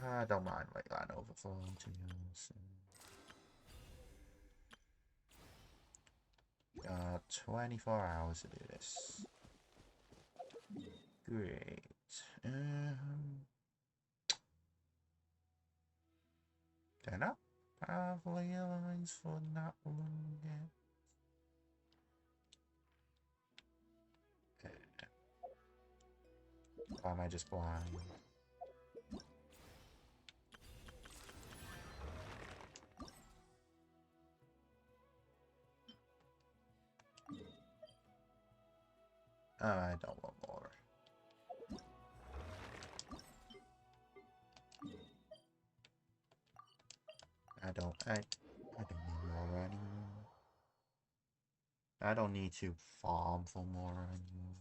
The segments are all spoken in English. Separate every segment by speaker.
Speaker 1: I don't mind white line overflowing to use. 24 hours to do this. Great. They're not powerfully allies for not long yet. Why am I just blind? I don't want more. I don't need more anymore. I don't need to farm for more anymore.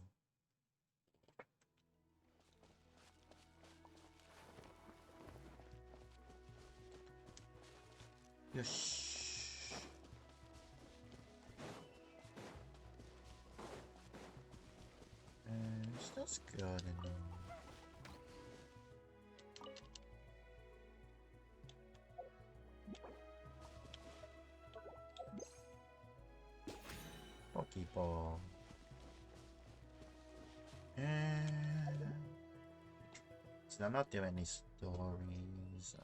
Speaker 1: Yes. That's good enough. Pokeball. So I'm not doing any stories.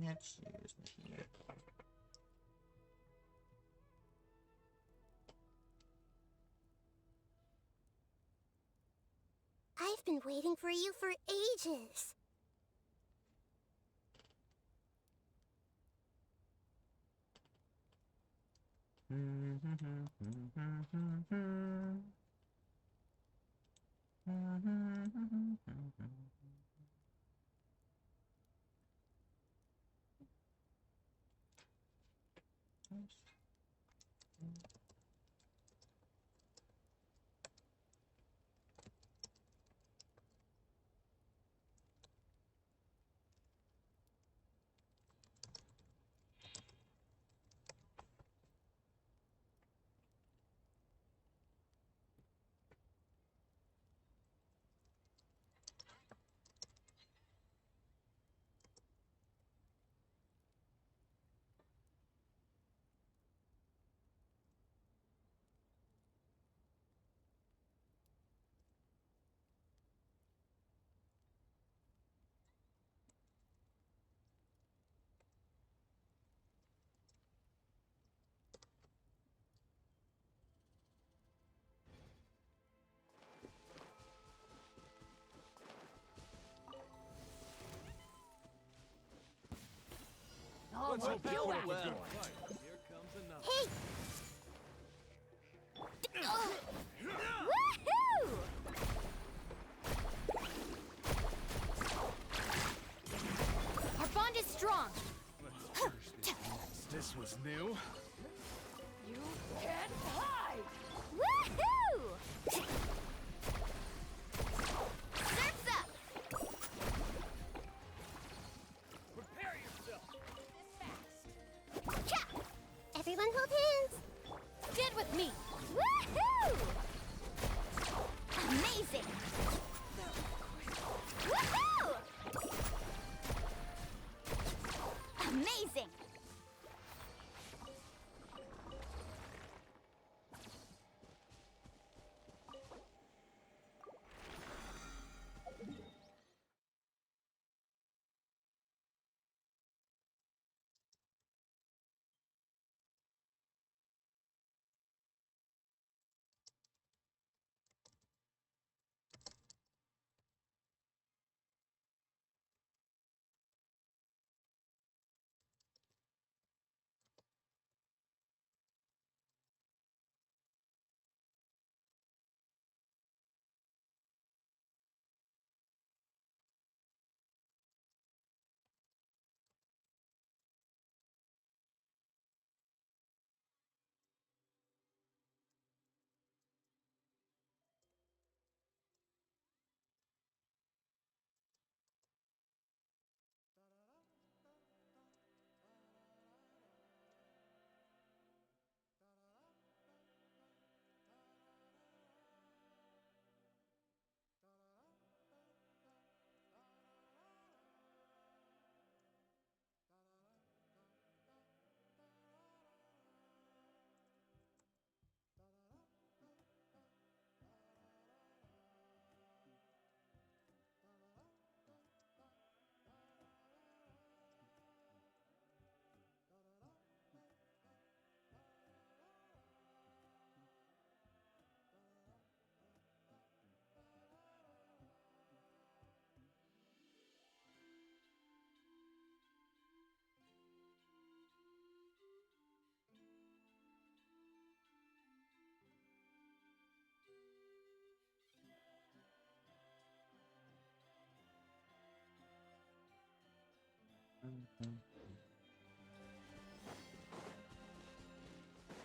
Speaker 1: Let's use me here.
Speaker 2: I've been waiting for you for ages.
Speaker 3: Let's hope that went well. Here comes another.
Speaker 2: Hey! Woohoo! Our bond is strong.
Speaker 3: This was new.
Speaker 4: You can't hide!
Speaker 2: Woohoo! Surf's up!
Speaker 3: Prepare yourself.
Speaker 4: This fast.
Speaker 2: Cha!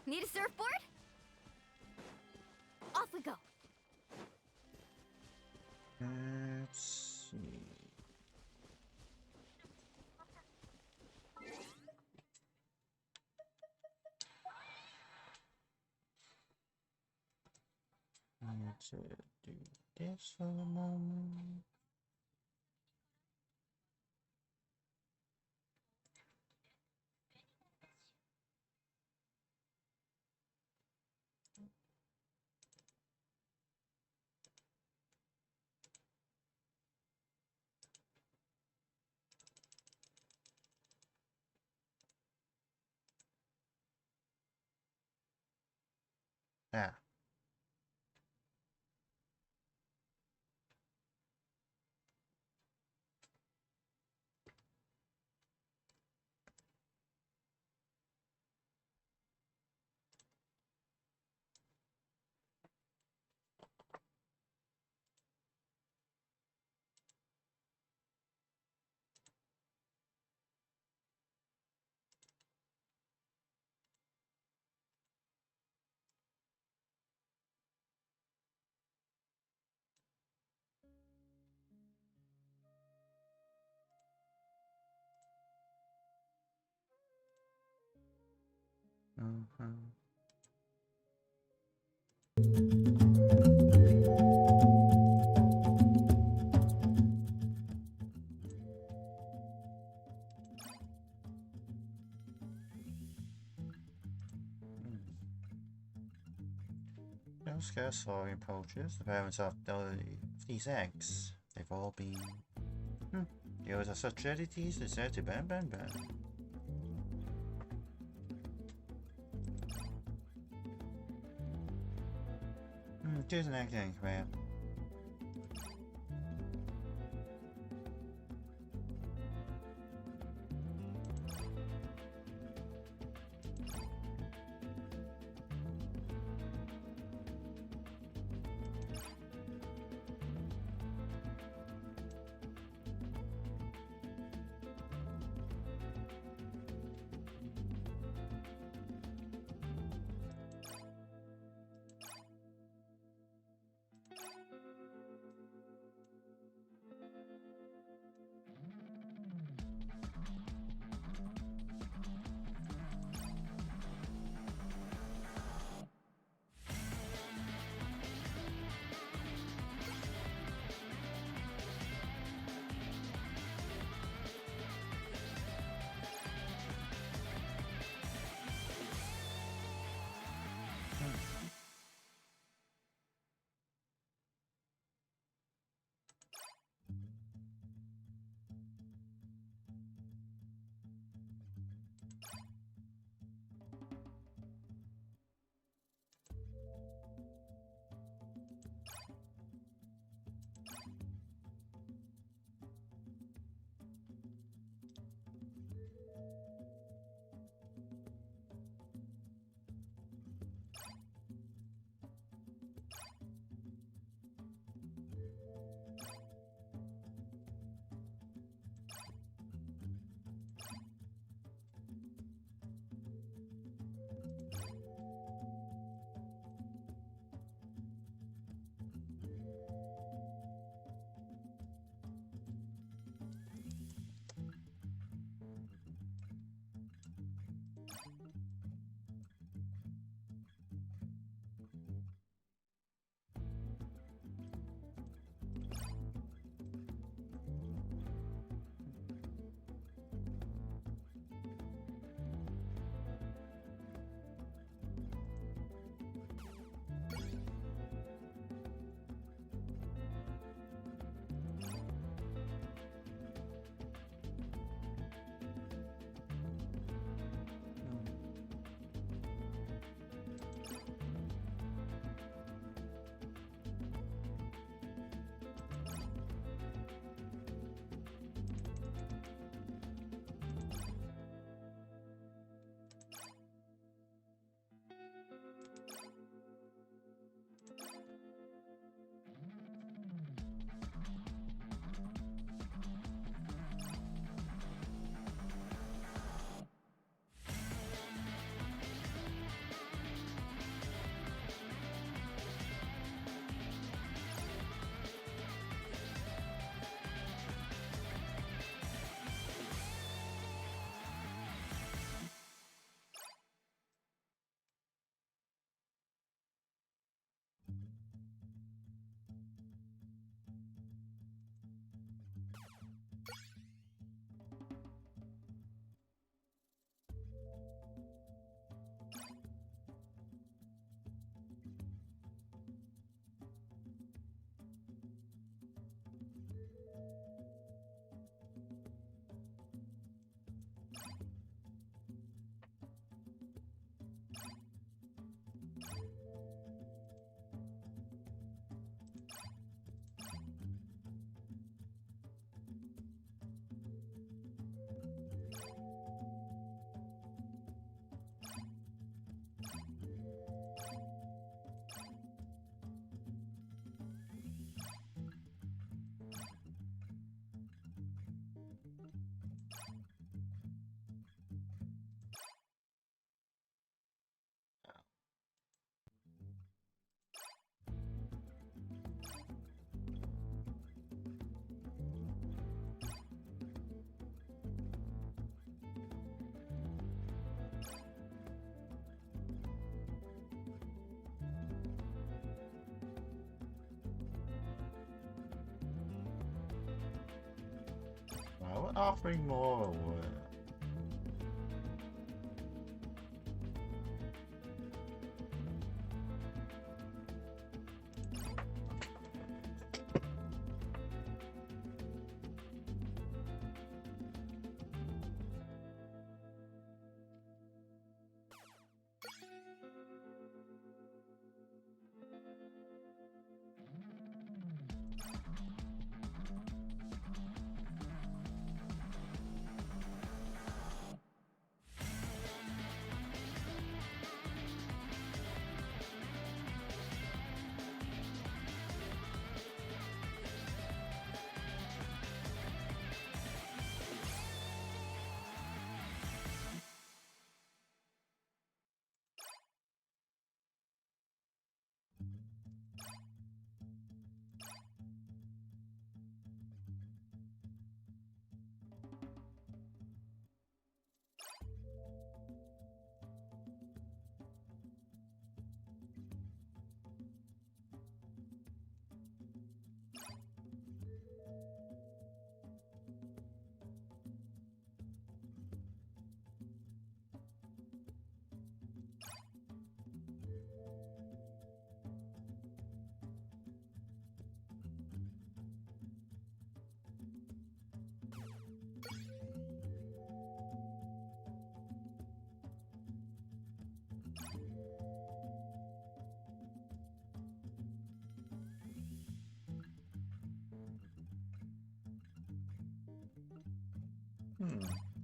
Speaker 2: Need a surfboard? Off we go.
Speaker 1: Let's see. I need to do this for the moment. Ah. Mm-hmm. Those scarce flying poachers, the parents of these eggs, they've all been. Yours are such rarities, they say to burn, burn, burn. Choose an egg then, come here. offering more or what?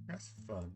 Speaker 1: That's fun.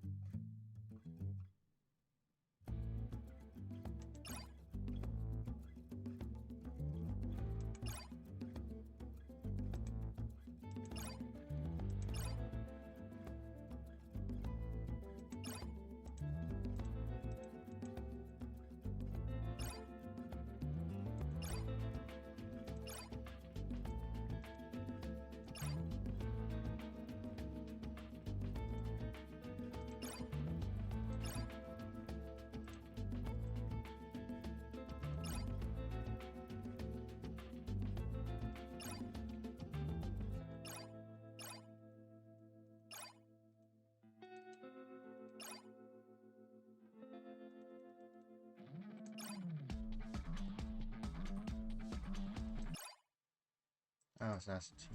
Speaker 1: Oh, so that's two.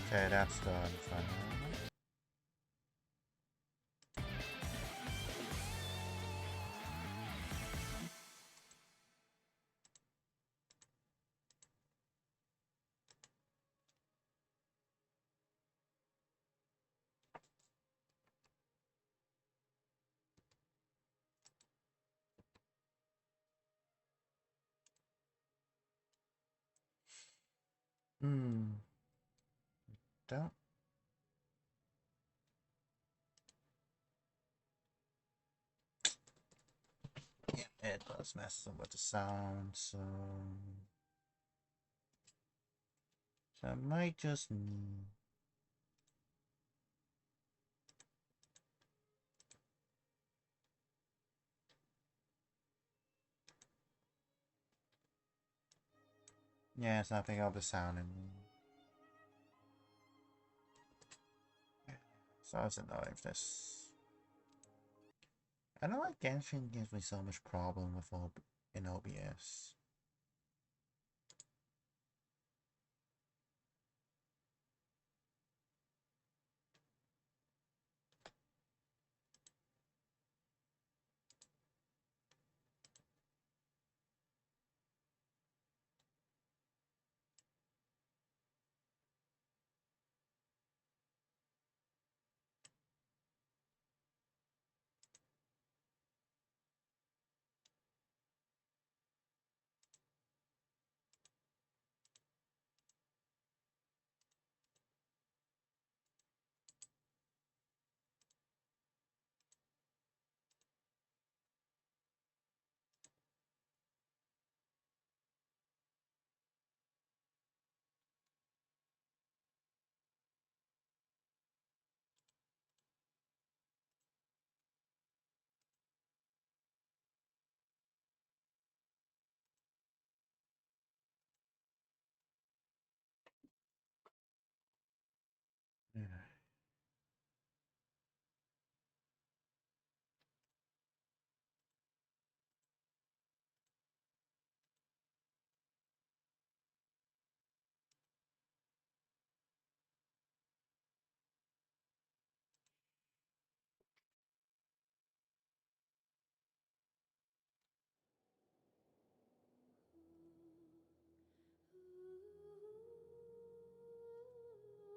Speaker 1: Okay, that's done for now. Don't. Yeah, it does mess up with the sound, so I might just need. Yeah, it's not picking up the sound anymore. So I don't know if this. I don't like Genshin gives me so much problem with in OBS.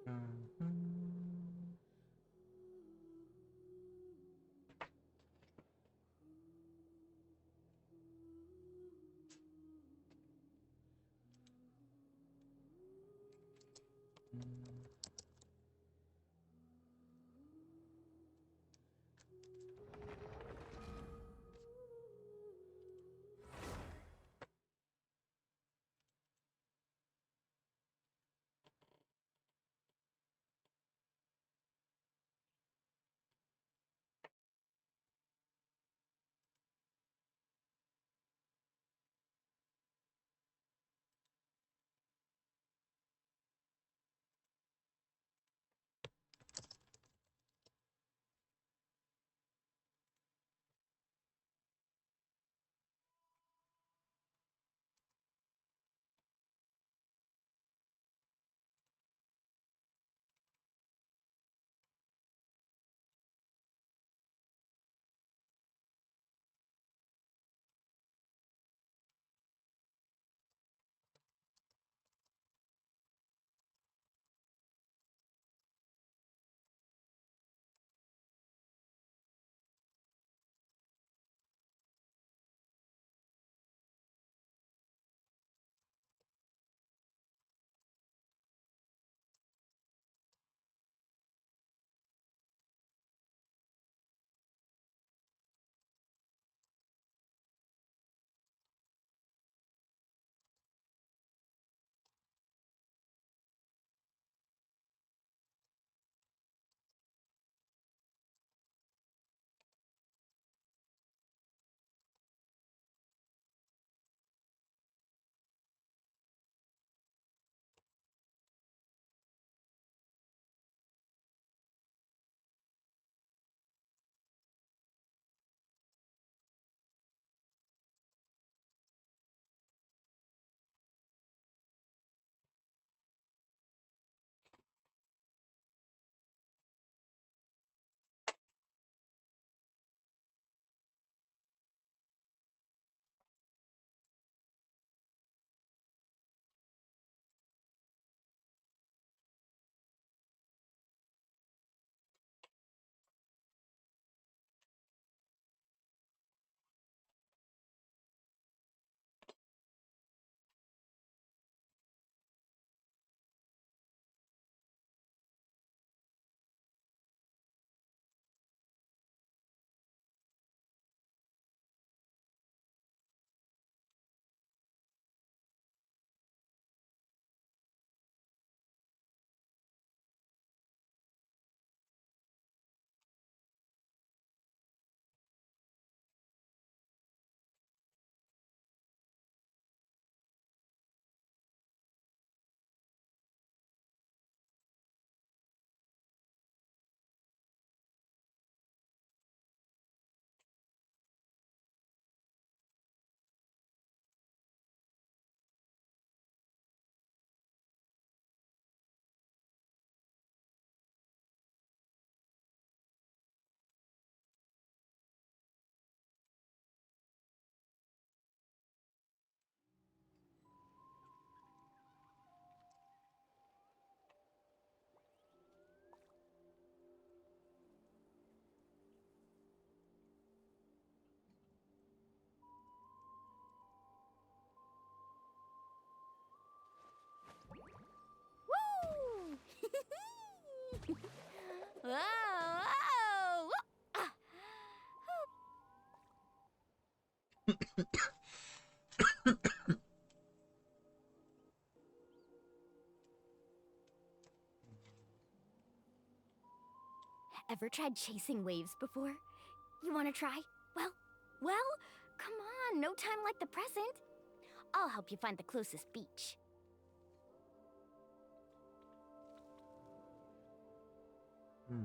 Speaker 1: Mhm.
Speaker 2: Woo! Whoa! Whoa! Ah. Ever tried chasing waves before? You want to try? Well, come on, no time like the present. I'll help you find the closest beach.
Speaker 1: Hmm.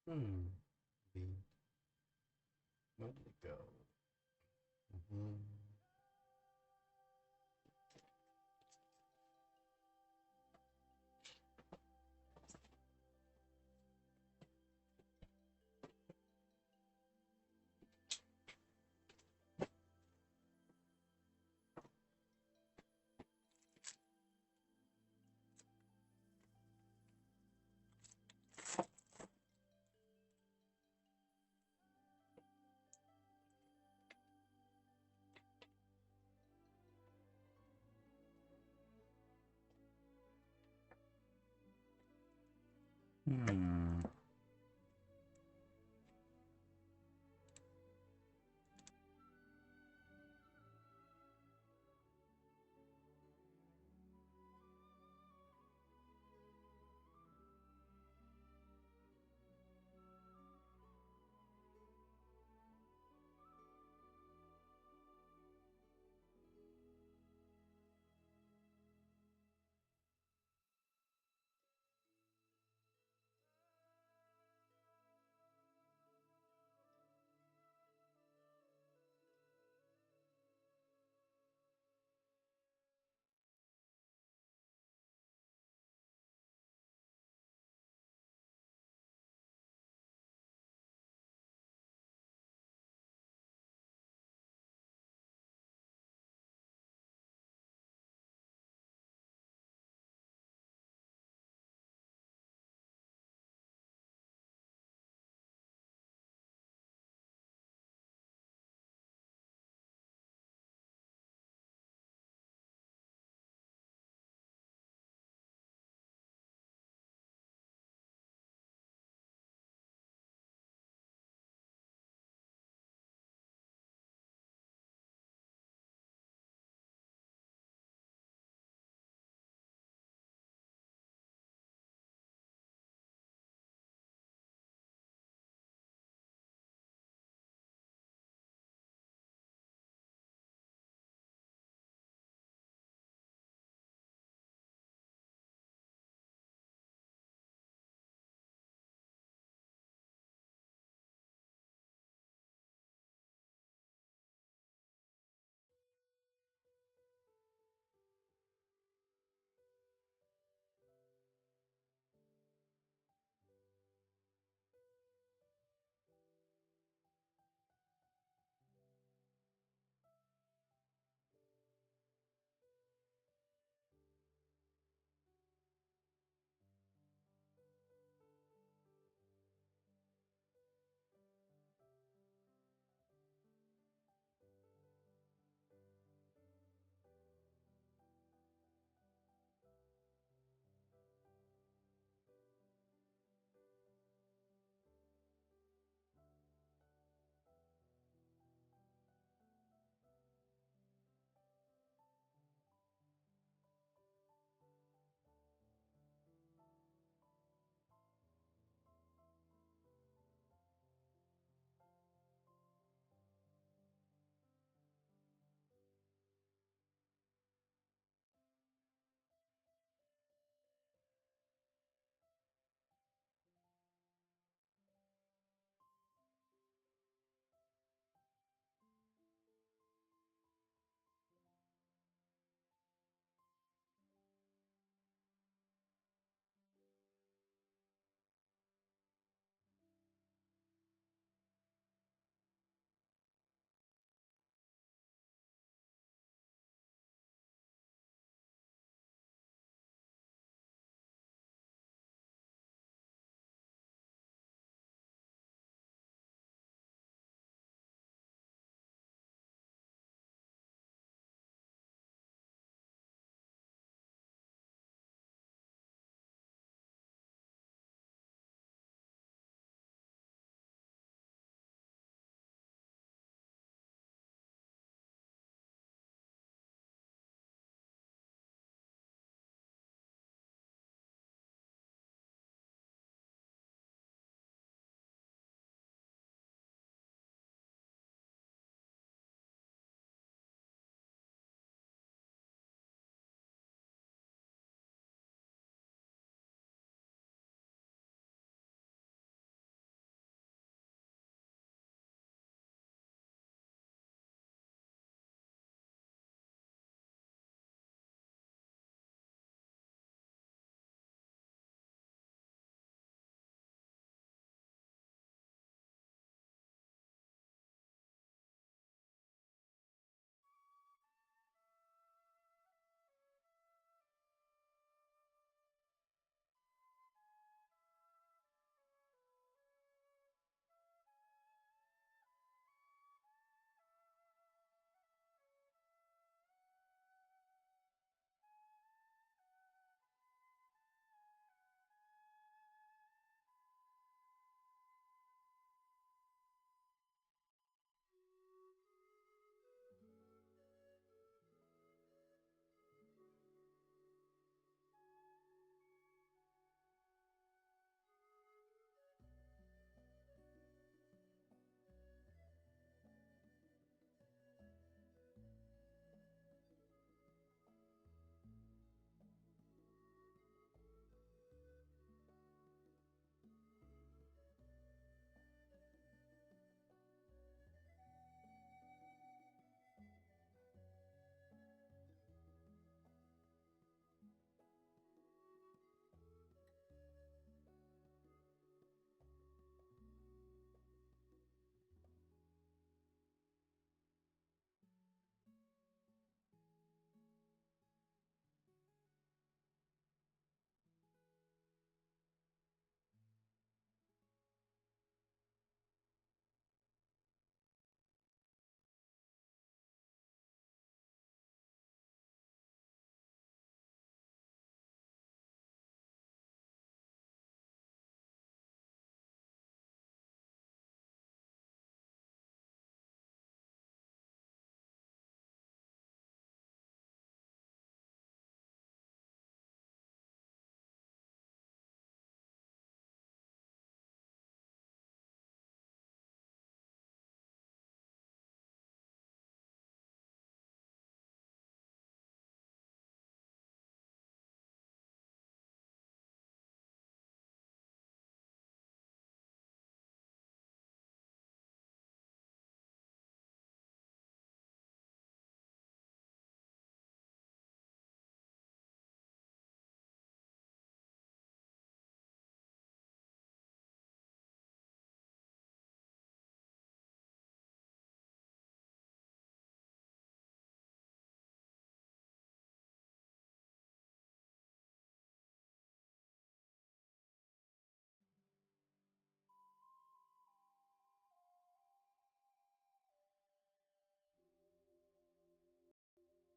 Speaker 1: Hmm. Hmm. Where did it go? Mhm. Hmm.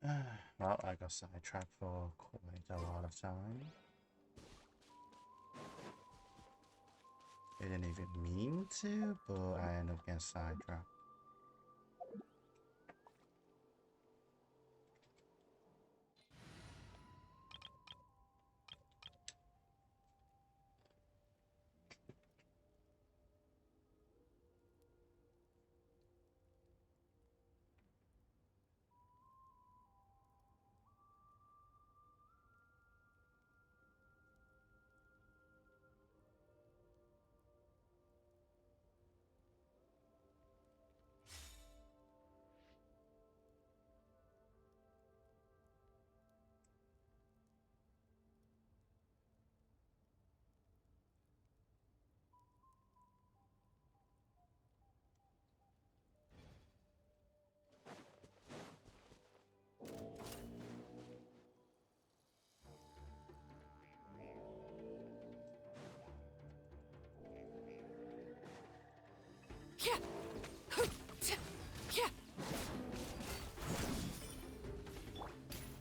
Speaker 1: Well, I got sidetracked for quite a lot of time. I didn't even mean to, but I ended up getting sidetracked.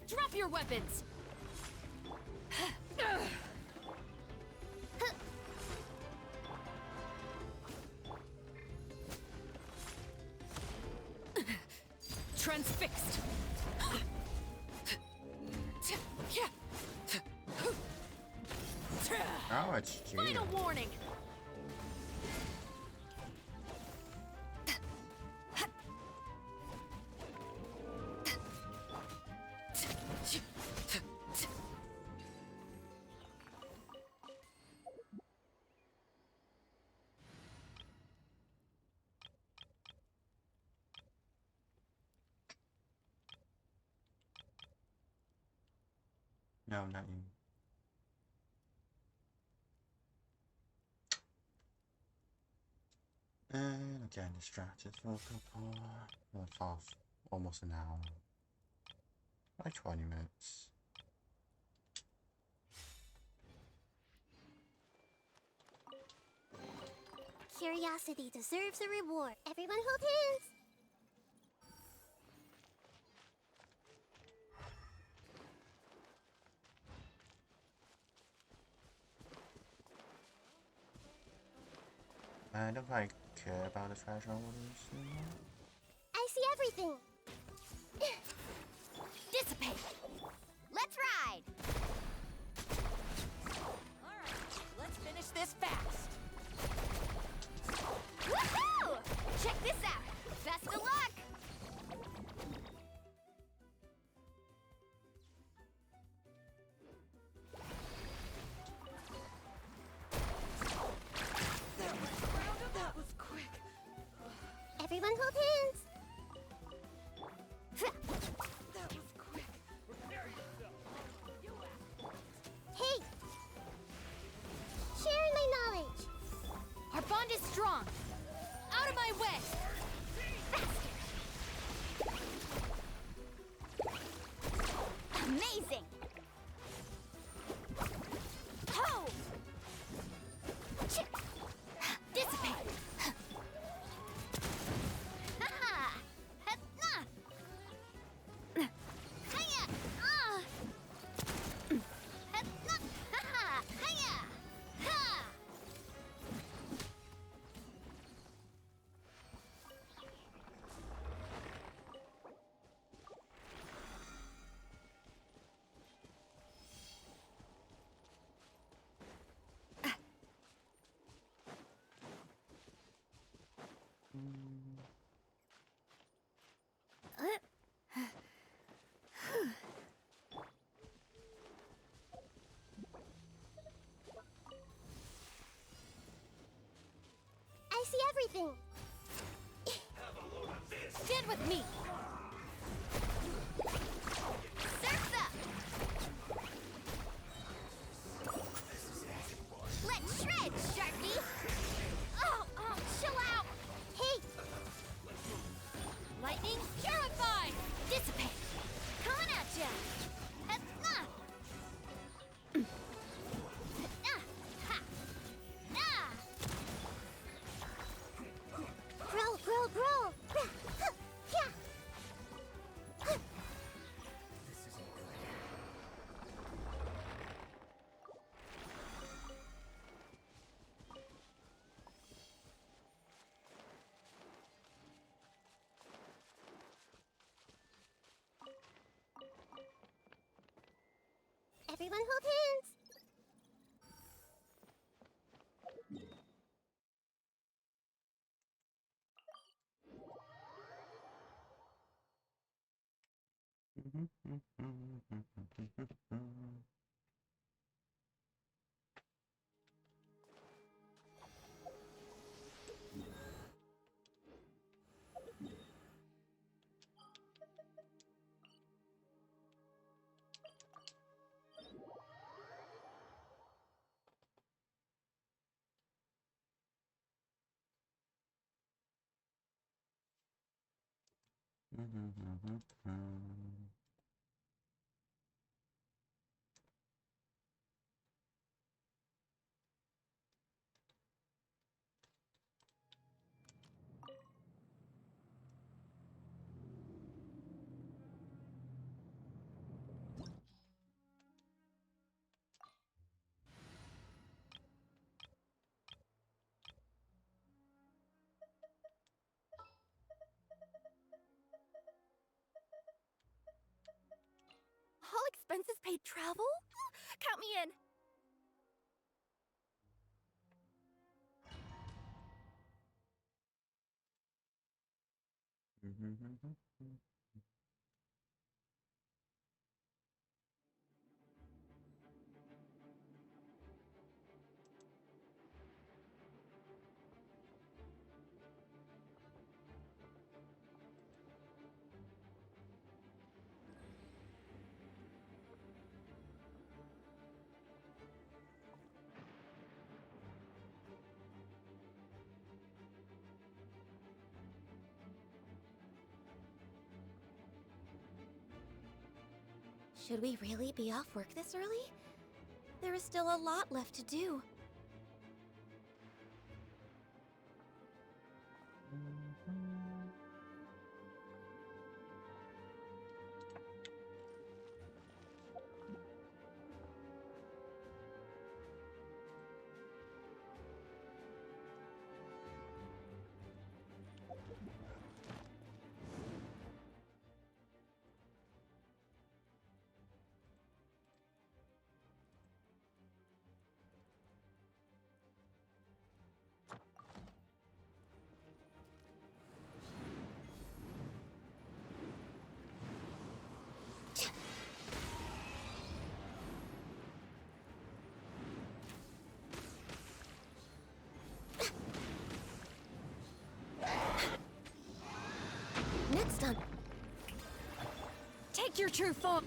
Speaker 4: Drop your weapons! Transfixed!
Speaker 1: Oh, it's cheating.
Speaker 4: Final warning!
Speaker 1: No, not you. And again, distracted for a couple. That's half, almost an hour. Like 20 minutes.
Speaker 2: Curiosity deserves a reward. Everyone hold hands.
Speaker 1: I don't quite care about the trash orders anymore.
Speaker 2: I see everything. Dissipate. Let's ride.
Speaker 4: Alright, let's finish this fast!
Speaker 2: Woohoo! Check this out. Best of luck.
Speaker 4: That was quick.
Speaker 2: Everyone hold hands.
Speaker 4: That was quick.
Speaker 2: Hey! Sharing my knowledge.
Speaker 4: Our bond is strong. Out of my way!
Speaker 2: Amazing! Ho! Dissipate! Ha-ha! Ha-na! Hiya! Ah! Ha-na! Ha-ha! Hiya! Ha! I see everything.
Speaker 4: Stand with me!
Speaker 2: Surf's up! Let's shred, Sharky! Oh, chill out! Hey!
Speaker 4: Lightning purified!
Speaker 2: Dissipate! Coming at ya! Ha-na! Ah! Ha! Ah! Grow, grow, grow! Yeah!
Speaker 5: Everyone hold hands.
Speaker 2: All expenses paid travel? Count me in.
Speaker 4: Should we really be off work this early? There is still a lot left to do. Next time, take your true form.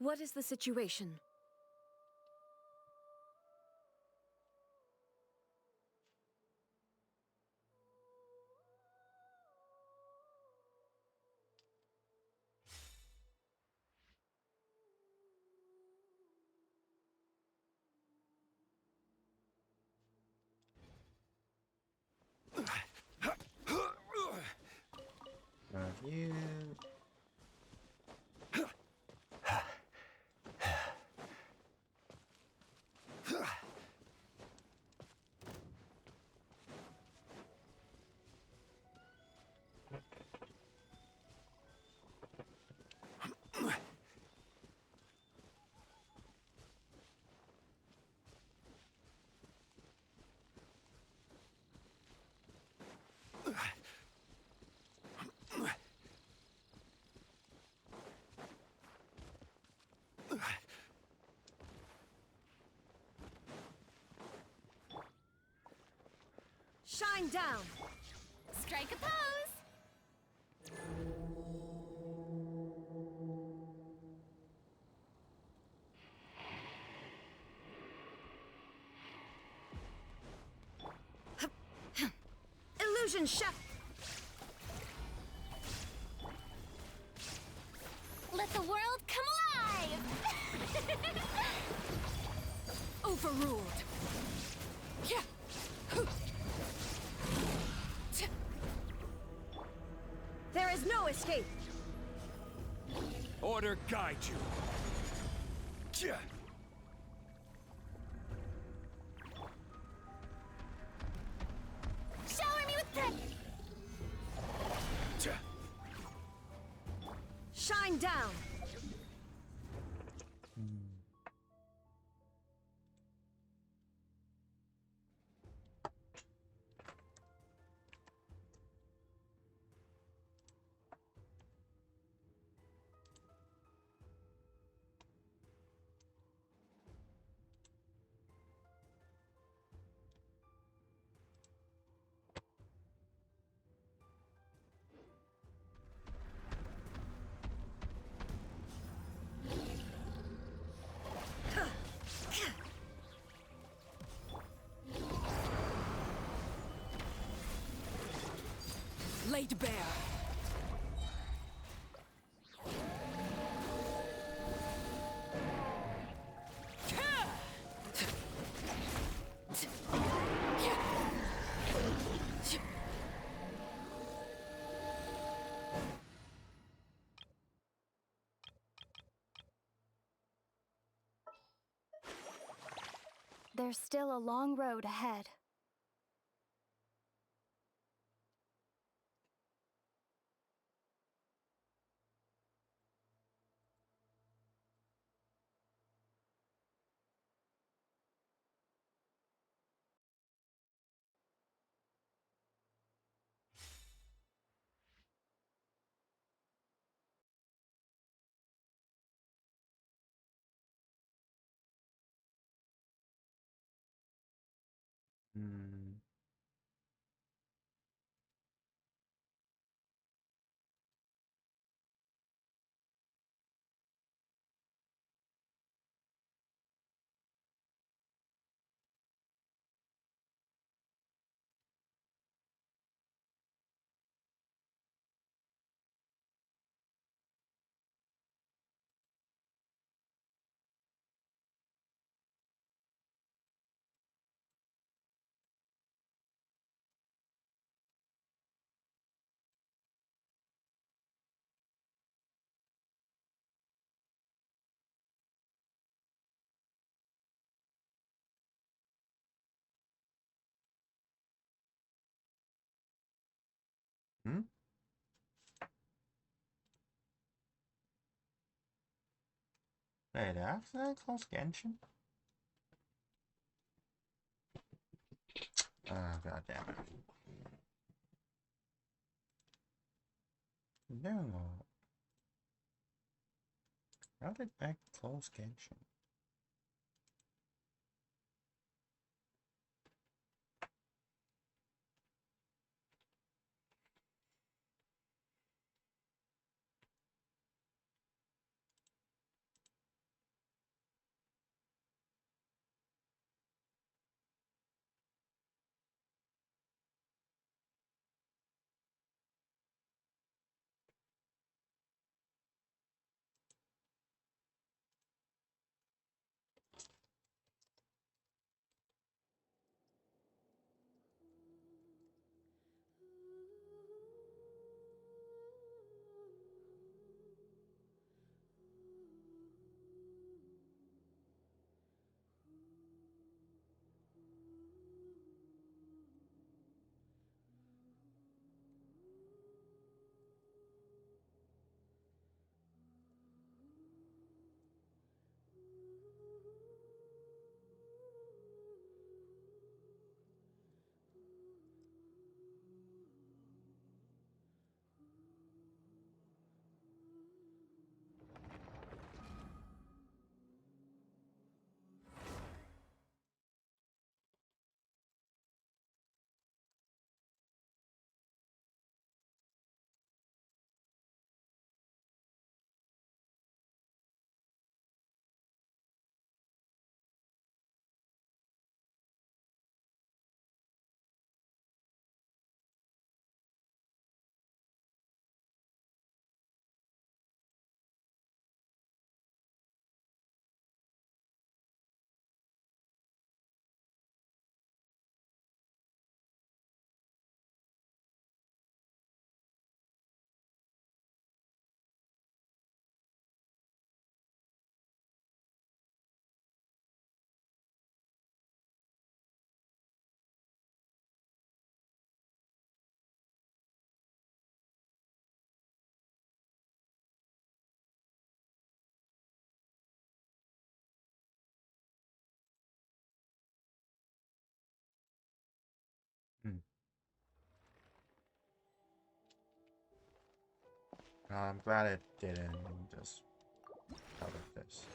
Speaker 5: What is the situation?
Speaker 1: Review.
Speaker 5: Shine down!
Speaker 2: Strike a pose!
Speaker 5: Illusion chef!
Speaker 2: Let the world come alive!
Speaker 5: Overruled! Yeah. There is no escape!
Speaker 3: Order guide you. Yeah.
Speaker 2: Shower me with the...
Speaker 3: Yeah.
Speaker 5: Shine down! Laid bare.
Speaker 2: There's still a long road ahead.
Speaker 1: Hmm. Hmm? Wait, after that close Genshin? Oh, god damn it. No. How did I close Genshin? Hmm. I'm glad it didn't just cover this.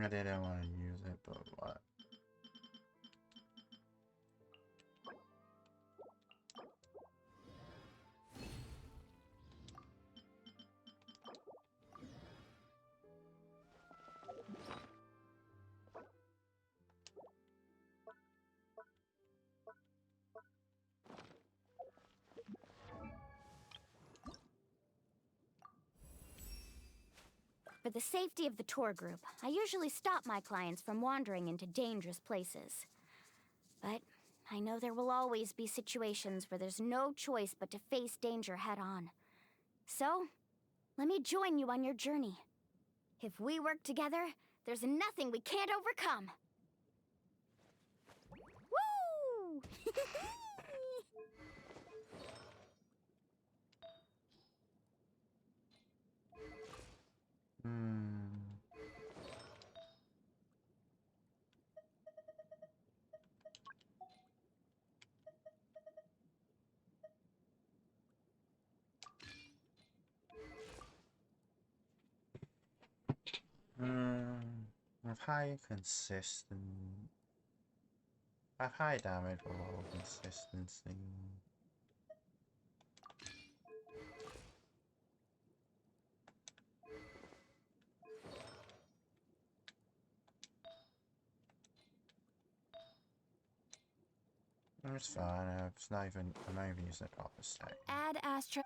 Speaker 1: I didn't want to use it, but what?
Speaker 2: For the safety of the tour group, I usually stop my clients from wandering into dangerous places. But I know there will always be situations where there's no choice but to face danger head on. So, let me join you on your journey. If we work together, there's nothing we can't overcome. Woo!
Speaker 1: Hmm. Hmm. With high consistent. Have high damage or low consistency. It's fine. It's not even. I'm not even using the proper stack.
Speaker 2: Add Astra.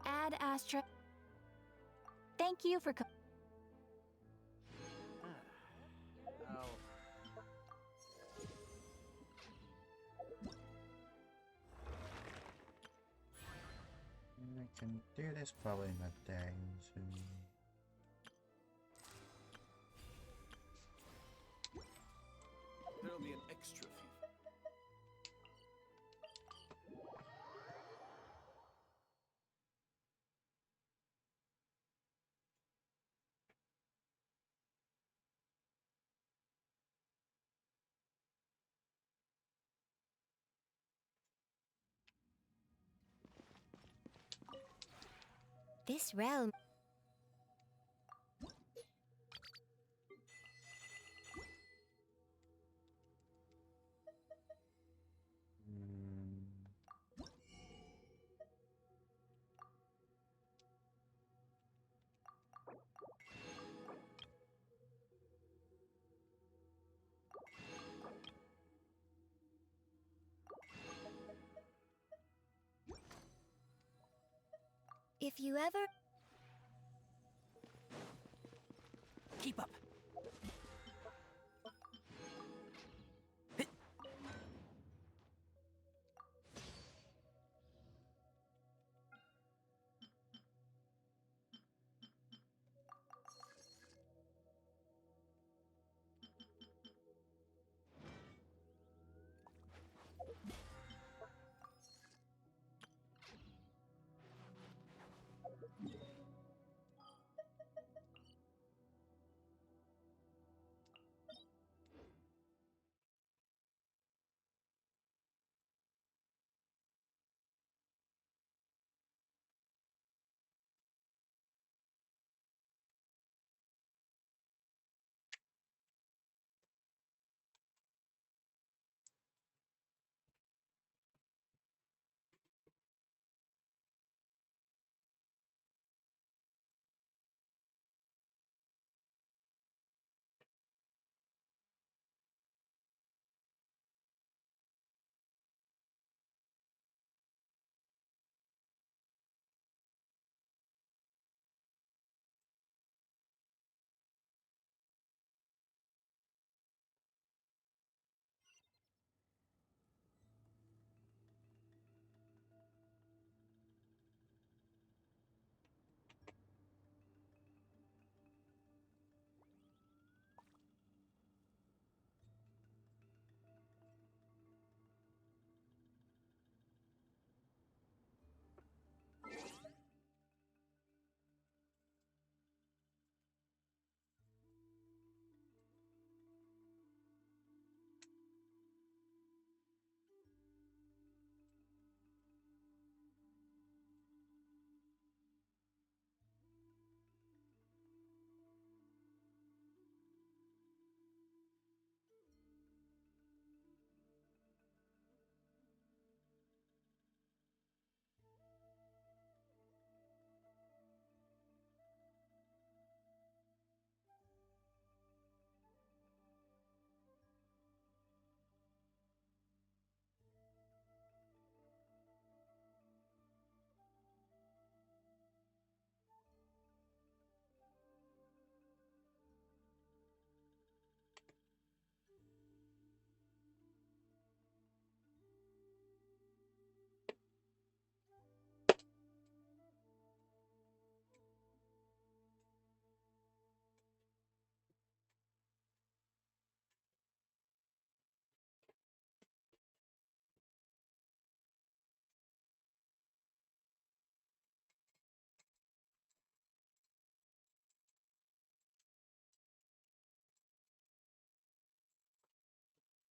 Speaker 2: Add Astra. Thank you for.
Speaker 1: can do this probably in a day or two.
Speaker 3: There'll be an extra fee.
Speaker 4: This realm. If you ever...
Speaker 5: Keep up.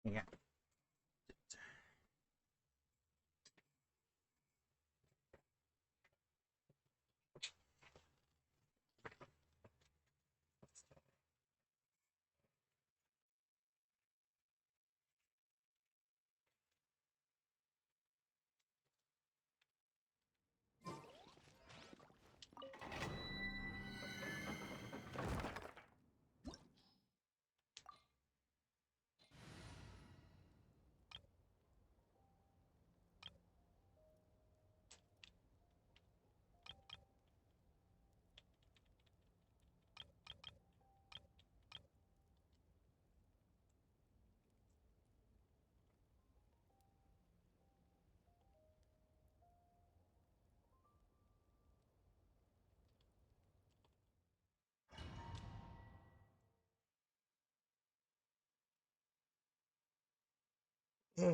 Speaker 1: Yeah.
Speaker 5: Drop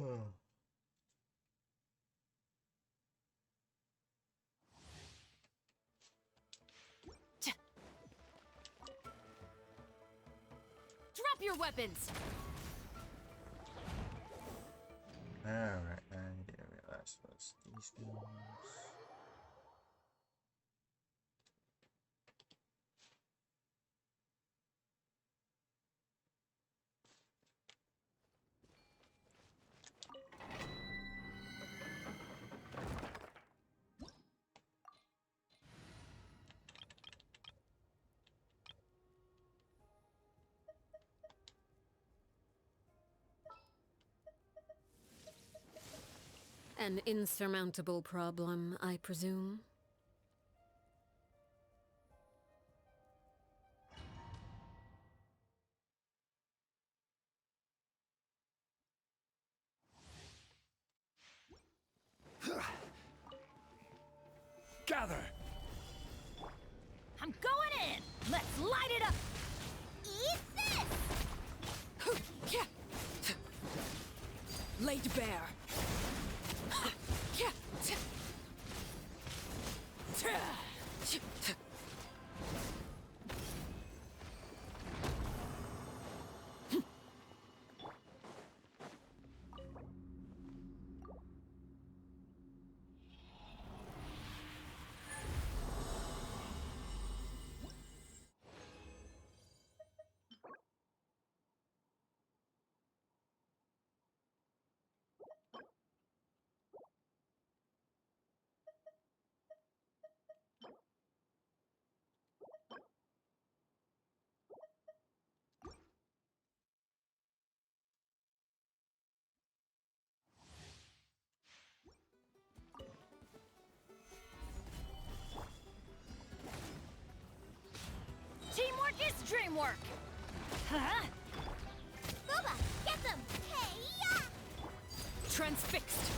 Speaker 5: your weapons!
Speaker 1: Alright, I didn't realize what's these guns.
Speaker 6: An insurmountable problem, I presume?
Speaker 3: Gather!
Speaker 5: I'm going in! Let's light it up!
Speaker 4: Eat this!
Speaker 5: Laid bare. Teamwork is dreamwork! Huh?
Speaker 4: Booba, get them! Hey, yeah!
Speaker 5: Transfixed!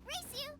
Speaker 4: Race you!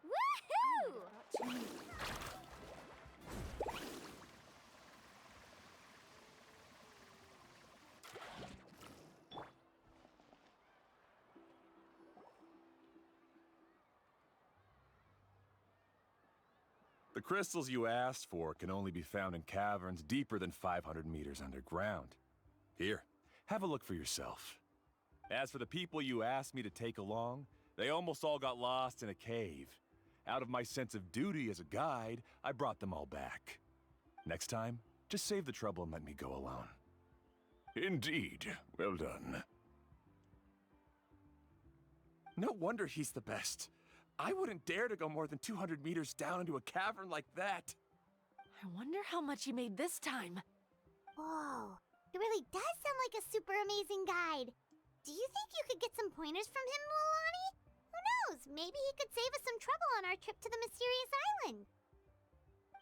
Speaker 2: Woohoo!
Speaker 3: The crystals you asked for can only be found in caverns deeper than 500 meters underground. Here, have a look for yourself. As for the people you asked me to take along, they almost all got lost in a cave. Out of my sense of duty as a guide, I brought them all back. Next time, just save the trouble and let me go alone. Indeed. Well done. No wonder he's the best. I wouldn't dare to go more than 200 meters down into a cavern like that.
Speaker 5: I wonder how much he made this time.
Speaker 2: Whoa, he really does sound like a super amazing guide. Do you think you could get some pointers from him, Mualani? Who knows? Maybe he could save us some trouble on our trip to the mysterious island.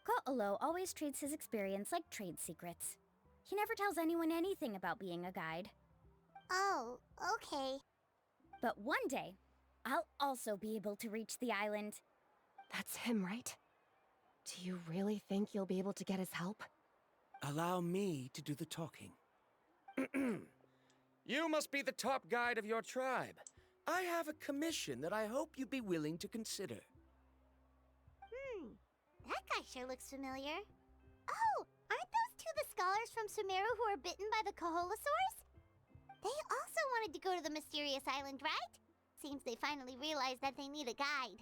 Speaker 2: Ko'olo always treats his experience like trade secrets. He never tells anyone anything about being a guide. Oh, okay. But one day, I'll also be able to reach the island.
Speaker 7: That's him, right? Do you really think you'll be able to get his help?
Speaker 8: Allow me to do the talking. You must be the top guide of your tribe. I have a commission that I hope you'd be willing to consider.
Speaker 2: That guy sure looks familiar. Oh, aren't those two the scholars from Sumeru who are bitten by the Koholosaurs? They also wanted to go to the mysterious island, right? Seems they finally realized that they need a guide.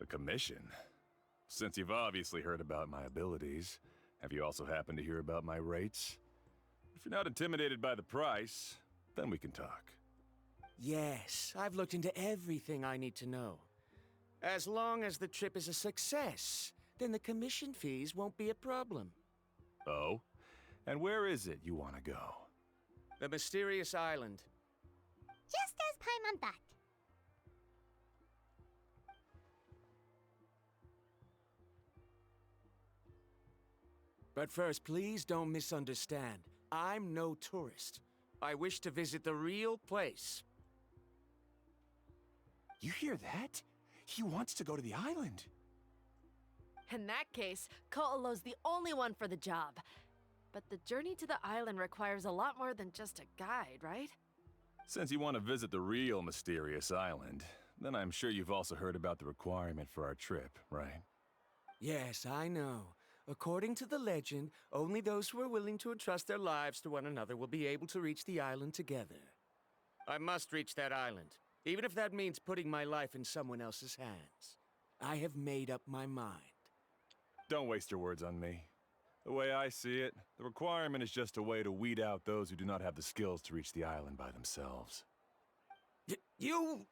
Speaker 3: A commission? Since you've obviously heard about my abilities, have you also happened to hear about my rates? If you're not intimidated by the price, then we can talk.
Speaker 8: Yes, I've looked into everything I need to know. As long as the trip is a success, then the commission fees won't be a problem.
Speaker 3: Oh? And where is it you want to go?
Speaker 8: The mysterious island.
Speaker 2: Just as Paimon thought.
Speaker 8: But first, please don't misunderstand. I'm no tourist. I wish to visit the real place.
Speaker 3: You hear that? He wants to go to the island.
Speaker 5: In that case, Ko'olo's the only one for the job. But the journey to the island requires a lot more than just a guide, right?
Speaker 3: Since you want to visit the real mysterious island, then I'm sure you've also heard about the requirement for our trip, right?
Speaker 8: Yes, I know. According to the legend, only those who are willing to entrust their lives to one another will be able to reach the island together. I must reach that island, even if that means putting my life in someone else's hands. I have made up my mind.
Speaker 3: Don't waste your words on me. The way I see it, the requirement is just a way to weed out those who do not have the skills to reach the island by themselves.
Speaker 8: You...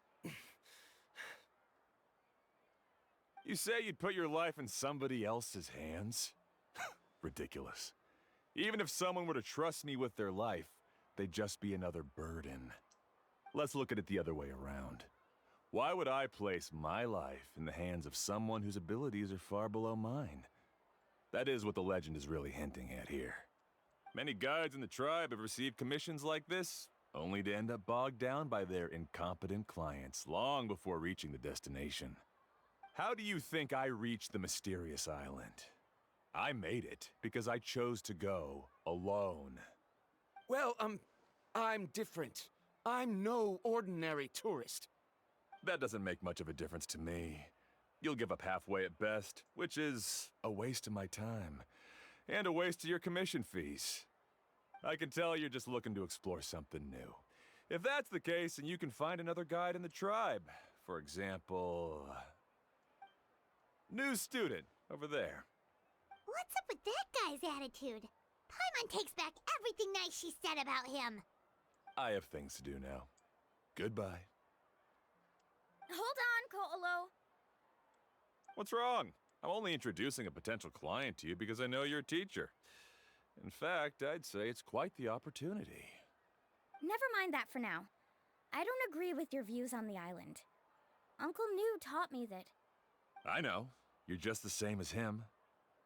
Speaker 3: You say you'd put your life in somebody else's hands? Ridiculous. Even if someone were to trust me with their life, they'd just be another burden. Let's look at it the other way around. Why would I place my life in the hands of someone whose abilities are far below mine? That is what the legend is really hinting at here. Many guides in the tribe have received commissions like this, only to end up bogged down by their incompetent clients long before reaching the destination. How do you think I reached the mysterious island? I made it because I chose to go alone.
Speaker 8: Well, I'm different. I'm no ordinary tourist.
Speaker 3: That doesn't make much of a difference to me. You'll give up halfway at best, which is a waste of my time. And a waste of your commission fees. I can tell you're just looking to explore something new. If that's the case, then you can find another guide in the tribe. For example... new student, over there.
Speaker 2: What's up with that guy's attitude? Paimon takes back everything nice she said about him.
Speaker 3: I have things to do now. Goodbye.
Speaker 2: Hold on, Ko'olo.
Speaker 3: What's wrong? I'm only introducing a potential client to you because I know you're a teacher. In fact, I'd say it's quite the opportunity.
Speaker 2: Never mind that for now. I don't agree with your views on the island. Uncle New taught me that...
Speaker 3: I know. You're just the same as him.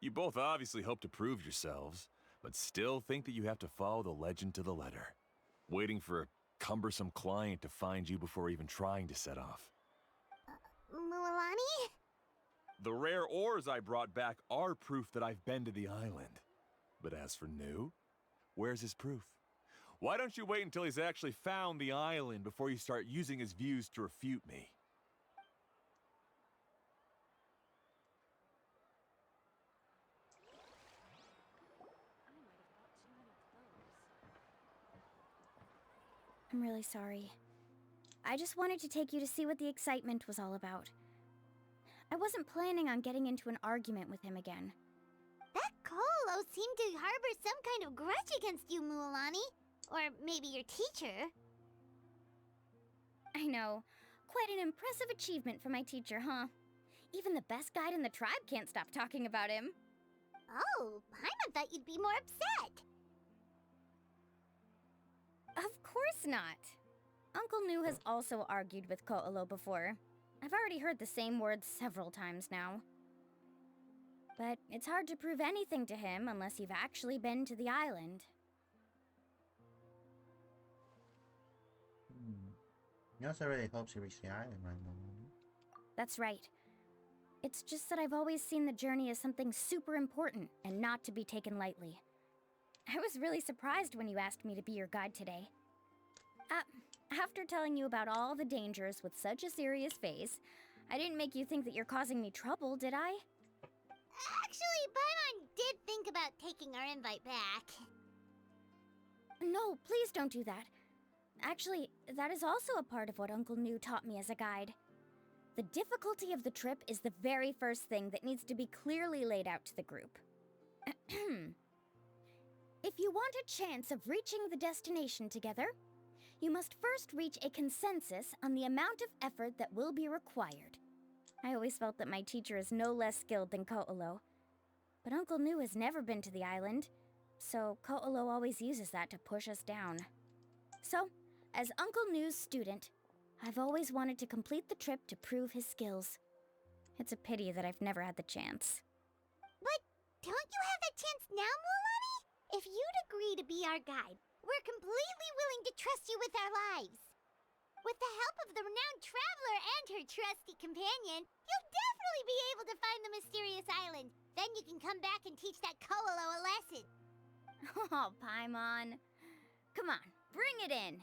Speaker 3: You both obviously hope to prove yourselves, but still think that you have to follow the legend to the letter, waiting for a cumbersome client to find you before even trying to set off.
Speaker 2: Mualani?
Speaker 3: The rare ores I brought back are proof that I've been to the island. But as for New, where's his proof? Why don't you wait until he's actually found the island before you start using his views to refute me?
Speaker 2: I'm really sorry. I just wanted to take you to see what the excitement was all about. I wasn't planning on getting into an argument with him again. That Kolo seemed to harbor some kind of grudge against you, Mualani. Or maybe your teacher. I know. Quite an impressive achievement for my teacher, huh? Even the best guide in the tribe can't stop talking about him.
Speaker 9: Oh, Paimon thought you'd be more upset.
Speaker 2: Of course not. Uncle Nu has also argued with Ko'olo before. I've already heard the same words several times now. But it's hard to prove anything to him unless you've actually been to the island.
Speaker 1: He also really hopes you reach the island right now.
Speaker 2: That's right. It's just that I've always seen the journey as something super important and not to be taken lightly. I was really surprised when you asked me to be your guide today. After telling you about all the dangers with such a serious face, I didn't make you think that you're causing me trouble, did I?
Speaker 9: Actually, Paimon did think about taking our invite back.
Speaker 2: No, please don't do that. Actually, that is also a part of what Uncle Nu taught me as a guide. The difficulty of the trip is the very first thing that needs to be clearly laid out to the group. If you want a chance of reaching the destination together, you must first reach a consensus on the amount of effort that will be required. I always felt that my teacher is no less skilled than Ko'olo. But Uncle Nu has never been to the island, so Ko'olo always uses that to push us down. So, as Uncle Nu's student, I've always wanted to complete the trip to prove his skills. It's a pity that I've never had the chance.
Speaker 9: But don't you have that chance now, Mualani? If you'd agree to be our guide, we're completely willing to trust you with our lives. With the help of the renowned traveler and her trusty companion, you'll definitely be able to find the mysterious island. Then you can come back and teach that Ko'olo a lesson.
Speaker 2: Oh, Paimon. Come on, bring it in.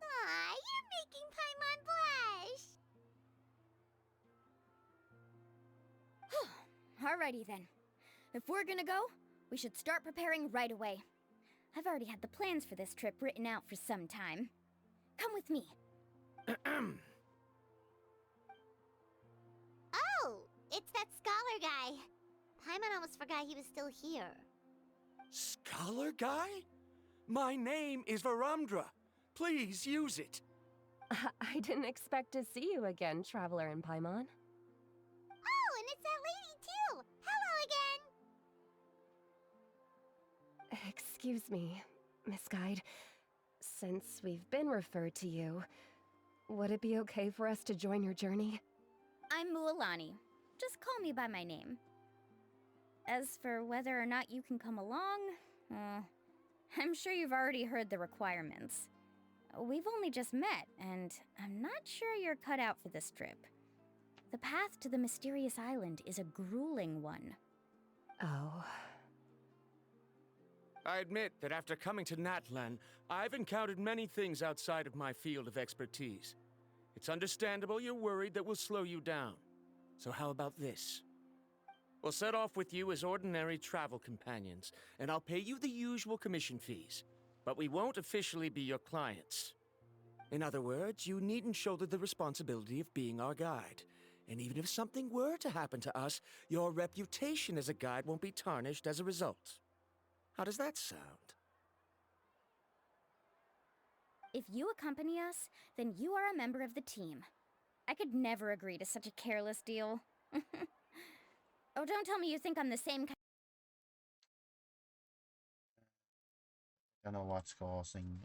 Speaker 9: Aw, you're making Paimon blush.
Speaker 2: Alrighty then. If we're gonna go, we should start preparing right away. I've already had the plans for this trip written out for some time. Come with me.
Speaker 9: Oh, it's that scholar guy. Paimon almost forgot he was still here.
Speaker 8: Scholar guy? My name is Varumdra. Please use it.
Speaker 7: I didn't expect to see you again, Traveler and Paimon.
Speaker 9: Oh, and it's that lady too. Hello again.
Speaker 7: Excuse me, Miss Guide. Since we've been referred to you, would it be okay for us to join your journey?
Speaker 2: I'm Mualani. Just call me by my name. As for whether or not you can come along, I'm sure you've already heard the requirements. We've only just met, and I'm not sure you're cut out for this trip. The path to the mysterious island is a grueling one.
Speaker 7: Oh.
Speaker 8: I admit that after coming to Natlan, I've encountered many things outside of my field of expertise. It's understandable you're worried that we'll slow you down. So how about this? We'll set off with you as ordinary travel companions, and I'll pay you the usual commission fees. But we won't officially be your clients. In other words, you needn't shoulder the responsibility of being our guide. And even if something were to happen to us, your reputation as a guide won't be tarnished as a result. How does that sound?
Speaker 2: If you accompany us, then you are a member of the team. I could never agree to such a careless deal. Oh, don't tell me you think I'm the same kind.
Speaker 1: Don't know what's causing.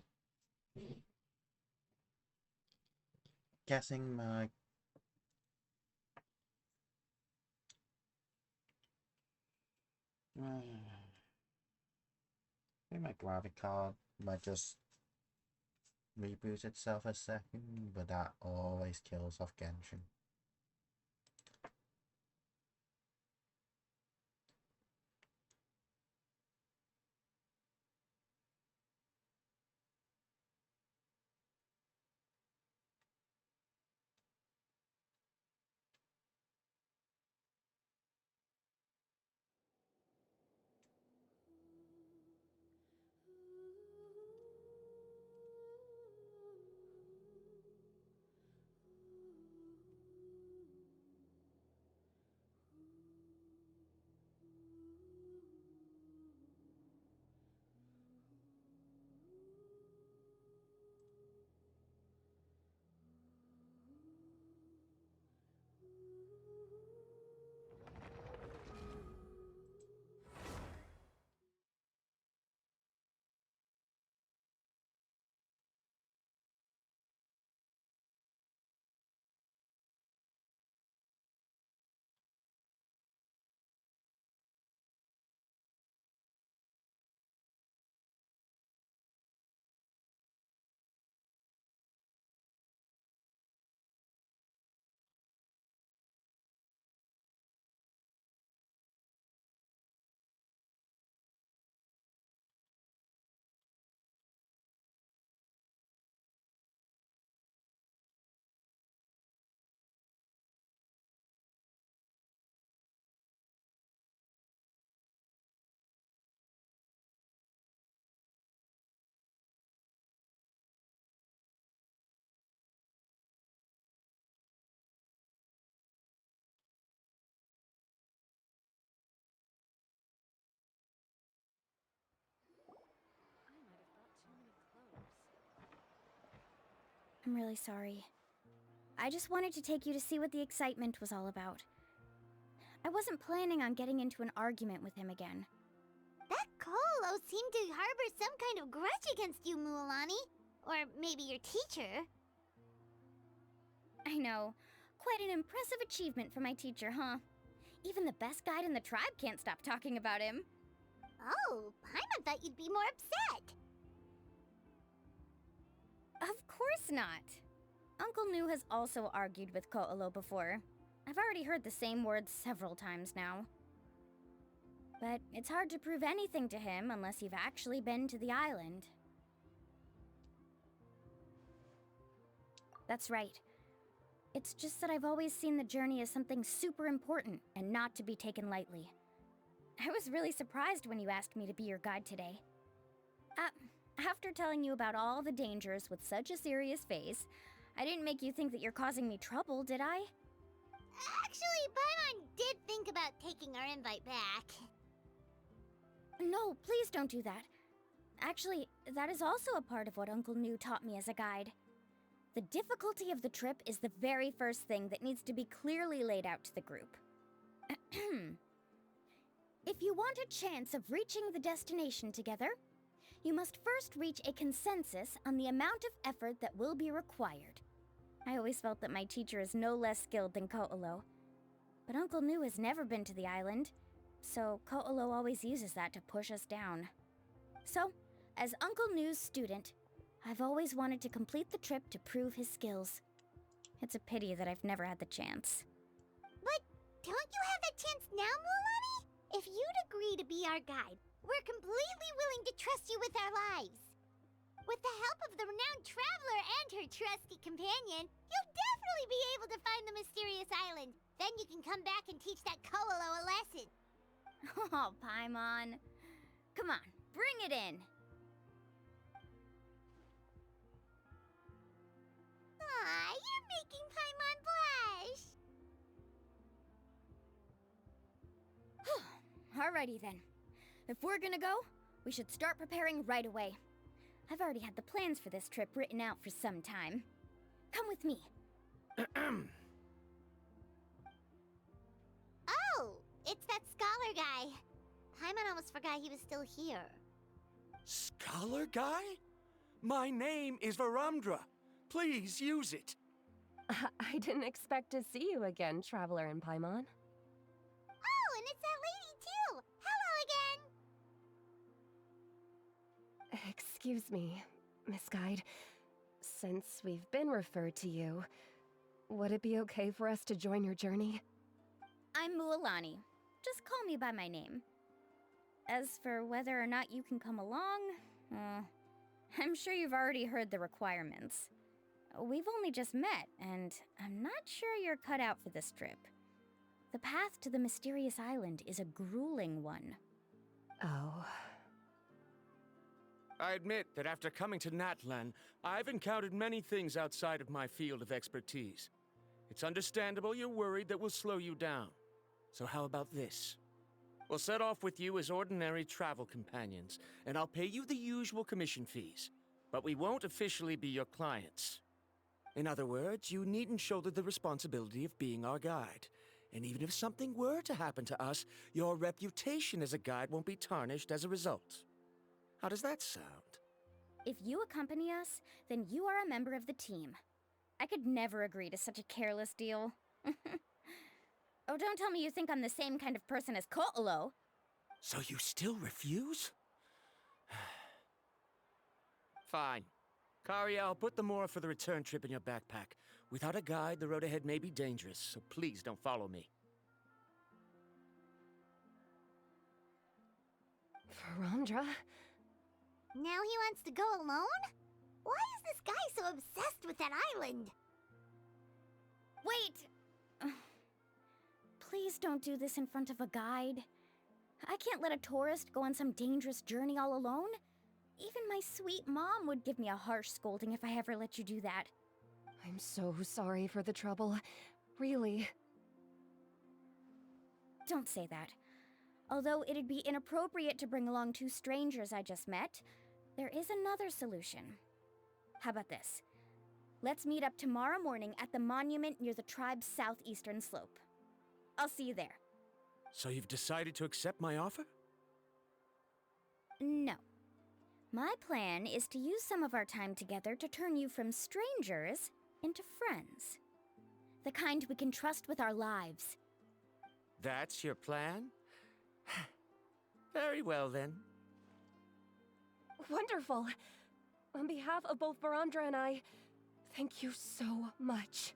Speaker 1: Guessing my. Maybe my graphic card might just reboot itself a second, but that always kills off Genshin.
Speaker 2: I'm really sorry. I just wanted to take you to see what the excitement was all about. I wasn't planning on getting into an argument with him again.
Speaker 9: That Colo seemed to harbor some kind of grudge against you, Mualani. Or maybe your teacher.
Speaker 2: I know. Quite an impressive achievement for my teacher, huh? Even the best guide in the tribe can't stop talking about him.
Speaker 9: Oh, Paimon thought you'd be more upset.
Speaker 2: Of course not. Uncle Nu has also argued with Ko'olo before. I've already heard the same words several times now. But it's hard to prove anything to him unless you've actually been to the island. That's right. It's just that I've always seen the journey as something super important and not to be taken lightly. I was really surprised when you asked me to be your guide today. After telling you about all the dangers with such a serious face, I didn't make you think that you're causing me trouble, did I?
Speaker 9: Actually, Paimon did think about taking our invite back.
Speaker 2: No, please don't do that. Actually, that is also a part of what Uncle Nu taught me as a guide. The difficulty of the trip is the very first thing that needs to be clearly laid out to the group. If you want a chance of reaching the destination together, you must first reach a consensus on the amount of effort that will be required. I always felt that my teacher is no less skilled than Ko'olo. But Uncle Nu has never been to the island, so Ko'olo always uses that to push us down. So, as Uncle Nu's student, I've always wanted to complete the trip to prove his skills. It's a pity that I've never had the chance.
Speaker 9: But don't you have that chance now, Mualani? If you'd agree to be our guide, we're completely willing to trust you with our lives. With the help of the renowned traveler and her trusty companion, you'll definitely be able to find the mysterious island. Then you can come back and teach that Ko'olo a lesson.
Speaker 2: Oh, Paimon. Come on, bring it in.
Speaker 9: Aw, you're making Paimon blush.
Speaker 2: Alrighty then. If we're gonna go, we should start preparing right away. I've already had the plans for this trip written out for some time. Come with me.
Speaker 9: Oh, it's that scholar guy. Paimon almost forgot he was still here.
Speaker 8: Scholar guy? My name is Varumdra. Please use it.
Speaker 7: I didn't expect to see you again, Traveler and Paimon.
Speaker 9: Oh, and it's that lady too. Hello again.
Speaker 7: Excuse me, Miss Guide. Since we've been referred to you, would it be okay for us to join your journey?
Speaker 2: I'm Mualani. Just call me by my name. As for whether or not you can come along, I'm sure you've already heard the requirements. We've only just met, and I'm not sure you're cut out for this trip. The path to the mysterious island is a grueling one.
Speaker 7: Oh.
Speaker 8: I admit that after coming to Natlan, I've encountered many things outside of my field of expertise. It's understandable you're worried that we'll slow you down. So how about this? We'll set off with you as ordinary travel companions, and I'll pay you the usual commission fees. But we won't officially be your clients. In other words, you needn't shoulder the responsibility of being our guide. And even if something were to happen to us, your reputation as a guide won't be tarnished as a result. How does that sound?
Speaker 2: If you accompany us, then you are a member of the team. I could never agree to such a careless deal. Oh, don't tell me you think I'm the same kind of person as Ko'olo.
Speaker 8: So you still refuse? Fine. Kariel, put the Mora for the return trip in your backpack. Without a guide, the road ahead may be dangerous, so please don't follow me.
Speaker 7: Varumdra?
Speaker 9: Now he wants to go alone? Why is this guy so obsessed with that island?
Speaker 2: Wait! Please don't do this in front of a guide. I can't let a tourist go on some dangerous journey all alone. Even my sweet mom would give me a harsh scolding if I ever let you do that.
Speaker 7: I'm so sorry for the trouble. Really.
Speaker 2: Don't say that. Although it'd be inappropriate to bring along two strangers I just met, there is another solution. How about this? Let's meet up tomorrow morning at the monument near the tribe's southeastern slope. I'll see you there.
Speaker 8: So you've decided to accept my offer?
Speaker 2: No. My plan is to use some of our time together to turn you from strangers into friends. The kind we can trust with our lives.
Speaker 8: That's your plan? Very well, then.
Speaker 7: Wonderful. On behalf of both Verandra and I, thank you so much.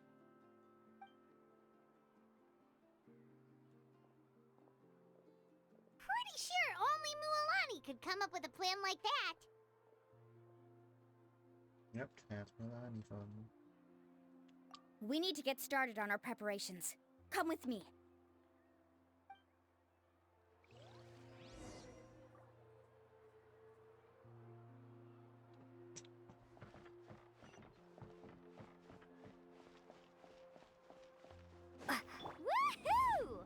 Speaker 9: Pretty sure only Mualani could come up with a plan like that.
Speaker 1: Yep, that's Milani fun.
Speaker 2: We need to get started on our preparations. Come with me.
Speaker 9: Woohoo!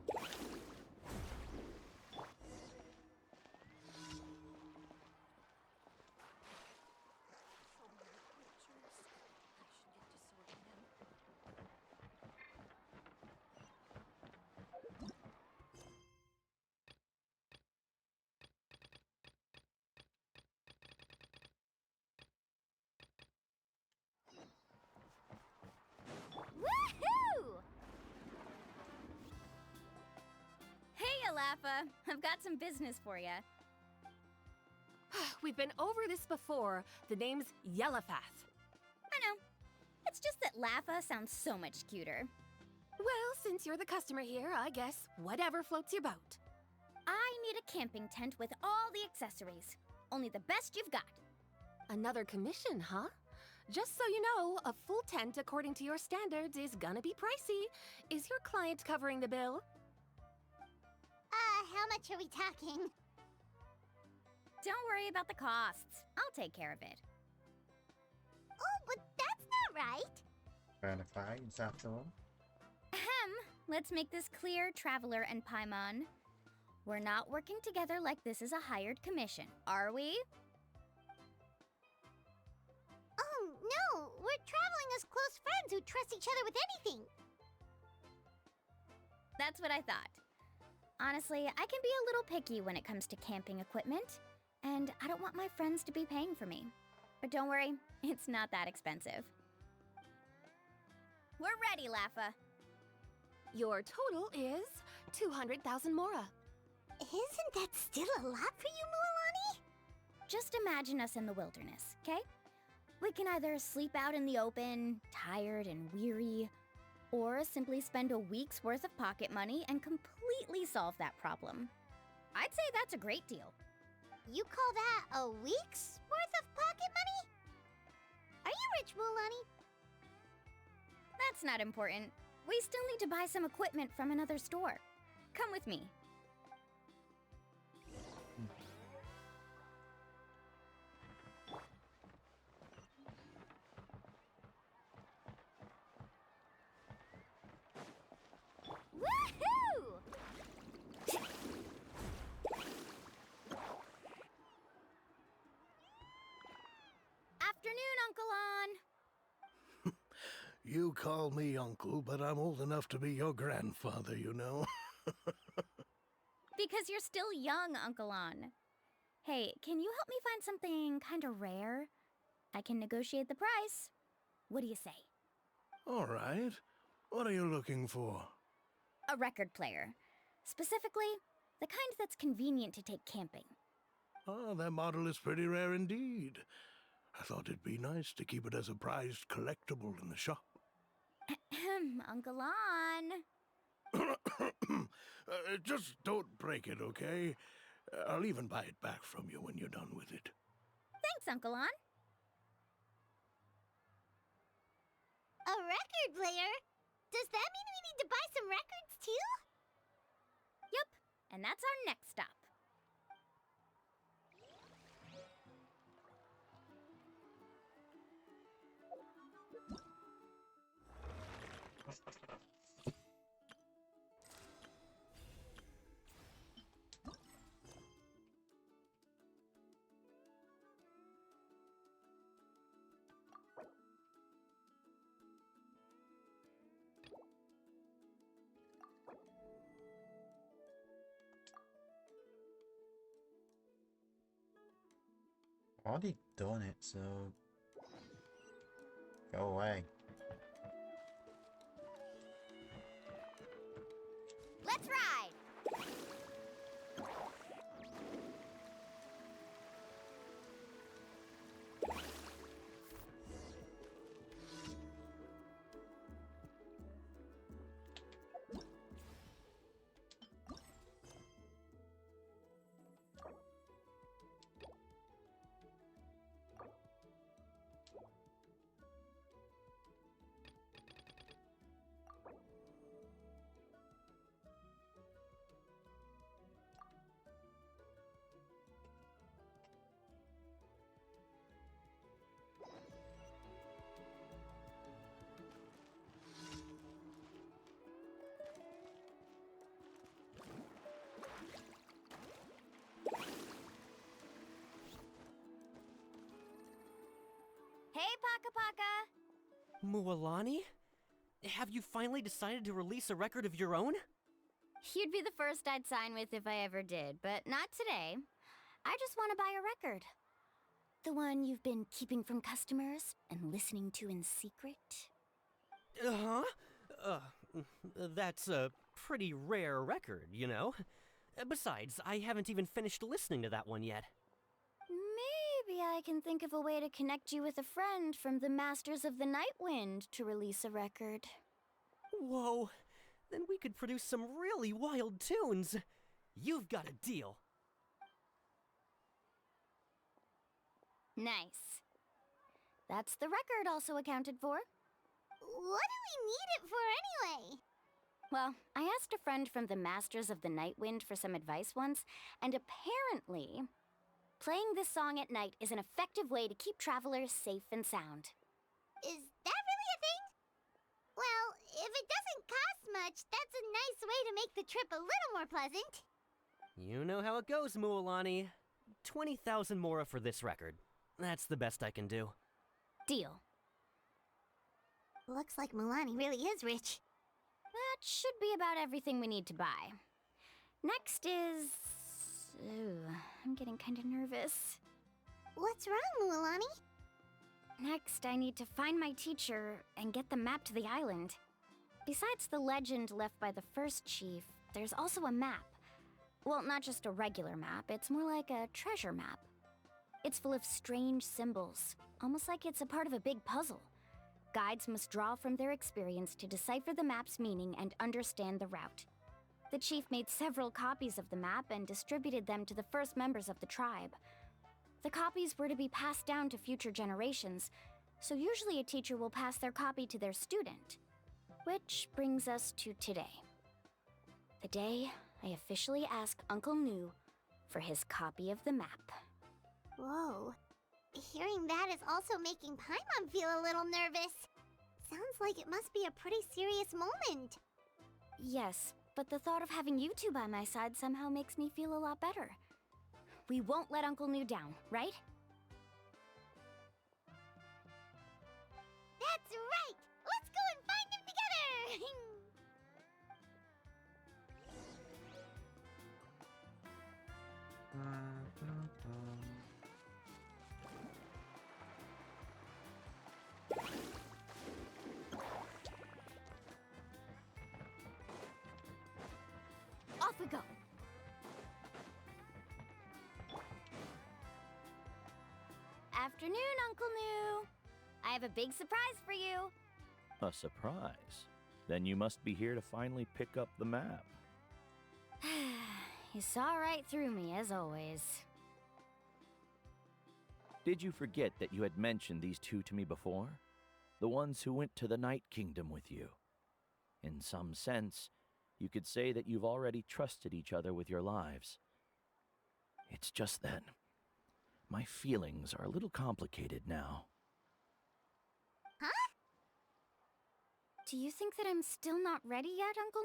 Speaker 9: Woohoo!
Speaker 2: Hey, Alafa. I've got some business for you.
Speaker 5: We've been over this before. The name's Yellowfath.
Speaker 2: I know. It's just that Lafa sounds so much cuter.
Speaker 5: Well, since you're the customer here, I guess whatever floats your boat.
Speaker 2: I need a camping tent with all the accessories. Only the best you've got.
Speaker 5: Another commission, huh? Just so you know, a full tent according to your standards is gonna be pricey. Is your client covering the bill?
Speaker 9: How much are we talking?
Speaker 2: Don't worry about the costs. I'll take care of it.
Speaker 9: Oh, but that's not right.
Speaker 1: Bonafide, after all.
Speaker 2: Ahem. Let's make this clear, Traveler and Paimon. We're not working together like this is a hired commission, are we?
Speaker 9: Oh, no. We're traveling as close friends who trust each other with anything.
Speaker 2: That's what I thought. Honestly, I can be a little picky when it comes to camping equipment, and I don't want my friends to be paying for me. But don't worry, it's not that expensive. We're ready, Lafa.
Speaker 5: Your total is 200,000 Mora.
Speaker 9: Isn't that still a lot for you, Mualani?
Speaker 2: Just imagine us in the wilderness, okay? We can either sleep out in the open, tired and weary, or simply spend a week's worth of pocket money and completely solve that problem. I'd say that's a great deal.
Speaker 9: You call that a week's worth of pocket money? Are you rich, Mualani?
Speaker 2: That's not important. We still need to buy some equipment from another store. Come with me.
Speaker 9: Woohoo!
Speaker 2: Afternoon, Uncle On.
Speaker 10: You call me uncle, but I'm old enough to be your grandfather, you know.
Speaker 2: Because you're still young, Uncle On. Hey, can you help me find something kind of rare? I can negotiate the price. What do you say?
Speaker 10: All right. What are you looking for?
Speaker 2: A record player. Specifically, the kind that's convenient to take camping.
Speaker 10: Ah, that model is pretty rare indeed. I thought it'd be nice to keep it as a prized collectible in the shop.
Speaker 2: Uncle On.
Speaker 10: Just don't break it, okay? I'll even buy it back from you when you're done with it.
Speaker 2: Thanks, Uncle On.
Speaker 9: A record player? Does that mean we need to buy some records too?
Speaker 2: Yep, and that's our next stop.
Speaker 1: Already done it, so go away.
Speaker 2: Let's ride! Hey, Paka Paka!
Speaker 11: Mualani? Have you finally decided to release a record of your own?
Speaker 2: You'd be the first I'd sign with if I ever did, but not today. I just want to buy a record. The one you've been keeping from customers and listening to in secret.
Speaker 11: Uh-huh. That's a pretty rare record, you know? Besides, I haven't even finished listening to that one yet.
Speaker 2: Maybe I can think of a way to connect you with a friend from the Masters of the Night Wind to release a record.
Speaker 11: Whoa, then we could produce some really wild tunes. You've got a deal.
Speaker 2: Nice. That's the record also accounted for.
Speaker 9: What do we need it for anyway?
Speaker 2: Well, I asked a friend from the Masters of the Night Wind for some advice once, and apparently, playing this song at night is an effective way to keep travelers safe and sound.
Speaker 9: Is that really a thing? Well, if it doesn't cost much, that's a nice way to make the trip a little more pleasant.
Speaker 11: You know how it goes, Mualani. 20,000 mora for this record. That's the best I can do.
Speaker 2: Deal.
Speaker 9: Looks like Mualani really is rich.
Speaker 2: That should be about everything we need to buy. Next is... Ooh, I'm getting kind of nervous.
Speaker 9: What's wrong, Mualani?
Speaker 2: Next, I need to find my teacher and get the map to the island. Besides the legend left by the first chief, there's also a map. Well, not just a regular map, it's more like a treasure map. It's full of strange symbols, almost like it's a part of a big puzzle. Guides must draw from their experience to decipher the map's meaning and understand the route. The chief made several copies of the map and distributed them to the first members of the tribe. The copies were to be passed down to future generations, so usually a teacher will pass their copy to their student. Which brings us to today. The day I officially ask Uncle Nu for his copy of the map.
Speaker 9: Whoa. Hearing that is also making Paimon feel a little nervous. Sounds like it must be a pretty serious moment.
Speaker 2: Yes, but the thought of having you two by my side somehow makes me feel a lot better. We won't let Uncle Nu down, right?
Speaker 9: That's right! Let's go and find him together!
Speaker 2: Off we go! Afternoon, Uncle Nu! I have a big surprise for you!
Speaker 12: A surprise? Then you must be here to finally pick up the map.
Speaker 2: You saw right through me, as always.
Speaker 12: Did you forget that you had mentioned these two to me before? The ones who went to the Night Kingdom with you. In some sense, you could say that you've already trusted each other with your lives. It's just that my feelings are a little complicated now.
Speaker 9: Huh?
Speaker 2: Do you think that I'm still not ready yet, Uncle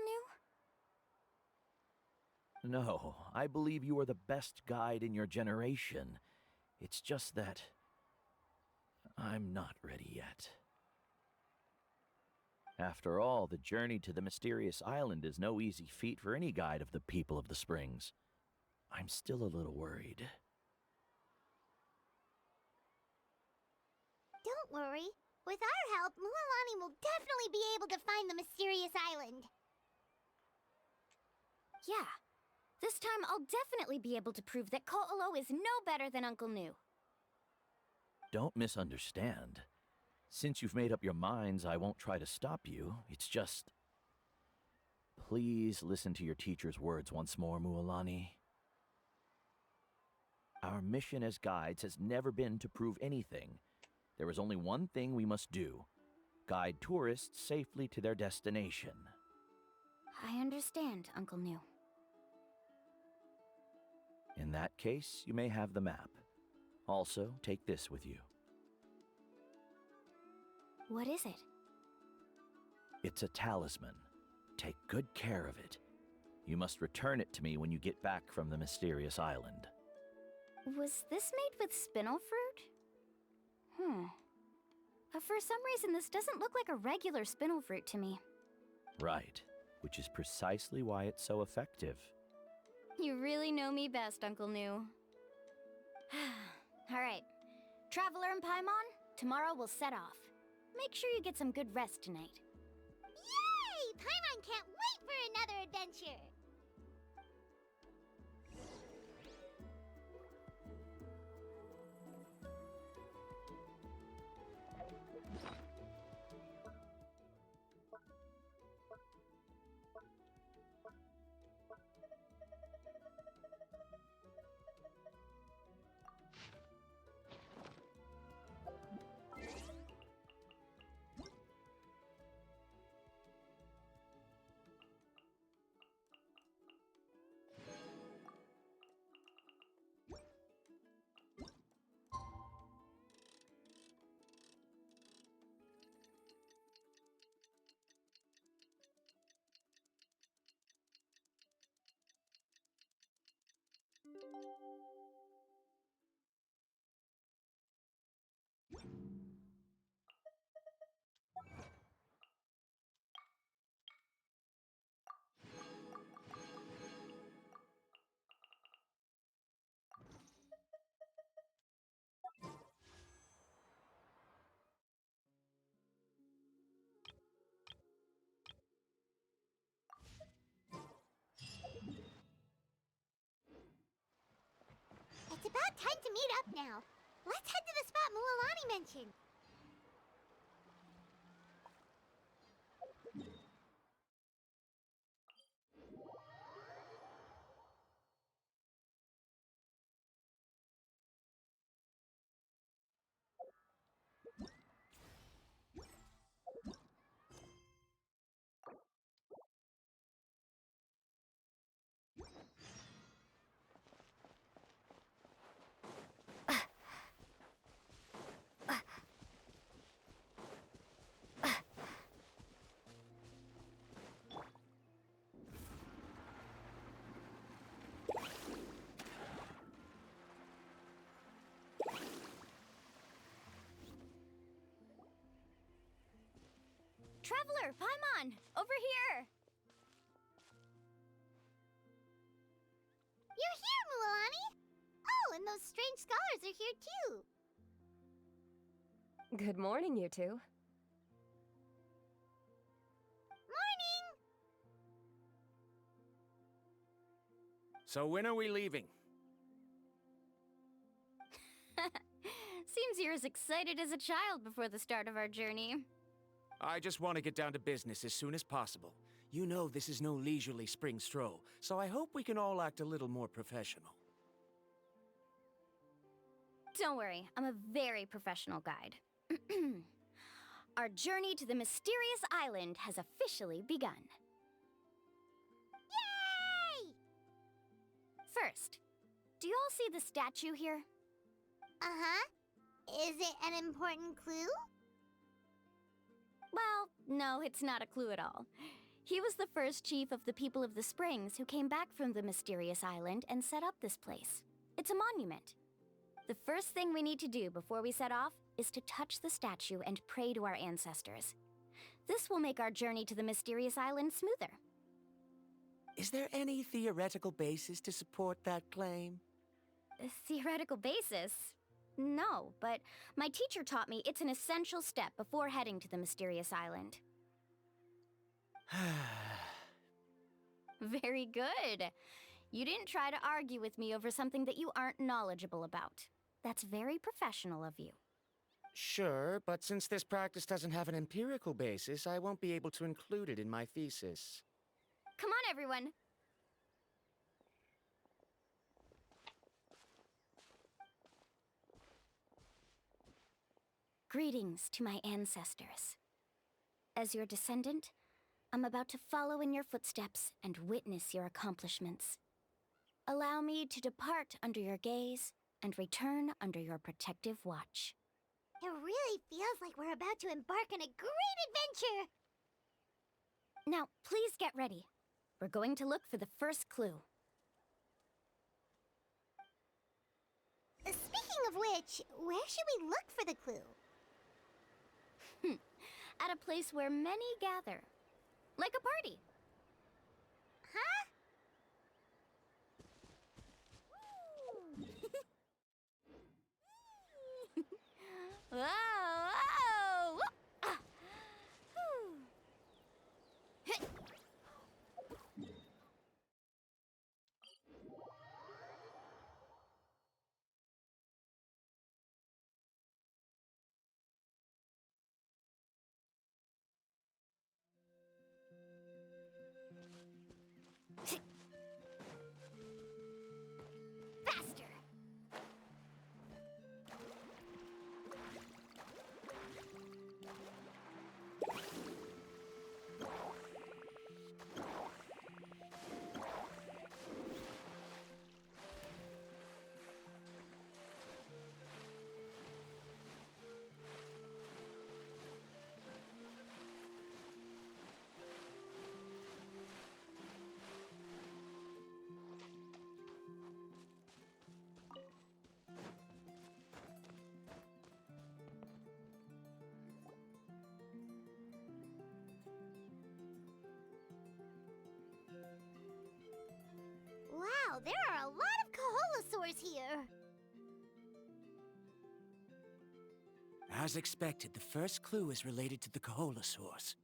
Speaker 2: Nu?
Speaker 12: No, I believe you are the best guide in your generation. It's just that I'm not ready yet. After all, the journey to the mysterious island is no easy feat for any guide of the people of the Springs. I'm still a little worried.
Speaker 9: Don't worry. With our help, Mualani will definitely be able to find the mysterious island.
Speaker 2: Yeah. This time I'll definitely be able to prove that Ko'olo is no better than Uncle Nu.
Speaker 12: Don't misunderstand. Since you've made up your minds, I won't try to stop you. It's just... Please listen to your teacher's words once more, Mualani. Our mission as guides has never been to prove anything. There is only one thing we must do: guide tourists safely to their destination.
Speaker 2: I understand, Uncle Nu.
Speaker 12: In that case, you may have the map. Also, take this with you.
Speaker 2: What is it?
Speaker 12: It's a talisman. Take good care of it. You must return it to me when you get back from the mysterious island.
Speaker 2: Was this made with spinel fruit? For some reason, this doesn't look like a regular spinel fruit to me.
Speaker 12: Right, which is precisely why it's so effective.
Speaker 2: You really know me best, Uncle Nu. Alright. Traveler and Paimon, tomorrow we'll set off. Make sure you get some good rest tonight.
Speaker 9: Yay! Paimon can't wait for another adventure! It's about time to meet up now. Let's head to the spot Mualani mentioned.
Speaker 2: Traveler, Paimon, over here!
Speaker 9: You're here, Mualani! Oh, and those strange scholars are here too.
Speaker 7: Good morning, you two.
Speaker 9: Morning!
Speaker 8: So when are we leaving?
Speaker 2: Seems you're as excited as a child before the start of our journey.
Speaker 8: I just want to get down to business as soon as possible. You know this is no leisurely spring stroll, so I hope we can all act a little more professional.
Speaker 2: Don't worry, I'm a very professional guide. Our journey to the mysterious island has officially begun.
Speaker 9: Yay!
Speaker 2: First, do you all see the statue here?
Speaker 9: Uh-huh. Is it an important clue?
Speaker 2: Well, no, it's not a clue at all. He was the first chief of the people of the Springs who came back from the mysterious island and set up this place. It's a monument. The first thing we need to do before we set off is to touch the statue and pray to our ancestors. This will make our journey to the mysterious island smoother.
Speaker 8: Is there any theoretical basis to support that claim?
Speaker 2: A theoretical basis? No, but my teacher taught me it's an essential step before heading to the mysterious island. Very good. You didn't try to argue with me over something that you aren't knowledgeable about. That's very professional of you.
Speaker 8: Sure, but since this practice doesn't have an empirical basis, I won't be able to include it in my thesis.
Speaker 2: Come on, everyone. Greetings to my ancestors. As your descendant, I'm about to follow in your footsteps and witness your accomplishments. Allow me to depart under your gaze and return under your protective watch.
Speaker 9: It really feels like we're about to embark on a great adventure!
Speaker 2: Now, please get ready. We're going to look for the first clue.
Speaker 9: Speaking of which, where should we look for the clue?
Speaker 2: At a place where many gather. Like a party.
Speaker 9: Huh?
Speaker 2: Whoa, whoa! Ah. Whew. Faster!
Speaker 9: Wow, there are a lot of Kaholosaurs here!
Speaker 8: As expected, the first clue is related to the Kaholosaurs.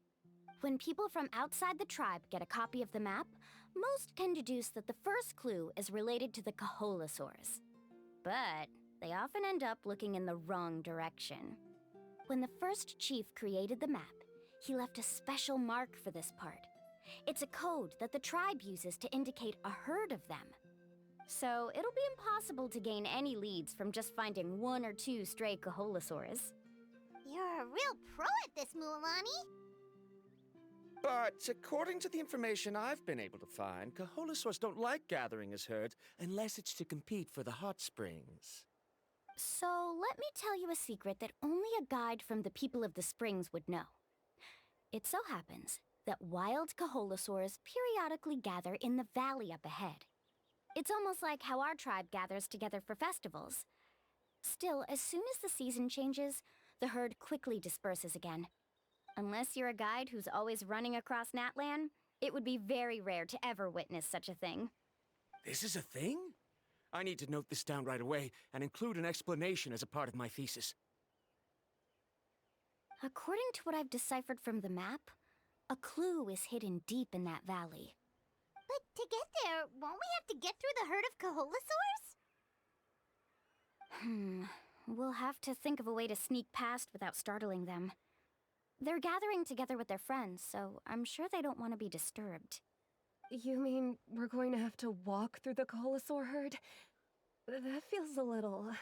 Speaker 2: When people from outside the tribe get a copy of the map, most can deduce that the first clue is related to the Kaholosaurs. But they often end up looking in the wrong direction. When the first chief created the map, he left a special mark for this part. It's a code that the tribe uses to indicate a herd of them. So it'll be impossible to gain any leads from just finding one or two stray Kaholosaurs.
Speaker 9: You're a real pro at this, Mualani!
Speaker 8: But according to the information I've been able to find, Kaholosaurs don't like gathering as herds unless it's to compete for the hot springs.
Speaker 2: So let me tell you a secret that only a guide from the people of the springs would know. It so happens that wild Kaholosaurs periodically gather in the valley up ahead. It's almost like how our tribe gathers together for festivals. Still, as soon as the season changes, the herd quickly disperses again. Unless you're a guide who's always running across Natlan, it would be very rare to ever witness such a thing.
Speaker 8: This is a thing? I need to note this down right away and include an explanation as a part of my thesis.
Speaker 2: According to what I've deciphered from the map, a clue is hidden deep in that valley.
Speaker 9: But to get there, won't we have to get through the herd of Kaholosaurs?
Speaker 2: We'll have to think of a way to sneak past without startling them. They're gathering together with their friends, so I'm sure they don't want to be disturbed.
Speaker 7: You mean we're going to have to walk through the Kaholosaur herd? That feels a little...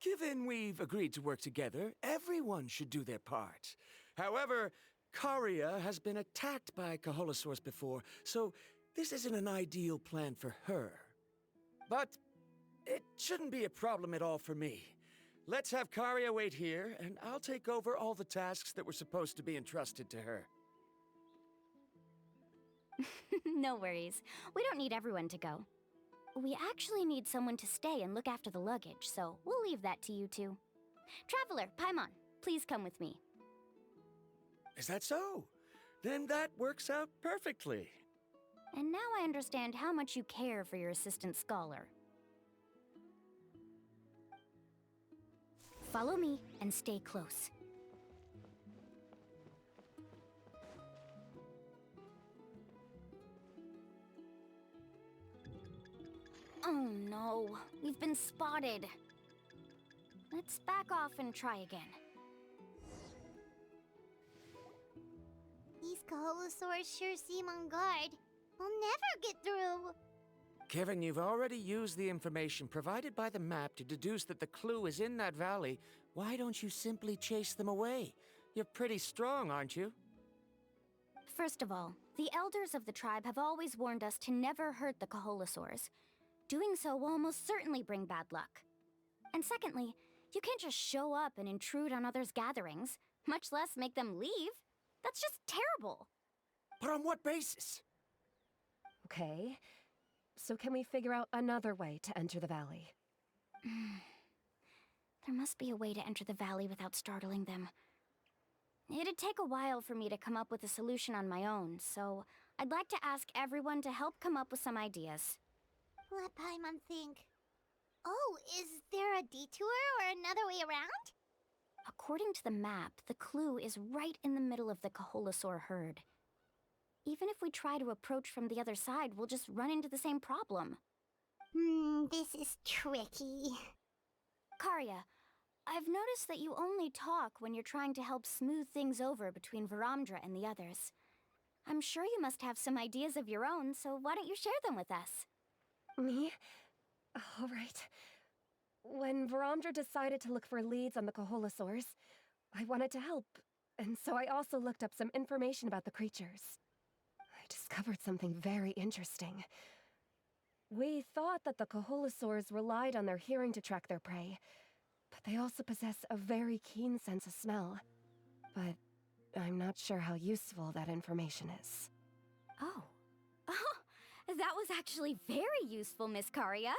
Speaker 8: Given we've agreed to work together, everyone should do their part. However, Karia has been attacked by Kaholosaurs before, so this isn't an ideal plan for her. But it shouldn't be a problem at all for me. Let's have Karia wait here, and I'll take over all the tasks that were supposed to be entrusted to her.
Speaker 2: No worries. We don't need everyone to go. We actually need someone to stay and look after the luggage, so we'll leave that to you two. Traveler, Paimon, please come with me.
Speaker 8: Is that so? Then that works out perfectly.
Speaker 2: And now I understand how much you care for your assistant scholar. Follow me and stay close. Oh no, we've been spotted. Let's back off and try again.
Speaker 9: These Kaholosaurs sure seem on guard. We'll never get through.
Speaker 8: Kevin, you've already used the information provided by the map to deduce that the clue is in that valley. Why don't you simply chase them away? You're pretty strong, aren't you?
Speaker 2: First of all, the elders of the tribe have always warned us to never hurt the Kaholosaurs. Doing so will almost certainly bring bad luck. And secondly, you can't just show up and intrude on others' gatherings, much less make them leave. That's just terrible.
Speaker 8: But on what basis?
Speaker 7: Okay. So can we figure out another way to enter the valley?
Speaker 2: There must be a way to enter the valley without startling them. It'd take a while for me to come up with a solution on my own, so I'd like to ask everyone to help come up with some ideas.
Speaker 9: Let Paimon think. Oh, is there a detour or another way around?
Speaker 2: According to the map, the clue is right in the middle of the Kaholosaur herd. Even if we try to approach from the other side, we'll just run into the same problem.
Speaker 9: This is tricky.
Speaker 2: Karya, I've noticed that you only talk when you're trying to help smooth things over between Varamdra and the others. I'm sure you must have some ideas of your own, so why don't you share them with us?
Speaker 7: Me? All right. When Varamdra decided to look for leads on the Kaholosaurs, I wanted to help, and so I also looked up some information about the creatures. I discovered something very interesting. We thought that the Kaholosaurs relied on their hearing to track their prey, but they also possess a very keen sense of smell. But I'm not sure how useful that information is.
Speaker 2: Oh. That was actually very useful, Miss Karya.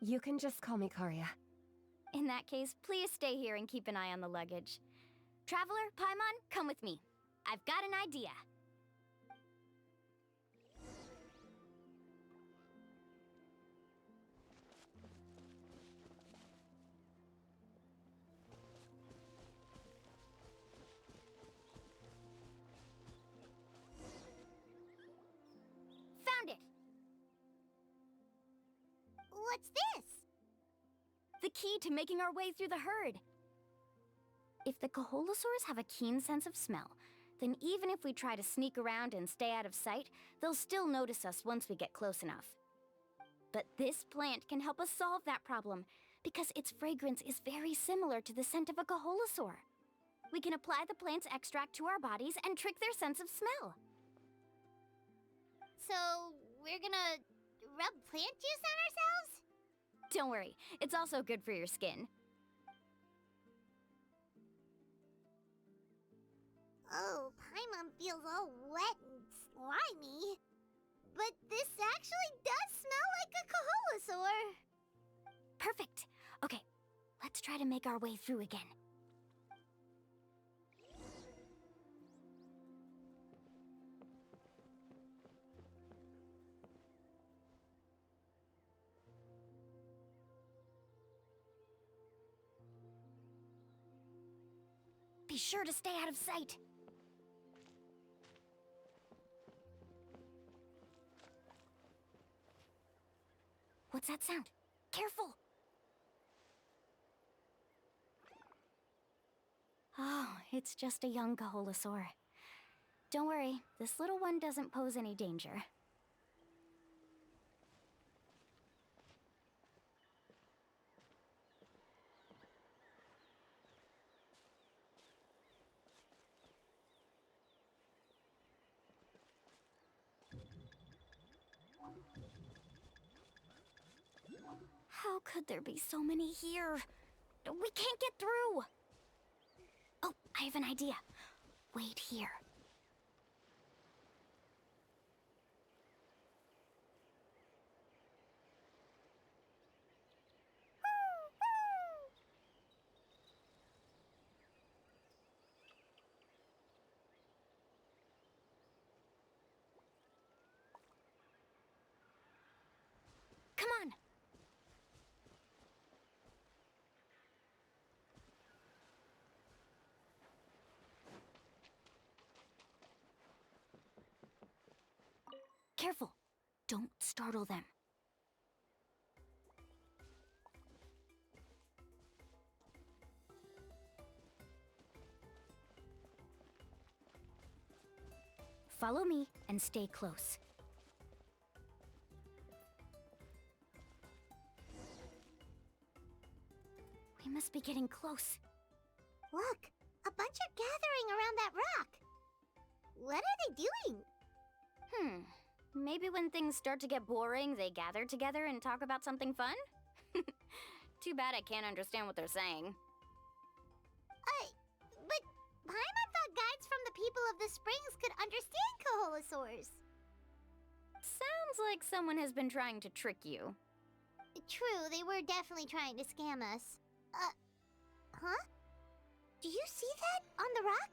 Speaker 7: You can just call me Karya.
Speaker 2: In that case, please stay here and keep an eye on the luggage. Traveler, Paimon, come with me. I've got an idea. Found it!
Speaker 9: What's this?
Speaker 2: The key to making our way through the herd. If the Kaholosaurs have a keen sense of smell, then even if we try to sneak around and stay out of sight, they'll still notice us once we get close enough. But this plant can help us solve that problem, because its fragrance is very similar to the scent of a Kaholosaur. We can apply the plant's extract to our bodies and trick their sense of smell.
Speaker 9: So, we're gonna rub plant juice on ourselves?
Speaker 2: Don't worry, it's also good for your skin.
Speaker 9: Oh, Paimon feels all wet and slimy. But this actually does smell like a Kaholosaur.
Speaker 2: Perfect. Okay, let's try to make our way through again. Be sure to stay out of sight. What's that sound? Careful! Oh, it's just a young Kaholosaur. Don't worry, this little one doesn't pose any danger. How could there be so many here? We can't get through! Oh, I have an idea. Wait here. Come on! Careful. Don't startle them. Follow me and stay close. We must be getting close.
Speaker 9: Look, a bunch are gathering around that rock. What are they doing?
Speaker 2: Maybe when things start to get boring, they gather together and talk about something fun? Too bad I can't understand what they're saying.
Speaker 9: But Paimon thought guides from the people of the springs could understand Kaholosaurs.
Speaker 2: Sounds like someone has been trying to trick you.
Speaker 9: True, they were definitely trying to scam us. Huh? Do you see that on the rock?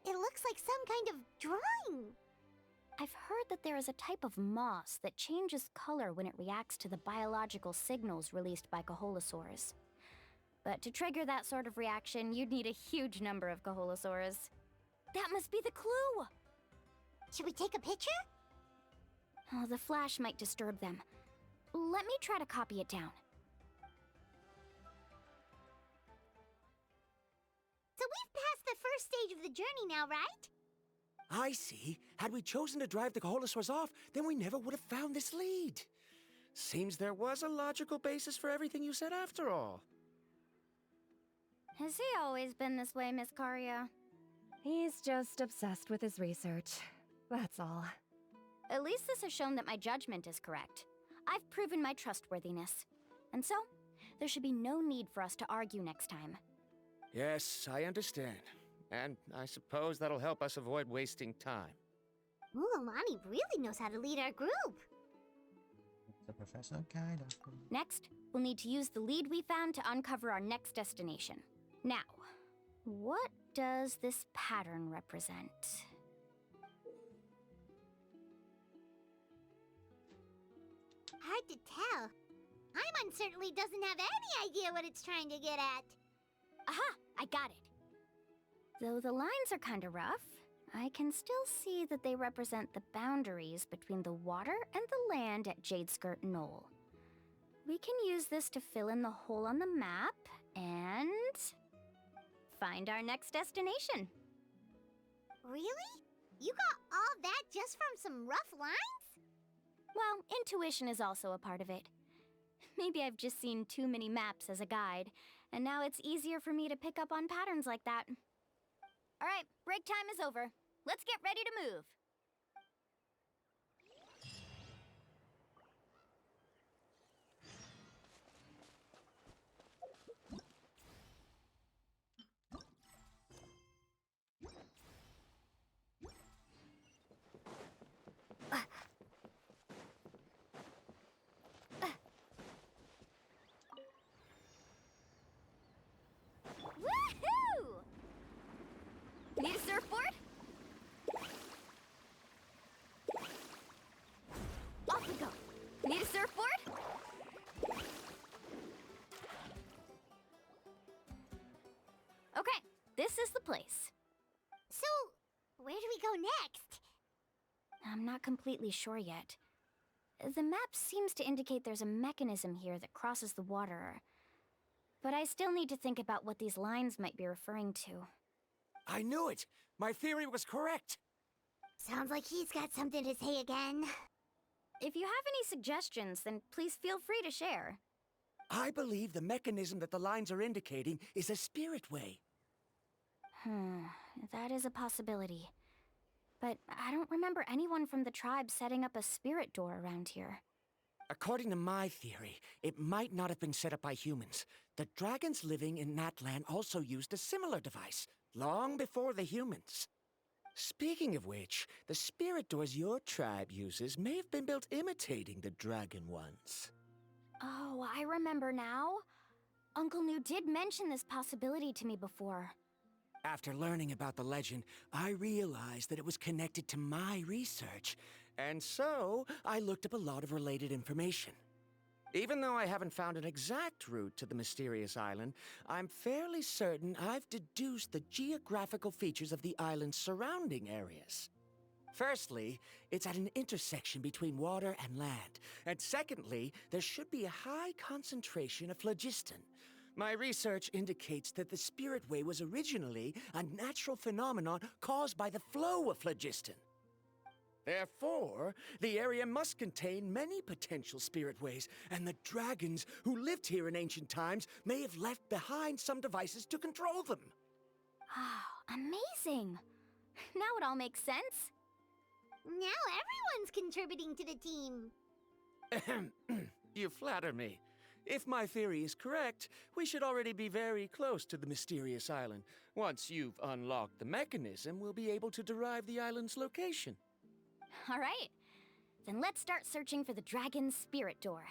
Speaker 9: It looks like some kind of drawing.
Speaker 2: I've heard that there is a type of moss that changes color when it reacts to the biological signals released by Kaholosaurs. But to trigger that sort of reaction, you'd need a huge number of Kaholosaurs. That must be the clue!
Speaker 9: Should we take a picture?
Speaker 2: Oh, the flash might disturb them. Let me try to copy it down.
Speaker 9: So we've passed the first stage of the journey now, right?
Speaker 8: I see. Had we chosen to drive the Kaholosaurs off, then we never would have found this lead. Seems there was a logical basis for everything you said after all.
Speaker 2: Has he always been this way, Miss Karia?
Speaker 7: He's just obsessed with his research. That's all.
Speaker 2: At least this has shown that my judgment is correct. I've proven my trustworthiness. And so, there should be no need for us to argue next time.
Speaker 8: Yes, I understand. And I suppose that'll help us avoid wasting time.
Speaker 9: Mulalani really knows how to lead our group.
Speaker 1: The professional guide.
Speaker 2: Next, we'll need to use the lead we found to uncover our next destination. Now, what does this pattern represent?
Speaker 9: Hard to tell. Paimon certainly doesn't have any idea what it's trying to get at.
Speaker 2: Aha! I got it. Though the lines are kinda rough, I can still see that they represent the boundaries between the water and the land at Jadeskirt Knoll. We can use this to fill in the hole on the map and find our next destination.
Speaker 9: Really? You got all that just from some rough lines?
Speaker 2: Well, intuition is also a part of it. Maybe I've just seen too many maps as a guide, and now it's easier for me to pick up on patterns like that. All right, break time is over. Let's get ready to move. Woohoo! Need a surfboard? Off we go. Need a surfboard? Okay, this is the place.
Speaker 9: So, where do we go next?
Speaker 2: I'm not completely sure yet. The map seems to indicate there's a mechanism here that crosses the water. But I still need to think about what these lines might be referring to.
Speaker 8: I knew it! My theory was correct!
Speaker 9: Sounds like he's got something to say again.
Speaker 2: If you have any suggestions, then please feel free to share.
Speaker 8: I believe the mechanism that the lines are indicating is a spirit way.
Speaker 2: That is a possibility. But I don't remember anyone from the tribe setting up a spirit door around here.
Speaker 8: According to my theory, it might not have been set up by humans. The dragons living in that land also used a similar device, long before the humans. Speaking of which, the spirit doors your tribe uses may have been built imitating the dragon ones.
Speaker 2: Oh, I remember now. Uncle New did mention this possibility to me before.
Speaker 8: After learning about the legend, I realized that it was connected to my research, and so I looked up a lot of related information. Even though I haven't found an exact route to the mysterious island, I'm fairly certain I've deduced the geographical features of the island's surrounding areas. Firstly, it's at an intersection between water and land. And secondly, there should be a high concentration of phlogiston. My research indicates that the Spirit Way was originally a natural phenomenon caused by the flow of phlogiston. Therefore, the area must contain many potential Spirit Ways, and the dragons who lived here in ancient times may have left behind some devices to control them.
Speaker 2: Oh, amazing! Now it all makes sense.
Speaker 9: Now everyone's contributing to the team.
Speaker 8: You flatter me. If my theory is correct, we should already be very close to the mysterious island. Once you've unlocked the mechanism, we'll be able to derive the island's location.
Speaker 2: All right. Then let's start searching for the dragon's spirit door.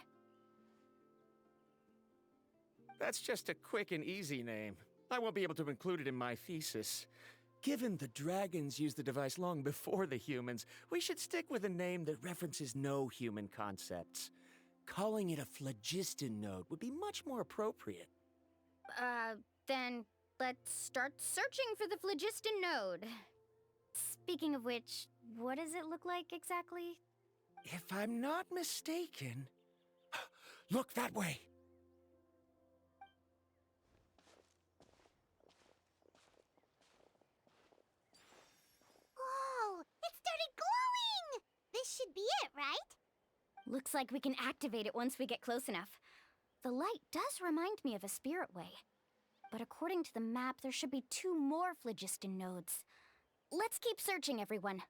Speaker 8: That's just a quick and easy name. I won't be able to include it in my thesis. Given the dragons used the device long before the humans, we should stick with a name that references no human concepts. Calling it a phlogiston node would be much more appropriate.
Speaker 2: Then let's start searching for the phlogiston node. Speaking of which, what does it look like exactly?
Speaker 8: If I'm not mistaken... Look that way!
Speaker 9: Whoa! It started glowing! This should be it, right?
Speaker 2: Looks like we can activate it once we get close enough. The light does remind me of a spirit way. But according to the map, there should be 2 more phlogiston nodes. Let's keep searching, everyone.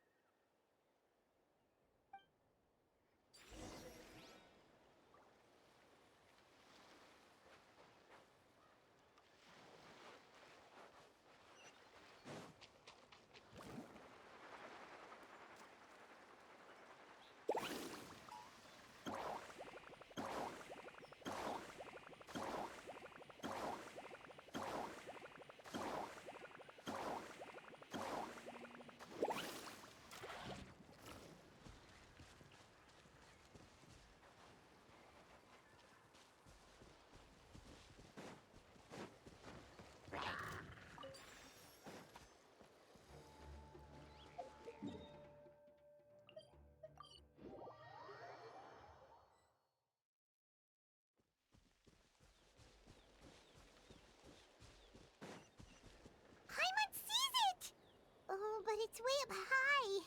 Speaker 9: Oh, but it's way up high.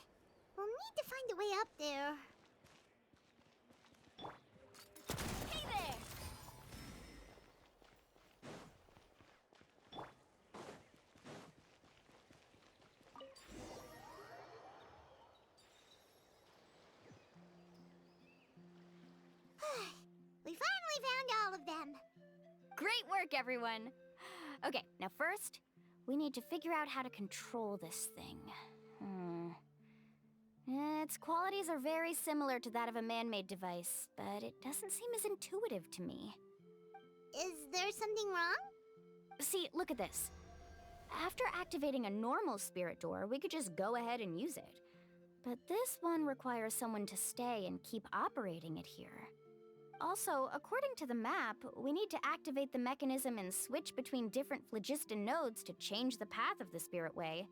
Speaker 9: We'll need to find a way up there.
Speaker 2: Hey there!
Speaker 9: We finally found all of them.
Speaker 2: Great work, everyone! Okay, now first, we need to figure out how to control this thing. Its qualities are very similar to that of a man-made device, but it doesn't seem as intuitive to me.
Speaker 9: Is there something wrong?
Speaker 2: See, look at this. After activating a normal spirit door, we could just go ahead and use it. But this one requires someone to stay and keep operating it here. Also, according to the map, we need to activate the mechanism and switch between different phlogiston nodes to change the path of the Spirit Way.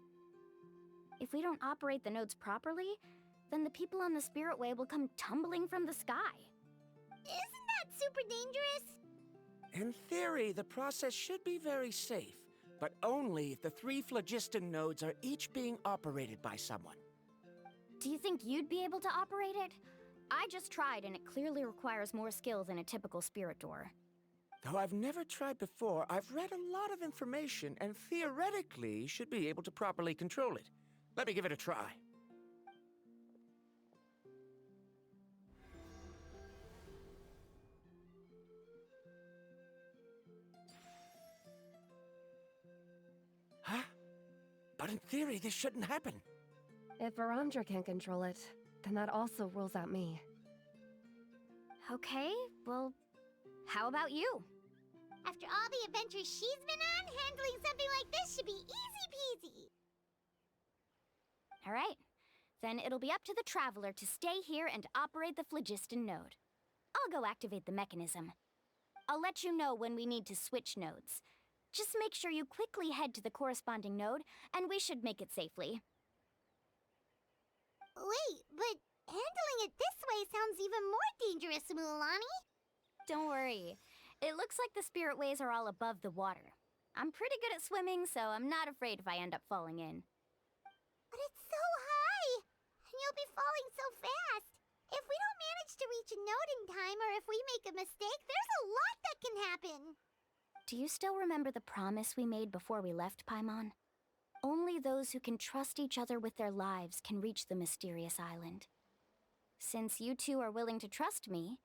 Speaker 2: If we don't operate the nodes properly, then the people on the Spirit Way will come tumbling from the sky.
Speaker 9: Isn't that super dangerous?
Speaker 8: In theory, the process should be very safe, but only if the 3 phlogiston nodes are each being operated by someone.
Speaker 2: Do you think you'd be able to operate it? I just tried, and it clearly requires more skill than a typical spirit door.
Speaker 8: Though I've never tried before, I've read a lot of information and theoretically should be able to properly control it. Let me give it a try. Huh? But in theory, this shouldn't happen.
Speaker 7: If Varamdra can't control it, then that also rules out me.
Speaker 2: Okay, well, how about you?
Speaker 9: After all the adventures she's been on, handling something like this should be easy peasy.
Speaker 2: All right, then it'll be up to the Traveler to stay here and operate the phlogiston node. I'll go activate the mechanism. I'll let you know when we need to switch nodes. Just make sure you quickly head to the corresponding node, and we should make it safely.
Speaker 9: Wait, but handling it this way sounds even more dangerous, Mualani.
Speaker 2: Don't worry. It looks like the spirit ways are all above the water. I'm pretty good at swimming, so I'm not afraid if I end up falling in.
Speaker 9: But it's so high! And you'll be falling so fast! If we don't manage to reach a node in time, or if we make a mistake, there's a lot that can happen!
Speaker 2: Do you still remember the promise we made before we left, Paimon? Only those who can trust each other with their lives can reach the mysterious island. Since you two are willing to trust me,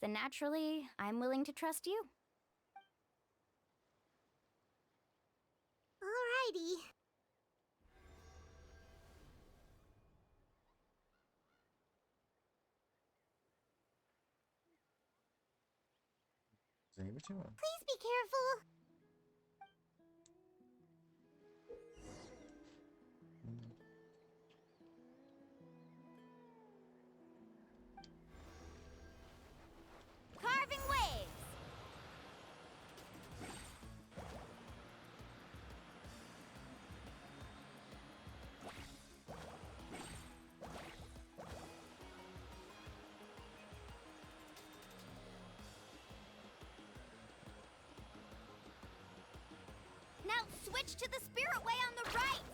Speaker 2: then naturally, I'm willing to trust you.
Speaker 9: Alrighty. Please be careful.
Speaker 2: Carving waves! Now switch to the spirit way on the right!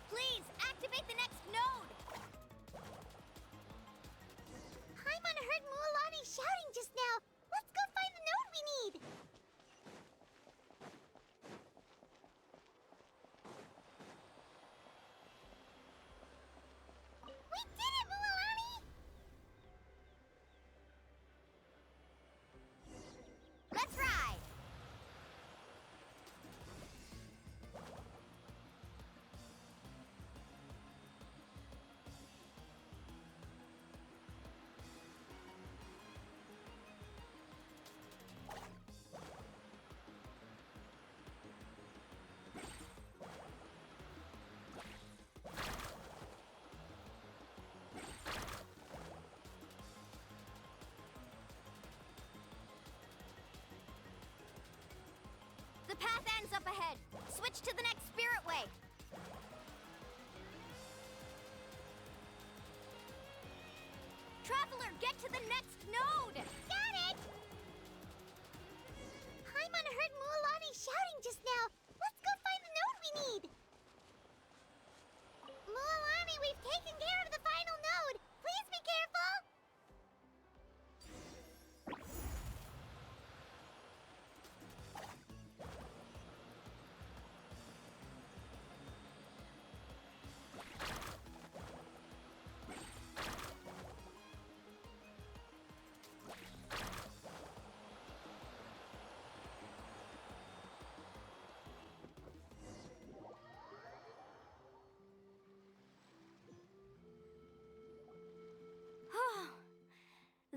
Speaker 2: Please, activate the next node!
Speaker 9: Paimon heard Mualani shouting just now. Let's go find the node we need. We did it, Mualani!
Speaker 2: Let's ride! The path ends up ahead. Switch to the next spirit way. Traveler, get to the next node!
Speaker 9: Got it! Paimon heard Mualani shouting just now. Let's go find the node we need. Mualani, we've taken care of the final node. Please be careful.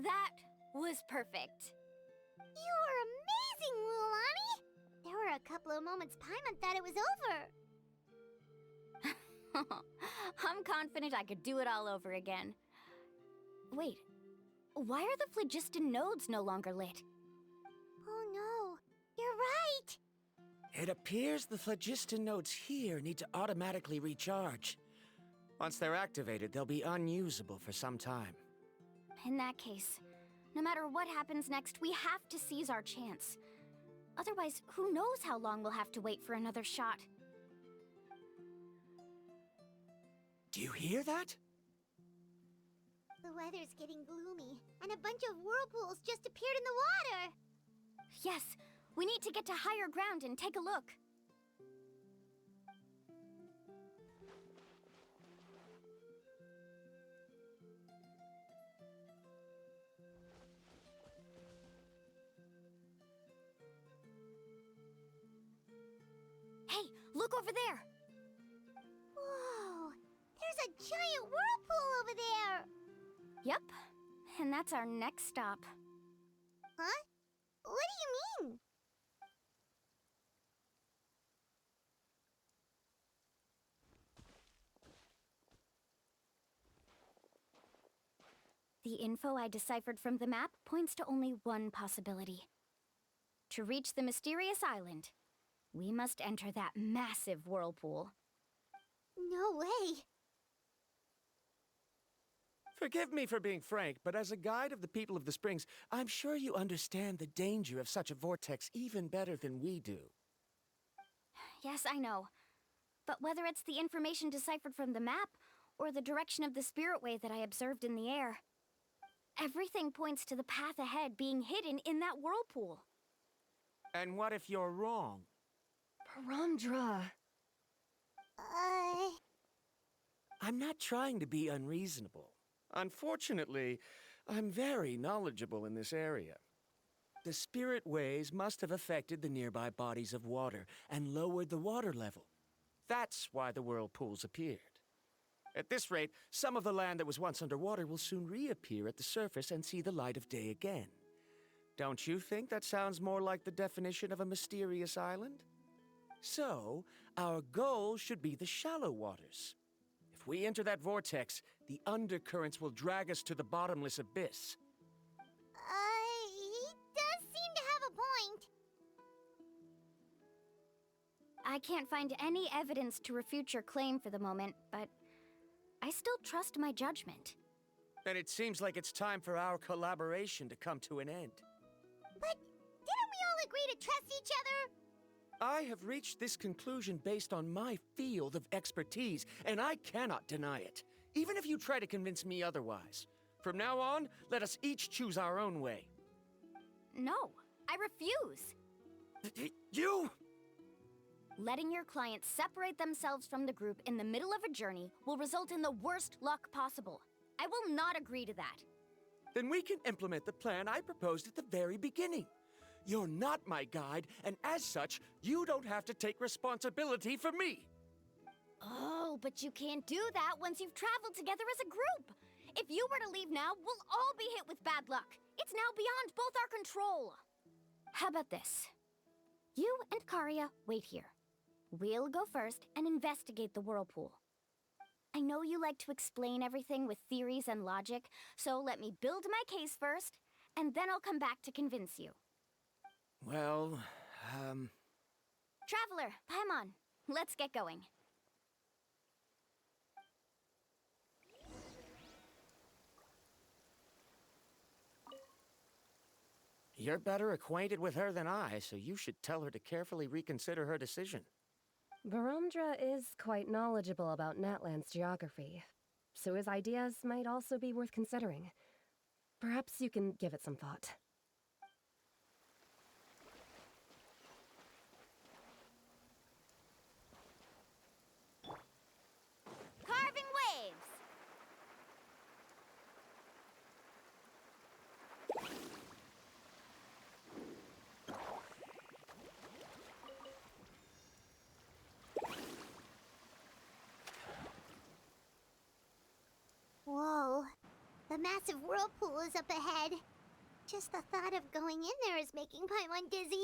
Speaker 2: That was perfect.
Speaker 9: You were amazing, Mualani. There were a couple of moments Paimon thought it was over.
Speaker 2: I'm confident I could do it all over again. Wait, why are the phlogiston nodes no longer lit?
Speaker 9: Oh no, you're right.
Speaker 8: It appears the phlogiston nodes here need to automatically recharge. Once they're activated, they'll be unusable for some time.
Speaker 2: In that case, no matter what happens next, we have to seize our chance. Otherwise, who knows how long we'll have to wait for another shot.
Speaker 8: Do you hear that?
Speaker 9: The weather's getting gloomy, and a bunch of whirlpools just appeared in the water.
Speaker 2: Yes, we need to get to higher ground and take a look. Hey, look over there!
Speaker 9: Whoa, there's a giant whirlpool over there.
Speaker 2: Yep, and that's our next stop.
Speaker 9: Huh? What do you mean?
Speaker 2: The info I deciphered from the map points to only one possibility. To reach the mysterious island, we must enter that massive whirlpool.
Speaker 9: No way.
Speaker 8: Forgive me for being frank, but as a guide of the people of the Springs, I'm sure you understand the danger of such a vortex even better than we do.
Speaker 2: Yes, I know. But whether it's the information deciphered from the map, or the direction of the spirit wave that I observed in the air, everything points to the path ahead being hidden in that whirlpool.
Speaker 8: And what if you're wrong?
Speaker 7: Paramdra.
Speaker 8: I'm not trying to be unreasonable. Unfortunately, I'm very knowledgeable in this area. The spirit waves must have affected the nearby bodies of water and lowered the water level. That's why the whirlpools appeared. At this rate, some of the land that was once underwater will soon reappear at the surface and see the light of day again. Don't you think that sounds more like the definition of a mysterious island? So, our goal should be the shallow waters. If we enter that vortex, the undercurrents will drag us to the bottomless abyss.
Speaker 9: He does seem to have a point.
Speaker 2: I can't find any evidence to refute your claim for the moment, but I still trust my judgment.
Speaker 8: Then it seems like it's time for our collaboration to come to an end.
Speaker 9: But didn't we all agree to trust each other?
Speaker 8: I have reached this conclusion based on my field of expertise, and I cannot deny it, even if you try to convince me otherwise. From now on, let us each choose our own way.
Speaker 2: No, I refuse.
Speaker 8: You!
Speaker 2: Letting your clients separate themselves from the group in the middle of a journey will result in the worst luck possible. I will not agree to that.
Speaker 8: Then we can implement the plan I proposed at the very beginning. You're not my guide, and as such, you don't have to take responsibility for me.
Speaker 2: Oh, but you can't do that once you've traveled together as a group. If you were to leave now, we'll all be hit with bad luck. It's now beyond both our control. How about this? You and Karia wait here. We'll go first and investigate the whirlpool. I know you like to explain everything with theories and logic, so let me build my case first, and then I'll come back to convince you.
Speaker 8: Well,
Speaker 2: Traveler, Paimon, let's get going.
Speaker 8: You're better acquainted with her than I, so you should tell her to carefully reconsider her decision.
Speaker 7: Baramdra is quite knowledgeable about Natlan's geography, so his ideas might also be worth considering. Perhaps you can give it some thought.
Speaker 2: Carving waves!
Speaker 9: Whoa. The massive whirlpool is up ahead. Just the thought of going in there is making Paimon dizzy.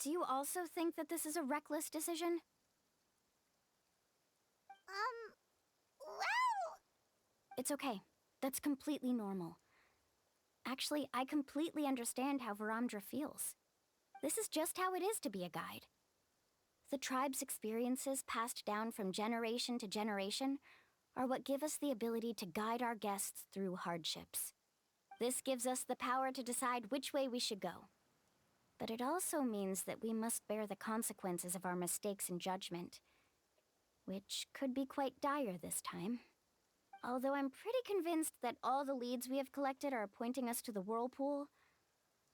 Speaker 2: Do you also think that this is a reckless decision?
Speaker 9: Well...
Speaker 2: It's okay. That's completely normal. Actually, I completely understand how Varamdra feels. This is just how it is to be a guide. The tribe's experiences passed down from generation to generation are what give us the ability to guide our guests through hardships. This gives us the power to decide which way we should go. But it also means that we must bear the consequences of our mistakes and judgment, which could be quite dire this time. Although I'm pretty convinced that all the leads we have collected are pointing us to the whirlpool,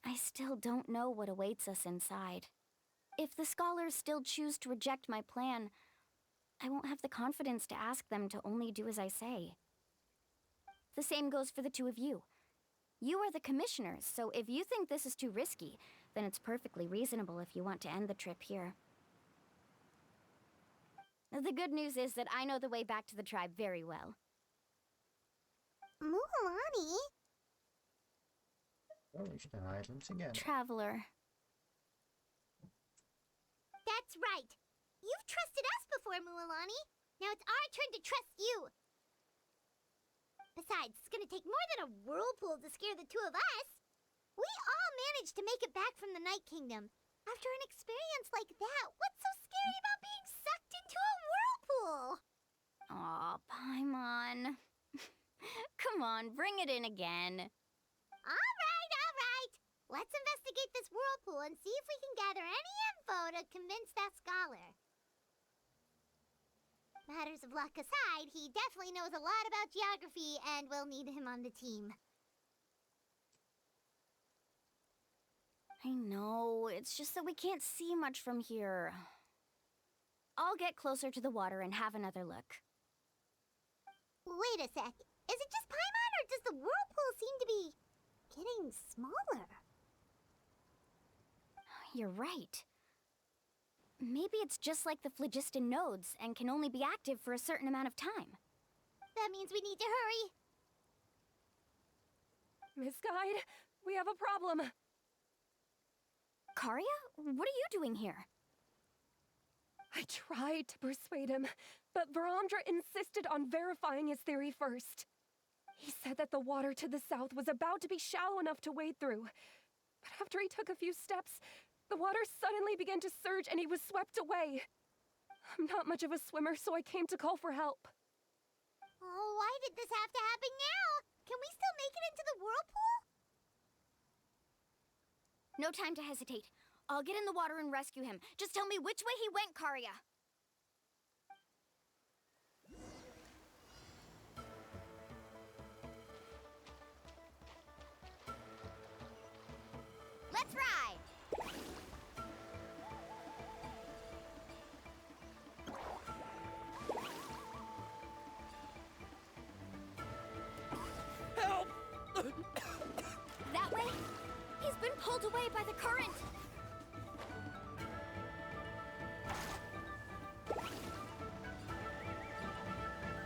Speaker 2: I still don't know what awaits us inside. If the scholars still choose to reject my plan, I won't have the confidence to ask them to only do as I say. The same goes for the two of you. You are the commissioners, so if you think this is too risky, then it's perfectly reasonable if you want to end the trip here. The good news is that I know the way back to the tribe very well.
Speaker 9: Mualani?
Speaker 1: Oh, we should hide them together.
Speaker 2: Traveler.
Speaker 9: That's right. You've trusted us before, Mualani. Now it's our turn to trust you. Besides, it's gonna take more than a whirlpool to scare the two of us. We all managed to make it back from the Night Kingdom. After an experience like that, what's so scary about being sucked into a whirlpool?
Speaker 2: Aw, Paimon. Come on, bring it in again.
Speaker 9: All right. Let's investigate this whirlpool and see if we can gather any info to convince that scholar. Matters of luck aside, he definitely knows a lot about geography, and we'll need him on the team.
Speaker 2: I know, it's just that we can't see much from here. I'll get closer to the water and have another look.
Speaker 9: Wait a sec. Is it just Paimon, or does the whirlpool seem to be getting smaller?
Speaker 2: You're right. Maybe it's just like the phlogiston nodes and can only be active for a certain amount of time.
Speaker 9: That means we need to hurry.
Speaker 7: Miss Guide, we have a problem.
Speaker 2: Karia, what are you doing here?
Speaker 7: I tried to persuade him, but Varamdra insisted on verifying his theory first. He said that the water to the south was about to be shallow enough to wade through. But after he took a few steps, the water suddenly began to surge and he was swept away. I'm not much of a swimmer, so I came to call for help.
Speaker 9: Oh, why did this have to happen now? Can we still make it into the whirlpool?
Speaker 2: No time to hesitate. I'll get in the water and rescue him. Just tell me which way he went, Karia. Let's ride!
Speaker 8: Help!
Speaker 2: That way? He's been pulled away by the current!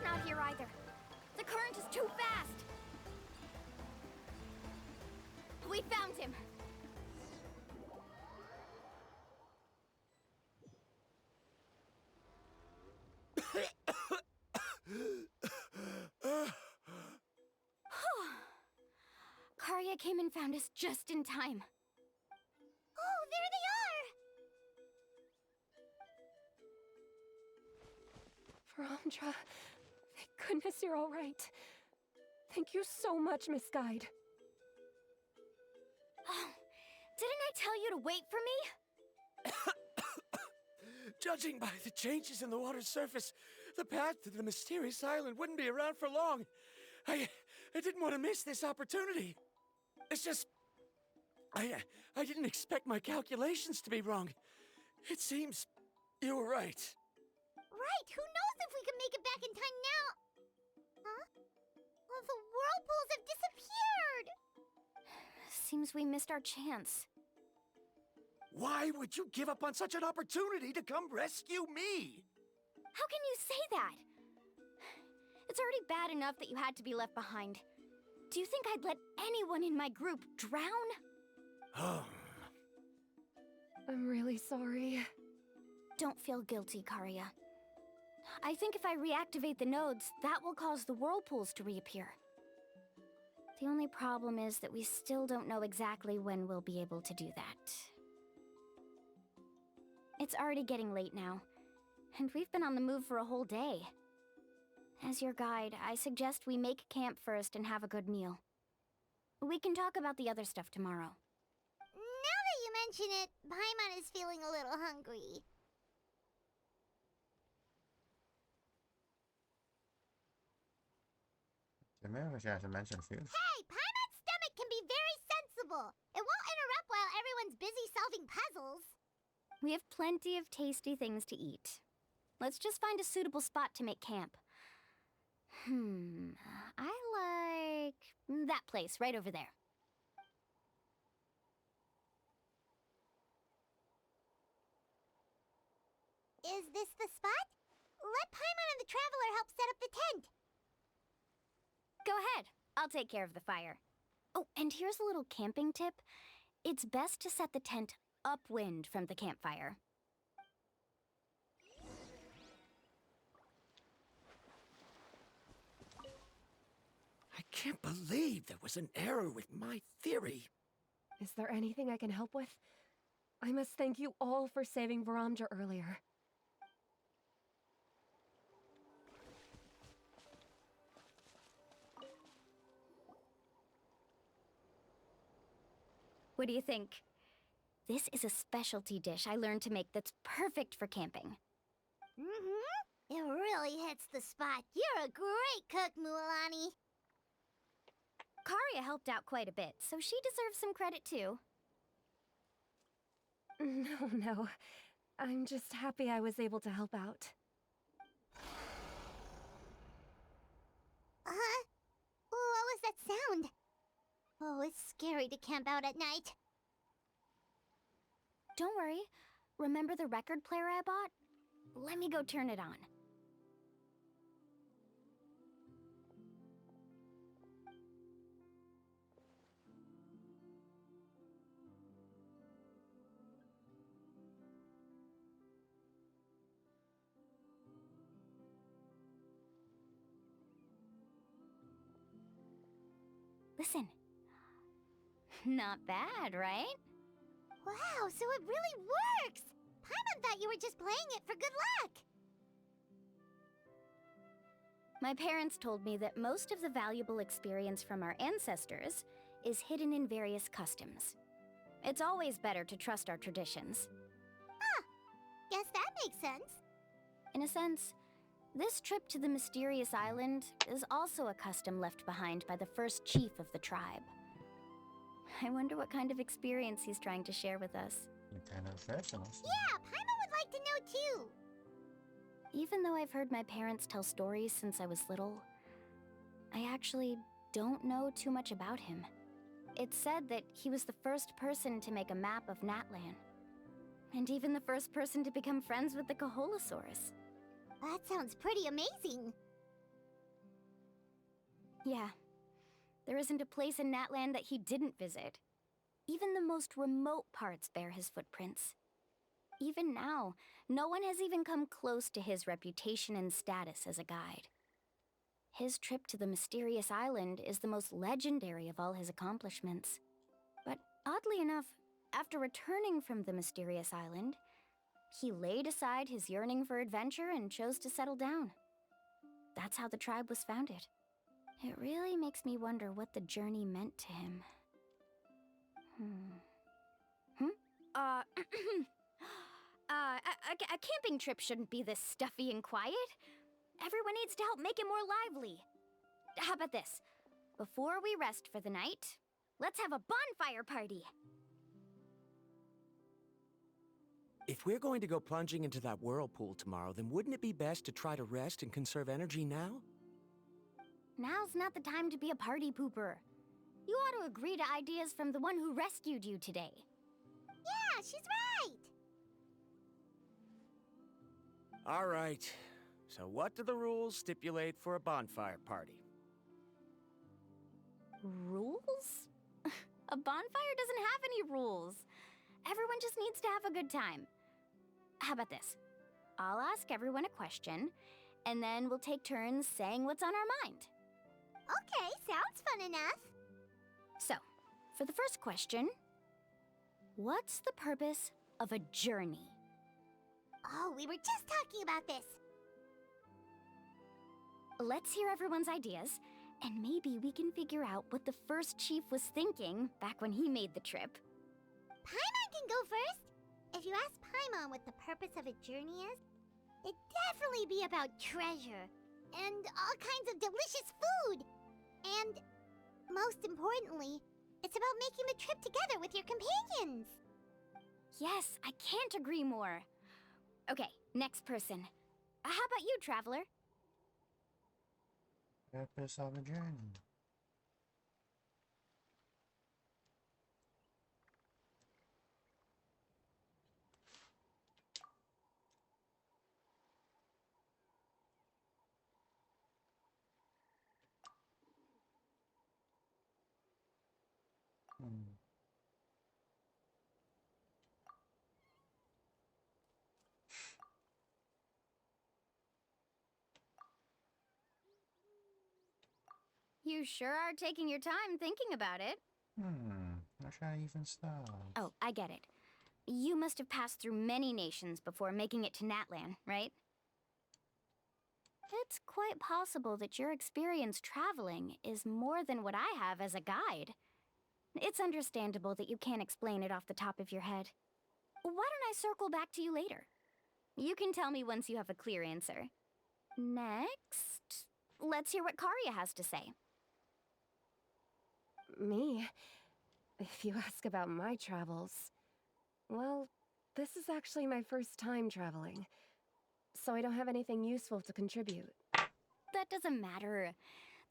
Speaker 2: Not here either. The current is too fast! We found him! Karia came and found us just in time.
Speaker 9: Oh, there they are!
Speaker 7: Varamdra, thank goodness you're all right. Thank you so much, Miss Guide.
Speaker 2: Oh, didn't I tell you to wait for me?
Speaker 8: Judging by the changes in the water's surface, the path to the mysterious island wouldn't be around for long. I didn't want to miss this opportunity. It's just... I didn't expect my calculations to be wrong. It seems you were right.
Speaker 9: Right, who knows if we can make it back in time now? Huh? Well, the whirlpools have disappeared!
Speaker 2: Seems we missed our chance.
Speaker 8: Why would you give up on such an opportunity to come rescue me?
Speaker 2: How can you say that? It's already bad enough that you had to be left behind. Do you think I'd let anyone in my group drown?
Speaker 7: I'm really sorry.
Speaker 2: Don't feel guilty, Karia. I think if I reactivate the nodes, that will cause the whirlpools to reappear. The only problem is that we still don't know exactly when we'll be able to do that. It's already getting late now, and we've been on the move for a whole day. As your guide, I suggest we make camp first and have a good meal. We can talk about the other stuff tomorrow.
Speaker 9: Now that you mention it, Paimon is feeling a little hungry.
Speaker 1: Remember, she has to mention food.
Speaker 9: Hey, Paimon's stomach can be very sensible. It won't interrupt while everyone's busy solving puzzles.
Speaker 2: We have plenty of tasty things to eat. Let's just find a suitable spot to make camp. I like that place right over there.
Speaker 9: Is this the spot? Let Paimon and the Traveler help set up the tent.
Speaker 2: Go ahead. I'll take care of the fire. Oh, and here's a little camping tip. It's best to set the tent upwind from the campfire.
Speaker 8: I can't believe there was an error with my theory.
Speaker 7: Is there anything I can help with? I must thank you all for saving Varamdra earlier.
Speaker 2: What do you think? This is a specialty dish I learned to make that's perfect for camping.
Speaker 9: Mm-hmm. It really hits the spot. You're a great cook, Mualani.
Speaker 2: Karya helped out quite a bit, so she deserves some credit too.
Speaker 7: No. I'm just happy I was able to help out.
Speaker 9: What was that sound? Oh, it's scary to camp out at night.
Speaker 2: Don't worry. Remember the record player I bought? Let me go turn it on. Listen. Not bad, right?
Speaker 9: Wow, so it really works! Paimon thought you were just playing it for good luck!
Speaker 2: My parents told me that most of the valuable experience from our ancestors is hidden in various customs. It's always better to trust our traditions.
Speaker 9: Guess that makes sense.
Speaker 2: In a sense, this trip to the mysterious island is also a custom left behind by the first chief of the tribe. I wonder what kind of experience he's trying to share with us.
Speaker 1: Kind of personal.
Speaker 9: Yeah, Paimon would like to know too.
Speaker 2: Even though I've heard my parents tell stories since I was little, I actually don't know too much about him. It's said that he was the first person to make a map of Natlan, and even the first person to become friends with the Kaholasaurus.
Speaker 9: That sounds pretty amazing.
Speaker 2: Yeah. There isn't a place in Natlan that he didn't visit. Even the most remote parts bear his footprints. Even now, no one has even come close to his reputation and status as a guide. His trip to the mysterious island is the most legendary of all his accomplishments. But oddly enough, after returning from the mysterious island, he laid aside his yearning for adventure and chose to settle down. That's how the tribe was founded. It really makes me wonder what the journey meant to him. A camping trip shouldn't be this stuffy and quiet. Everyone needs to help make it more lively. How about this? Before we rest for the night, let's have a bonfire party.
Speaker 8: If we're going to go plunging into that whirlpool tomorrow, then wouldn't it be best to try to rest and conserve energy now?
Speaker 2: Now's not the time to be a party pooper. You ought to agree to ideas from the one who rescued you today.
Speaker 9: Yeah, she's right!
Speaker 8: All right. So what do the rules stipulate for a bonfire party?
Speaker 2: Rules? A bonfire doesn't have any rules. Everyone just needs to have a good time. How about this? I'll ask everyone a question, and then we'll take turns saying what's on our mind.
Speaker 9: Okay, sounds fun enough.
Speaker 2: So, for the first question, what's the purpose of a journey?
Speaker 9: Oh, we were just talking about this.
Speaker 2: Let's hear everyone's ideas, and maybe we can figure out what the first chief was thinking back when he made the trip.
Speaker 9: Paimon can go first. If you ask Paimon what the purpose of a journey is, it'd definitely be about treasure and all kinds of delicious food. And most importantly, it's about making the trip together with your companions.
Speaker 2: Yes, I can't agree more. Okay, next person. How about you, Traveler?
Speaker 1: Purpose of a journey.
Speaker 2: You sure are taking your time thinking about it.
Speaker 1: I should I even start?
Speaker 2: Oh, I get it. You must have passed through many nations before making it to Natlan, right? It's quite possible that your experience traveling is more than what I have as a guide. It's understandable that you can't explain it off the top of your head. Why don't I circle back to you later? You can tell me once you have a clear answer. Next, let's hear what Karya has to say.
Speaker 7: Me? If you ask about my travels, well, this is actually my first time traveling, so I don't have anything useful to contribute.
Speaker 2: That doesn't matter.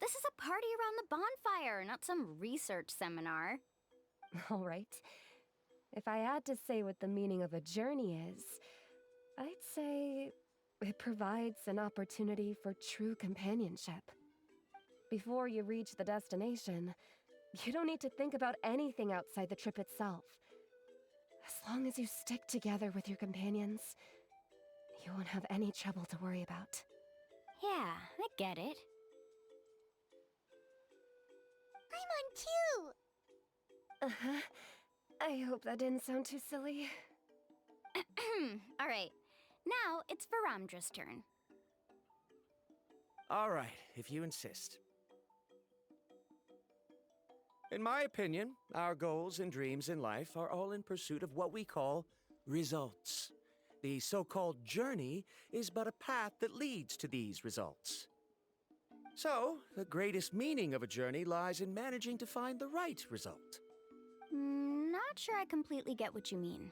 Speaker 2: This is a party around the bonfire, not some research seminar.
Speaker 7: All right. If I had to say what the meaning of a journey is, I'd say it provides an opportunity for true companionship. Before you reach the destination, you don't need to think about anything outside the trip itself. As long as you stick together with your companions, you won't have any trouble to worry about.
Speaker 2: Yeah, I get it.
Speaker 9: I'm on too!
Speaker 7: Uh-huh. I hope that didn't sound too silly.
Speaker 2: All right. Now it's Varamdra's turn.
Speaker 8: All right, if you insist. In my opinion, our goals and dreams in life are all in pursuit of what we call results. The so-called journey is but a path that leads to these results. So, the greatest meaning of a journey lies in managing to find the right result.
Speaker 2: Not sure I completely get what you mean.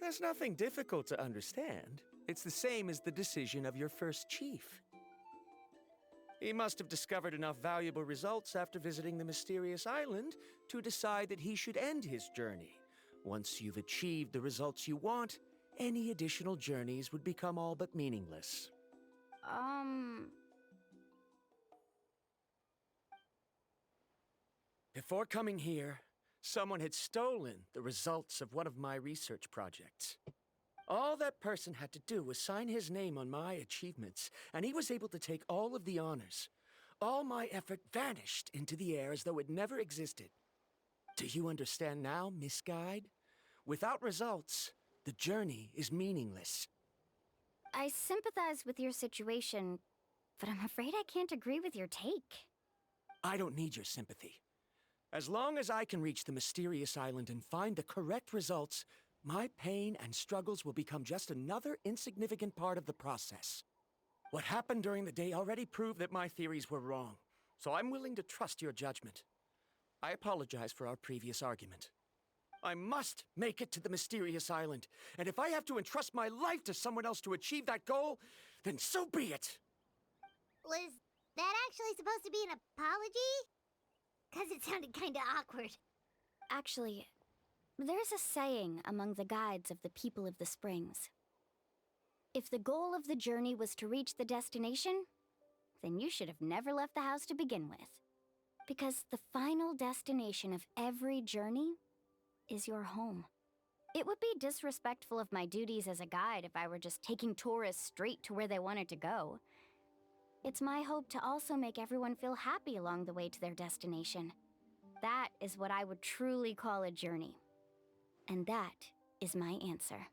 Speaker 8: There's nothing difficult to understand. It's the same as the decision of your first chief. He must have discovered enough valuable results after visiting the mysterious island to decide that he should end his journey. Once you've achieved the results you want, any additional journeys would become all but meaningless. Before coming here, someone had stolen the results of one of my research projects. All that person had to do was sign his name on my achievements, and he was able to take all of the honors. All my effort vanished into the air as though it never existed. Do you understand now, Miss Guide? Without results, the journey is meaningless.
Speaker 2: I sympathize with your situation, but I'm afraid I can't agree with your take.
Speaker 8: I don't need your sympathy. As long as I can reach the mysterious island and find the correct results, my pain and struggles will become just another insignificant part of the process. What happened during the day already proved that my theories were wrong, so I'm willing to trust your judgment. I apologize for our previous argument. I must make it to the mysterious island, and if I have to entrust my life to someone else to achieve that goal, then so be it!
Speaker 9: Was that actually supposed to be an apology? 'Cause it sounded kinda awkward.
Speaker 2: Actually, there's a saying among the guides of the people of the springs. If the goal of the journey was to reach the destination, then you should have never left the house to begin with. Because the final destination of every journey is your home. It would be disrespectful of my duties as a guide if I were just taking tourists straight to where they wanted to go. It's my hope to also make everyone feel happy along the way to their destination. That is what I would truly call a journey. And that is my answer.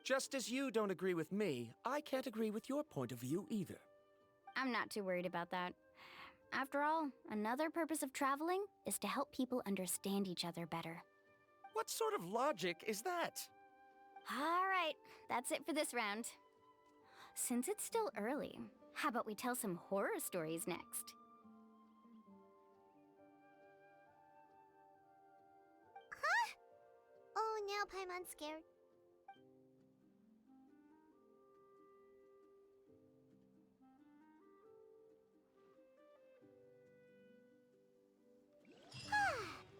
Speaker 8: Just as you don't agree with me, I can't agree with your point of view either.
Speaker 2: I'm not too worried about that. After all, another purpose of traveling is to help people understand each other better.
Speaker 8: What sort of logic is that?
Speaker 2: All right, that's it for this round. Since it's still early, how about we tell some horror stories next?
Speaker 9: Huh? Oh, now Paimon's scared.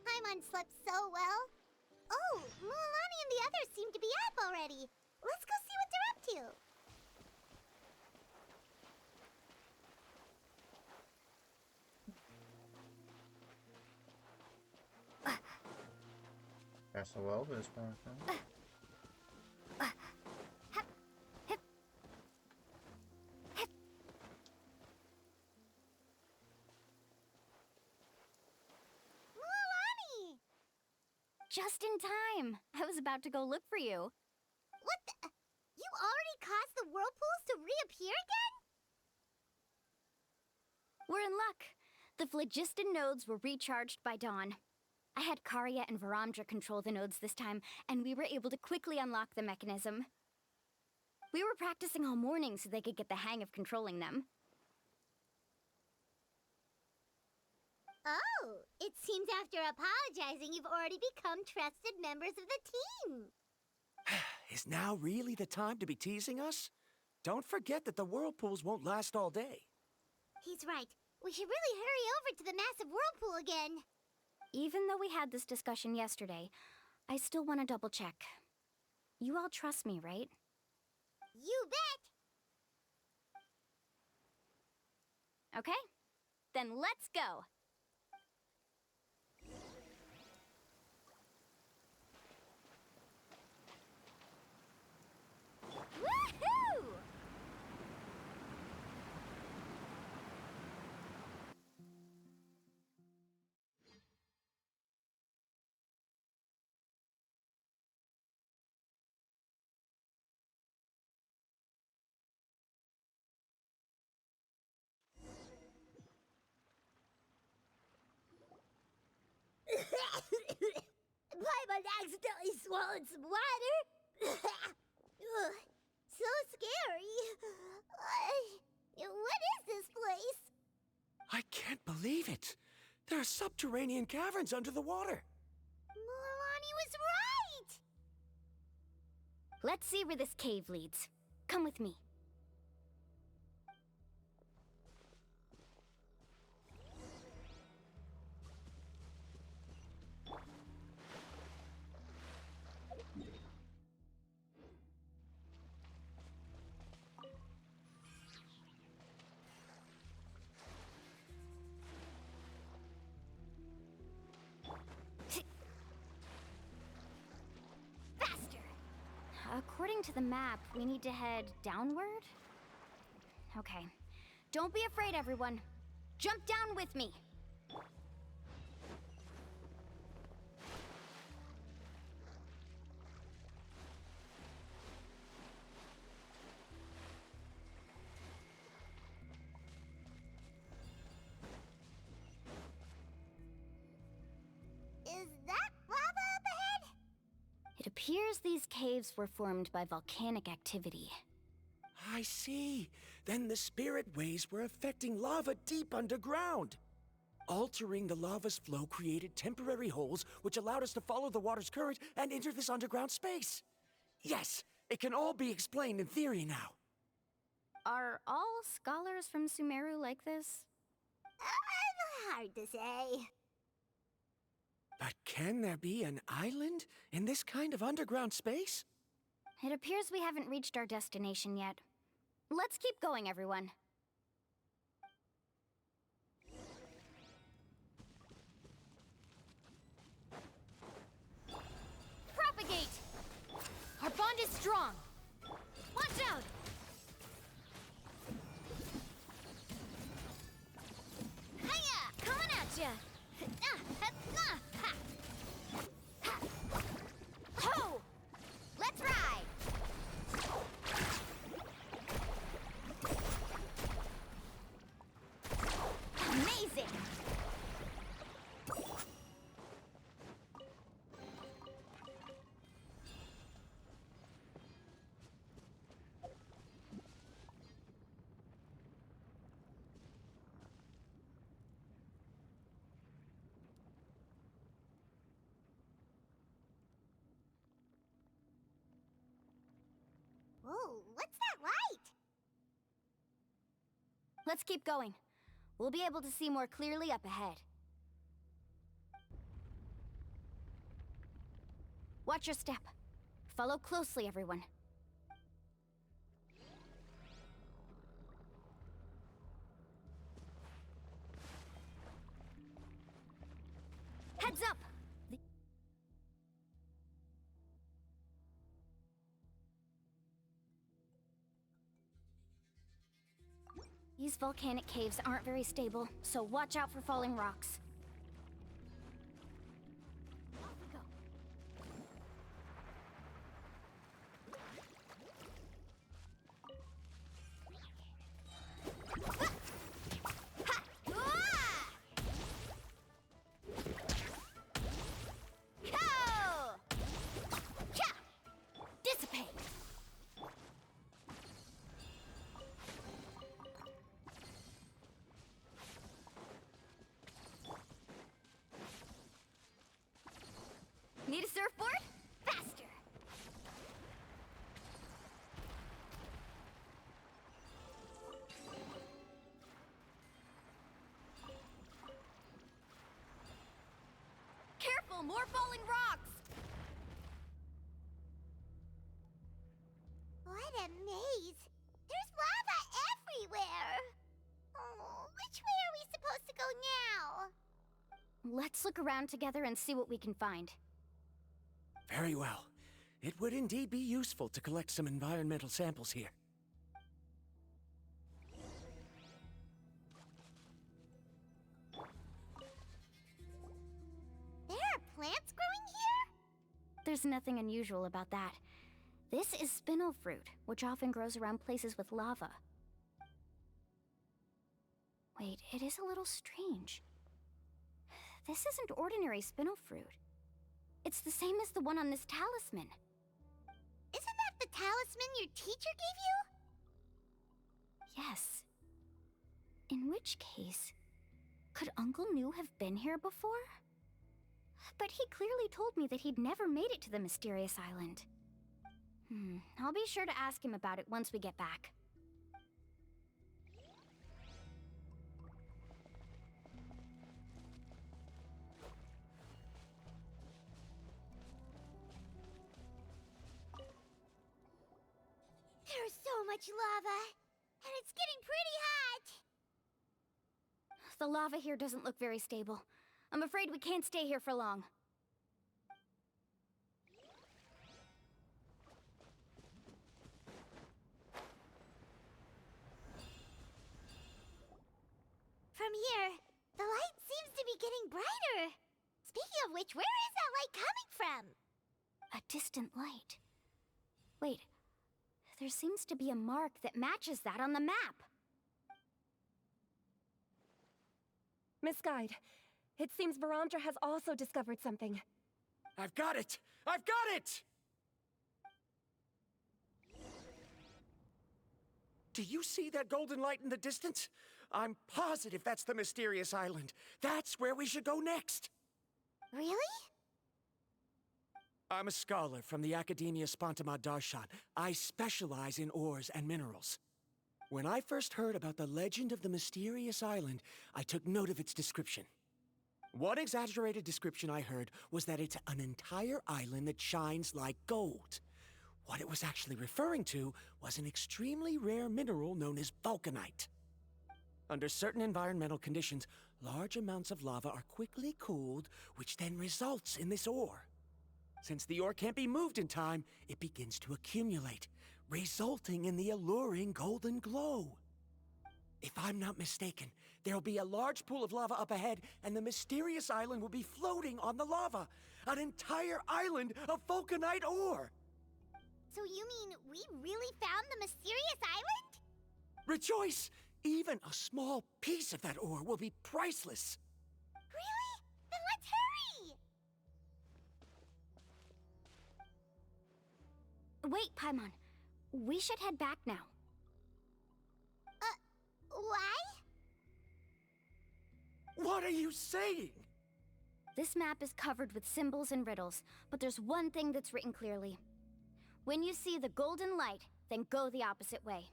Speaker 9: Paimon slept so well. Oh, Mualani and the others seem to be up already. Let's go see what they're up to.
Speaker 1: That's the world is part.
Speaker 2: Just in time. I was about to go look for you.
Speaker 9: What the? You already caused the whirlpools to reappear again?
Speaker 2: We're in luck. The phlogiston nodes were recharged by dawn. I had Karya and Varamdra control the nodes this time, and we were able to quickly unlock the mechanism. We were practicing all morning so they could get the hang of controlling them.
Speaker 9: Oh, it seems after apologizing, you've already become trusted members of the team.
Speaker 8: Is now really the time to be teasing us? Don't forget that the whirlpools won't last all day.
Speaker 9: He's right. We should really hurry over to the massive whirlpool again.
Speaker 2: Even though we had this discussion yesterday, I still want to double check. You all trust me, right?
Speaker 9: You bet!
Speaker 2: Okay, then let's go.
Speaker 9: Woohoo! Paimon accidentally swallowed some water. Ugh, so scary. What is this place?
Speaker 8: I can't believe it. There are subterranean caverns under the water.
Speaker 9: Mualani was right!
Speaker 2: Let's see where this cave leads. Come with me. According to the map, we need to head downward? Okay. Don't be afraid, everyone. Jump down with me.
Speaker 9: Is that lava up ahead?
Speaker 2: It appears these caves were formed by volcanic activity.
Speaker 8: I see. Then the spirit waves were affecting lava deep underground. Altering the lava's flow created temporary holes which allowed us to follow the water's current and enter this underground space. Yes, it can all be explained in theory now.
Speaker 2: Are all scholars from Sumeru like this?
Speaker 9: Hard to say.
Speaker 8: But can there be an island in this kind of underground space?
Speaker 2: It appears we haven't reached our destination yet. Let's keep going, everyone. Propagate! Our bond is strong. Watch out! Hiya! Coming at ya! Ho! Let's ride! Amazing!
Speaker 9: Whoa, what's that light?
Speaker 2: Let's keep going. We'll be able to see more clearly up ahead. Watch your step. Follow closely, everyone. Heads up! These volcanic caves aren't very stable, so watch out for falling rocks. Off we go. More falling rocks!
Speaker 9: What a maze! There's lava everywhere! Oh, which way are we supposed to go now?
Speaker 2: Let's look around together and see what we can find.
Speaker 8: Very well. It would indeed be useful to collect some environmental samples here.
Speaker 9: There are plants growing here?
Speaker 2: There's nothing unusual about that. This is spinel fruit, which often grows around places with lava. Wait, it is a little strange. This isn't ordinary spinel fruit. It's the same as the one on this talisman.
Speaker 9: Isn't that the talisman your teacher gave you?
Speaker 2: Yes. In which case, could Uncle New have been here before? But he clearly told me that he'd never made it to the mysterious island. I'll be sure to ask him about it once we get back.
Speaker 9: There's so much lava, and it's getting pretty hot.
Speaker 2: The lava here doesn't look very stable. I'm afraid we can't stay here for long.
Speaker 9: From here, the light seems to be getting brighter. Speaking of which, where is that light coming from?
Speaker 2: A distant light. Wait, there seems to be a mark that matches that on the map.
Speaker 7: Miss Guide, it seems Varamdra has also discovered something.
Speaker 8: I've got it! I've got it! Do you see that golden light in the distance? I'm positive that's the mysterious island. That's where we should go next.
Speaker 9: Really?
Speaker 8: I'm a scholar from the Academia Spontamad Darshan. I specialize in ores and minerals. When I first heard about the legend of the mysterious island, I took note of its description. One exaggerated description I heard was that it's an entire island that shines like gold. What it was actually referring to was an extremely rare mineral known as vulcanite. Under certain environmental conditions, large amounts of lava are quickly cooled, which then results in this ore. Since the ore can't be moved in time, it begins to accumulate, resulting in the alluring golden glow. If I'm not mistaken, there'll be a large pool of lava up ahead, and the mysterious island will be floating on the lava. An entire island of vulcanite ore!
Speaker 9: So you mean we really found the mysterious island?
Speaker 8: Rejoice! Even a small piece of that ore will be priceless.
Speaker 9: Really? Then let's hurry!
Speaker 2: Wait, Paimon. We should head back now.
Speaker 9: Why?
Speaker 8: What are you saying?
Speaker 2: This map is covered with symbols and riddles, but there's one thing that's written clearly. When you see the golden light, then go the opposite way.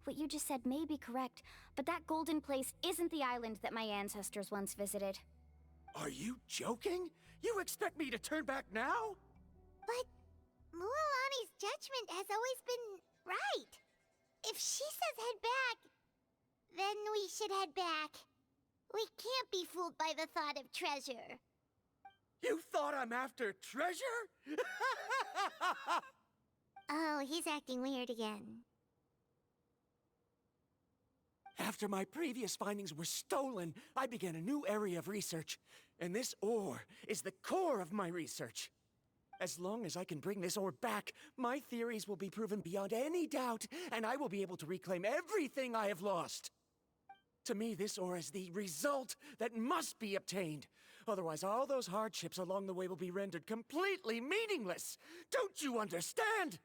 Speaker 2: What you just said may be correct, but that golden place isn't the island that my ancestors once visited.
Speaker 8: Are you joking? You expect me to turn back now?
Speaker 9: But Mualani's judgment has always been right. If she says head back, then we should head back. We can't be fooled by the thought of treasure.
Speaker 8: You thought I'm after treasure?
Speaker 9: Oh, he's acting weird again.
Speaker 8: After my previous findings were stolen, I began a new area of research. And this ore is the core of my research. As long as I can bring this ore back, my theories will be proven beyond any doubt, and I will be able to reclaim everything I have lost. To me, this ore is the result that must be obtained. Otherwise, all those hardships along the way will be rendered completely meaningless. Don't you understand?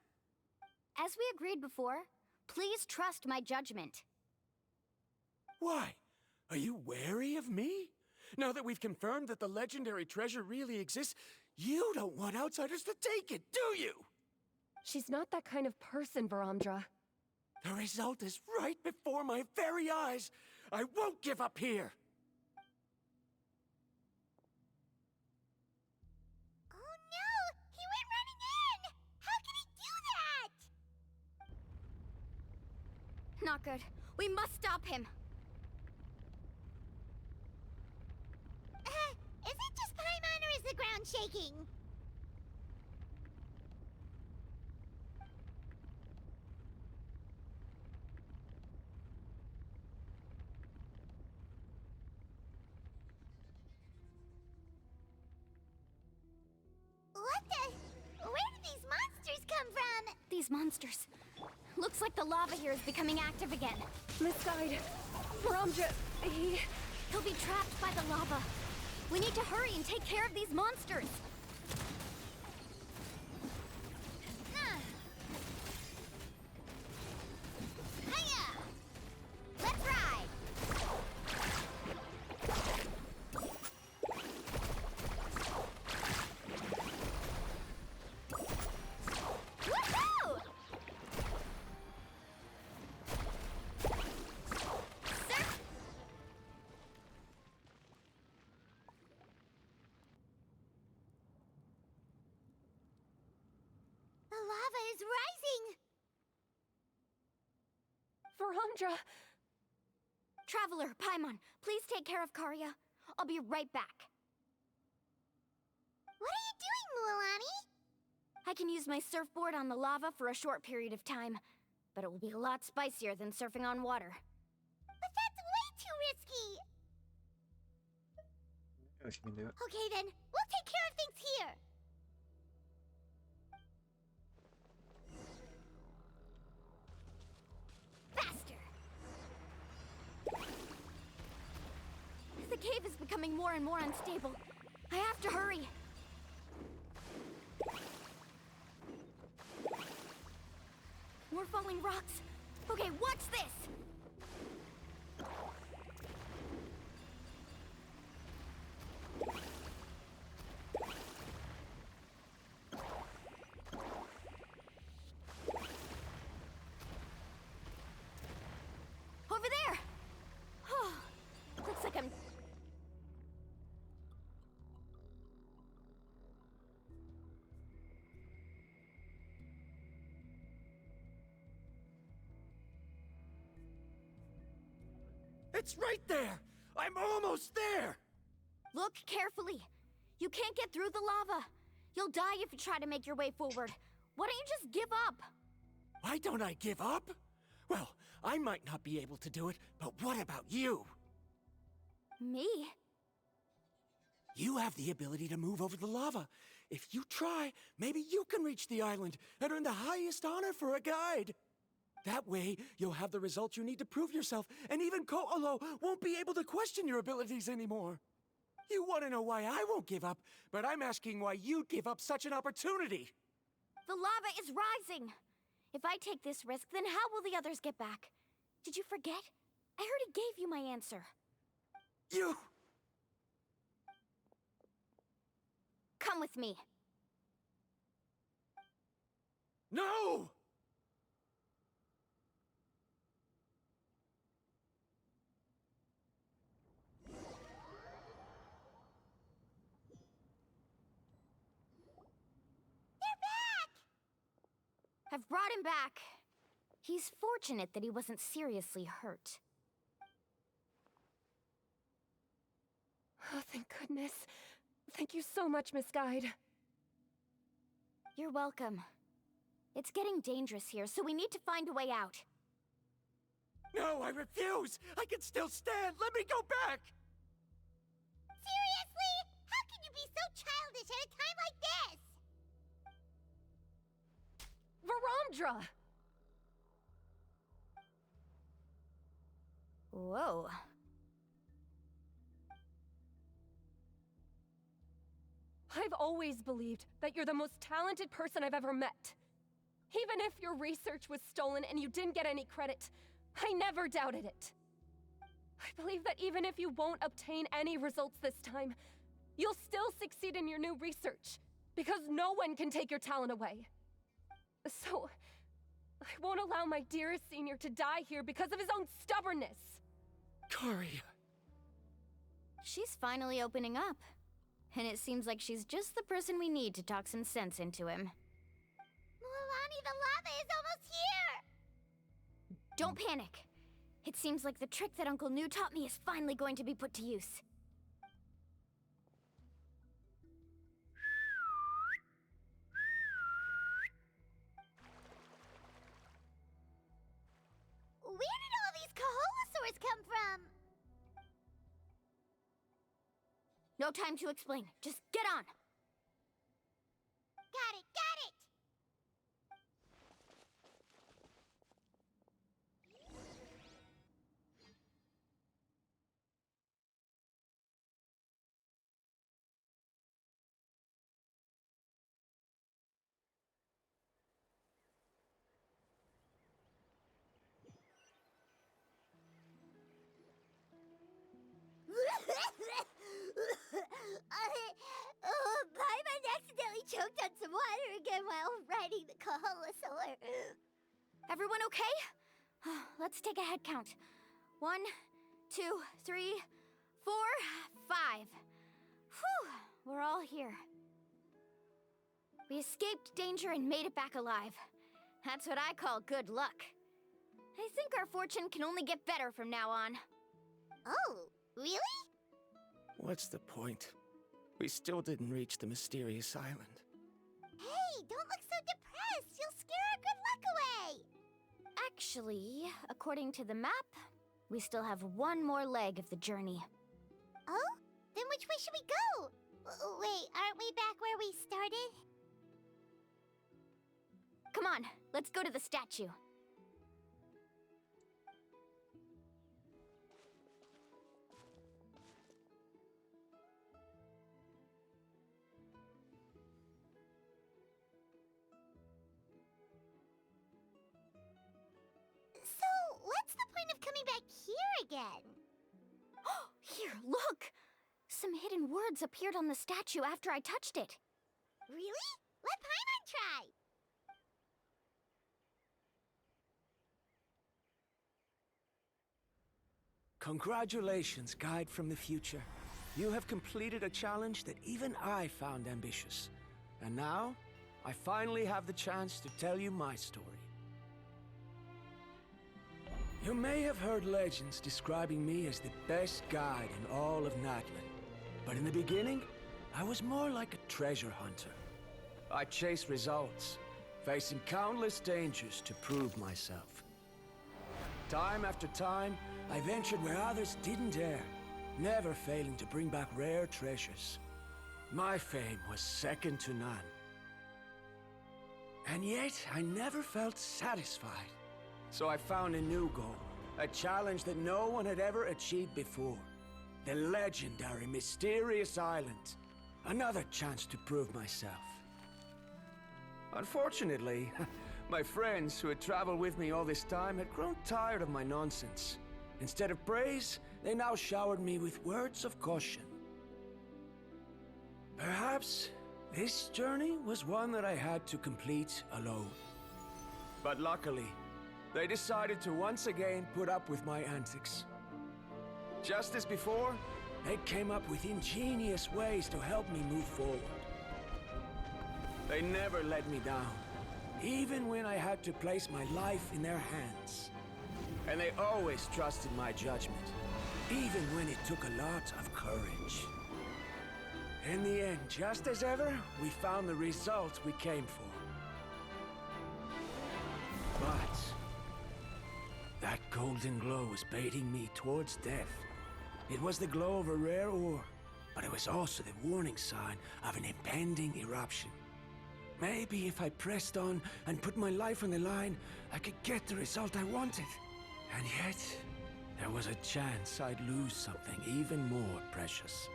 Speaker 2: As we agreed before, please trust my judgment.
Speaker 8: Why? Are you wary of me? Now that we've confirmed that the legendary treasure really exists, you don't want outsiders to take it, do you?
Speaker 7: She's not that kind of person, Varamdra.
Speaker 8: The result is right before my very eyes. I won't give up here.
Speaker 2: not good. We must stop him.
Speaker 9: Is it just Paimon or is the ground shaking? What the? Where did these monsters come from?
Speaker 2: These monsters. Looks like the lava here is becoming active again.
Speaker 7: Misguide. Varamdra,
Speaker 2: He'll be trapped by the lava. We need to hurry and take care of these monsters.
Speaker 9: Hiya! Let's ride! Woohoo! Surf! The lava is rising!
Speaker 7: Varamdra!
Speaker 2: Traveler, Paimon, please take care of Karya. I'll be right back.
Speaker 9: What are you doing, Mualani?
Speaker 2: I can use my surfboard on the lava for a short period of time, but it will be a lot spicier than surfing on water.
Speaker 9: But that's way too risky!
Speaker 1: Oh, she can do it.
Speaker 9: Okay then, we'll take care of things here!
Speaker 2: Faster! The cave is becoming more and more unstable. I have to hurry. More falling rocks. Okay, watch this! Over there! Oh, looks like I'm...
Speaker 8: It's right there! I'm almost there!
Speaker 2: Look carefully. You can't get through the lava. You'll die if you try to make your way forward. Why don't you just give up?
Speaker 8: Why don't I give up? Well, I might not be able to do it, but what about you?
Speaker 2: Me?
Speaker 8: You have the ability to move over the lava. If you try, maybe you can reach the island and earn the highest honor for a guide. That way, you'll have the results you need to prove yourself, and even Ko'olo won't be able to question your abilities anymore. You want to know why I won't give up, but I'm asking why you'd give up such an opportunity.
Speaker 2: The lava is rising. If I take this risk, then how will the others get back? Did you forget? I already gave you my answer.
Speaker 8: You...
Speaker 2: Come with me.
Speaker 8: No!
Speaker 2: I've brought him back. He's fortunate that he wasn't seriously hurt.
Speaker 7: Oh, thank goodness. Thank you so much, Misguide.
Speaker 2: You're welcome. It's getting dangerous here, so we need to find a way out.
Speaker 8: No, I refuse! I can still stand! Let me go back!
Speaker 9: Seriously? How can you be so childish at a time like this?
Speaker 7: Varamdra!
Speaker 2: Whoa.
Speaker 7: I've always believed that you're the most talented person I've ever met. Even if your research was stolen and you didn't get any credit, I never doubted it. I believe that even if you won't obtain any results this time, you'll still succeed in your new research, because no one can take your talent away. So, I won't allow my dearest senior to die here because of his own stubbornness.
Speaker 8: Karya.
Speaker 2: She's finally opening up. And it seems like she's just the person we need to talk some sense into him.
Speaker 9: Mualani, the lava is almost here!
Speaker 2: Don't panic. It seems like the trick that Uncle New taught me is finally going to be put to use.
Speaker 9: Where did all these Kaholosaurs come from?
Speaker 2: No time to explain. Just get on.
Speaker 9: Got it, got it! Paimon accidentally choked on some water again while riding the Kaholosaur.
Speaker 2: Everyone okay? Let's take a head count. 1, 2, 3, 4, 5. Whew, we're all here. We escaped danger and made it back alive. That's what I call good luck. I think our fortune can only get better from now on.
Speaker 9: Oh, really?
Speaker 8: What's the point? We still didn't reach the mysterious island.
Speaker 9: Hey, don't look so depressed. You'll scare our good luck away.
Speaker 2: Actually, according to the map, we still have one more leg of the journey.
Speaker 9: Oh? Then which way should we go? Wait, aren't we back where we started?
Speaker 2: Come on, let's go to the statue.
Speaker 9: So, what's the point of coming back here again?
Speaker 2: Here, look! Some hidden words appeared on the statue after I touched it.
Speaker 9: Really? Let Paimon try!
Speaker 8: Congratulations, Guide from the Future. You have completed a challenge that even I found ambitious. And now, I finally have the chance to tell you my story. You may have heard legends describing me as the best guide in all of Natlan. But in the beginning, I was more like a treasure hunter. I chased results, facing countless dangers to prove myself. Time after time, I ventured where others didn't dare, never failing to bring back rare treasures. My fame was second to none. And yet, I never felt satisfied. So I found a new goal, a challenge that no one had ever achieved before. The legendary, mysterious island. Another chance to prove myself. Unfortunately, my friends who had traveled with me all this time had grown tired of my nonsense. Instead of praise, they now showered me with words of caution. Perhaps this journey was one that I had to complete alone. But luckily, they decided to once again put up with my antics. Just as before, they came up with ingenious ways to help me move forward. They never let me down, even when I had to place my life in their hands. And they always trusted my judgment, even when it took a lot of courage. In the end, just as ever, we found the result we came for. But that golden glow was baiting me towards death. It was the glow of a rare ore, but it was also the warning sign of an impending eruption. Maybe if I pressed on and put my life on the line, I could get the result I wanted. And yet, there was a chance I'd lose something even more precious.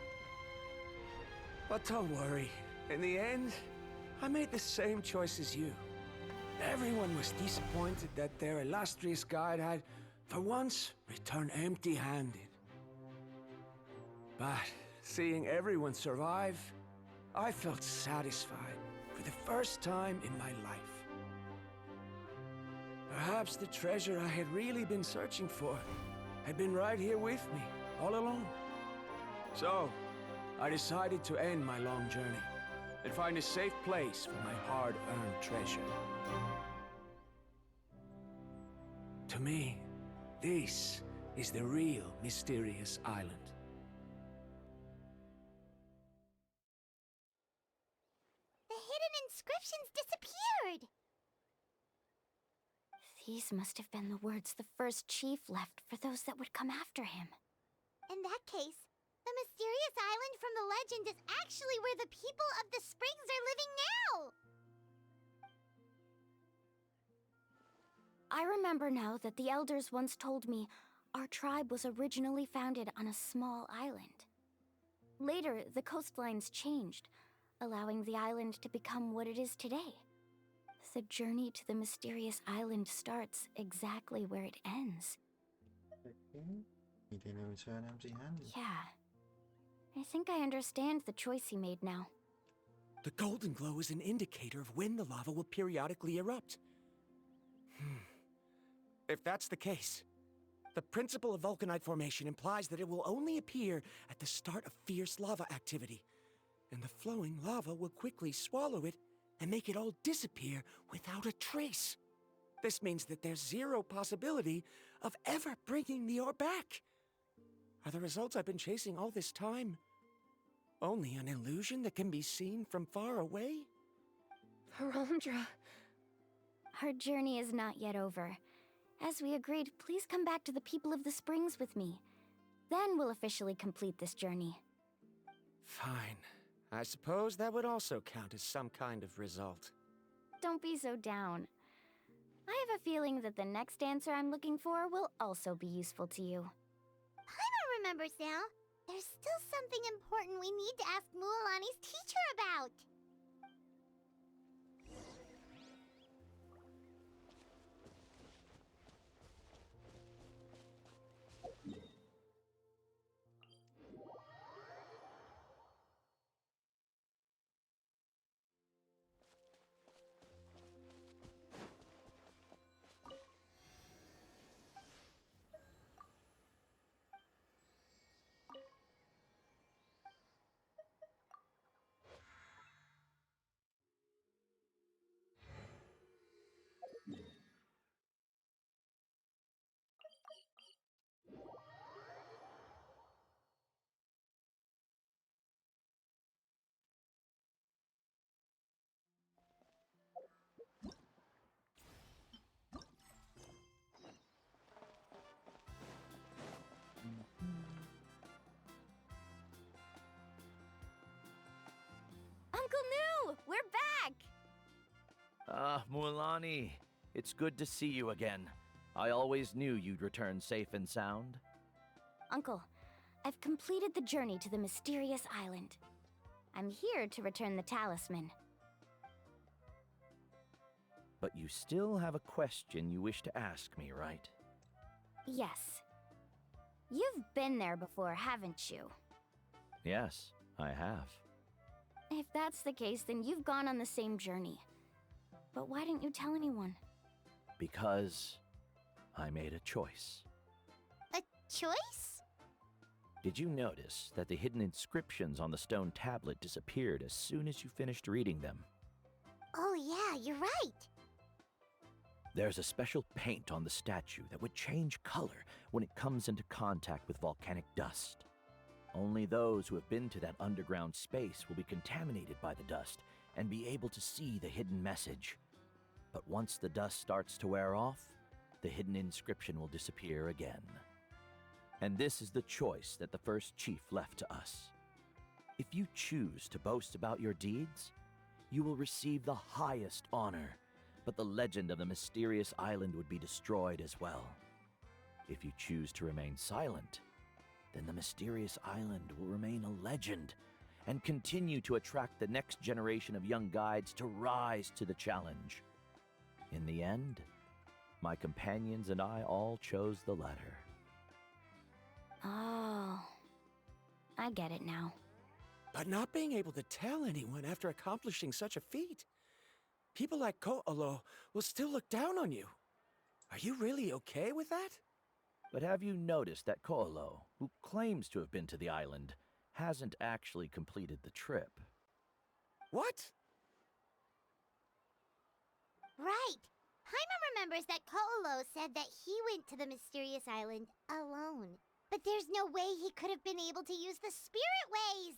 Speaker 8: But don't worry. In the end, I made the same choice as you. Everyone was disappointed that their illustrious guide had, for once, returned empty-handed. But seeing everyone survive, I felt satisfied for the first time in my life. Perhaps the treasure I had really been searching for had been right here with me, all along. So, I decided to end my long journey and find a safe place for my hard-earned treasure. To me, this is the real mysterious island.
Speaker 9: The hidden inscriptions disappeared!
Speaker 2: These must have been the words the first chief left for those that would come after him.
Speaker 9: In that case, the mysterious island from the legend is actually where the people of the springs are living now!
Speaker 2: I remember now that the elders once told me our tribe was originally founded on a small island. Later, the coastlines changed, allowing the island to become what it is today. The journey to the mysterious island starts exactly where it ends.
Speaker 1: He didn't return empty-handed.
Speaker 2: Yeah. I think I understand the choice he made now.
Speaker 8: The golden glow is an indicator of when the lava will periodically erupt. If that's the case, the principle of vulcanite formation implies that it will only appear at the start of fierce lava activity, and the flowing lava will quickly swallow it and make it all disappear without a trace. This means that there's zero possibility of ever bringing the ore back. Are the results I've been chasing all this time only an illusion that can be seen from far away?
Speaker 7: Verandra.
Speaker 2: Our journey is not yet over. As we agreed, please come back to the people of the springs with me. Then we'll officially complete this journey.
Speaker 8: Fine. I suppose that would also count as some kind of result.
Speaker 2: Don't be so down. I have a feeling that the next answer I'm looking for will also be useful to you.
Speaker 9: Paimon remembers now. There's still something important we need to ask Mualani's teacher about.
Speaker 2: Uncle New! We're back!
Speaker 12: Ah, Mualani. It's good to see you again. I always knew you'd return safe and sound.
Speaker 2: Uncle, I've completed the journey to the mysterious island. I'm here to return the talisman.
Speaker 12: But you still have a question you wish to ask me, right?
Speaker 2: Yes. You've been there before, haven't you?
Speaker 12: Yes, I have.
Speaker 2: If that's the case, then you've gone on the same journey. But why didn't you tell anyone?
Speaker 12: Because I made a choice.
Speaker 9: A choice?
Speaker 12: Did you notice that the hidden inscriptions on the stone tablet disappeared as soon as you finished reading them?
Speaker 9: Oh yeah, you're right.
Speaker 12: There's a special paint on the statue that would change color when it comes into contact with volcanic dust. Only those who have been to that underground space will be contaminated by the dust and be able to see the hidden message. But once the dust starts to wear off, the hidden inscription will disappear again. And this is the choice that the first chief left to us. If you choose to boast about your deeds, you will receive the highest honor, but the legend of the mysterious island would be destroyed as well. If you choose to remain silent, then the mysterious island will remain a legend and continue to attract the next generation of young guides to rise to the challenge. In the end, my companions and I all chose the latter.
Speaker 2: Oh, I get it now.
Speaker 8: But not being able to tell anyone after accomplishing such a feat. People like Ko'olo will still look down on you. Are you really okay with that?
Speaker 12: But have you noticed that Ko'olo, who claims to have been to the island, hasn't actually completed the trip?
Speaker 8: What?
Speaker 9: Right. Paimon remembers that Ko'olo said that he went to the mysterious island alone. But there's no way he could have been able to use the spirit ways!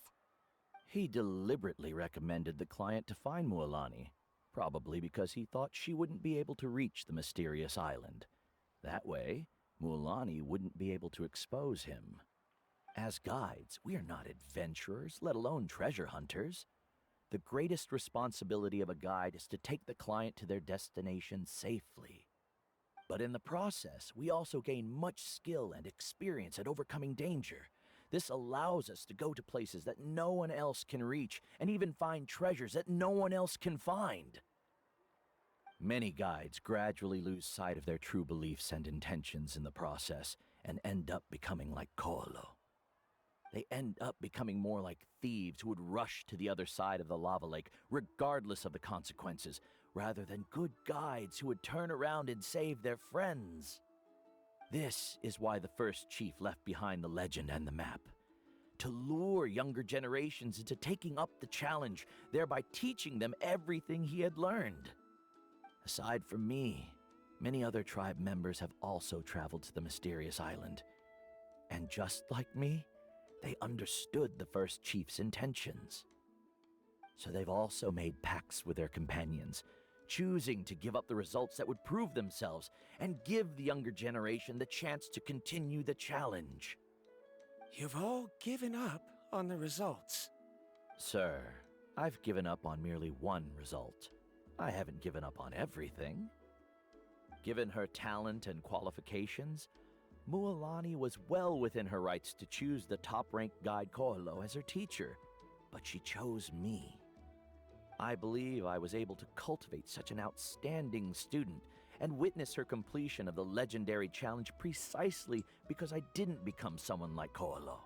Speaker 12: He deliberately recommended the client to find Mualani, probably because he thought she wouldn't be able to reach the mysterious island. That way, Mualani wouldn't be able to expose him. As guides, we are not adventurers, let alone treasure hunters. The greatest responsibility of a guide is to take the client to their destination safely. But in the process, we also gain much skill and experience at overcoming danger. This allows us to go to places that no one else can reach, and even find treasures that no one else can find. Many guides gradually lose sight of their true beliefs and intentions in the process, and end up becoming like Ko'olo. They end up becoming more like thieves who would rush to the other side of the lava lake, regardless of the consequences, rather than good guides who would turn around and save their friends. This is why the first chief left behind the legend and the map. To lure younger generations into taking up the challenge, thereby teaching them everything he had learned. Aside from me, many other tribe members have also traveled to the mysterious island. And just like me, they understood the first chief's intentions. So they've also made pacts with their companions, choosing to give up the results that would prove themselves and give the younger generation the chance to continue the challenge.
Speaker 8: You've all given up on the results.
Speaker 12: Sir, I've given up on merely one result. I haven't given up on everything. Given her talent and qualifications, Mualani was well within her rights to choose the top-ranked guide Ko'olo as her teacher, but she chose me. I believe I was able to cultivate such an outstanding student and witness her completion of the legendary challenge precisely because I didn't become someone like Ko'olo.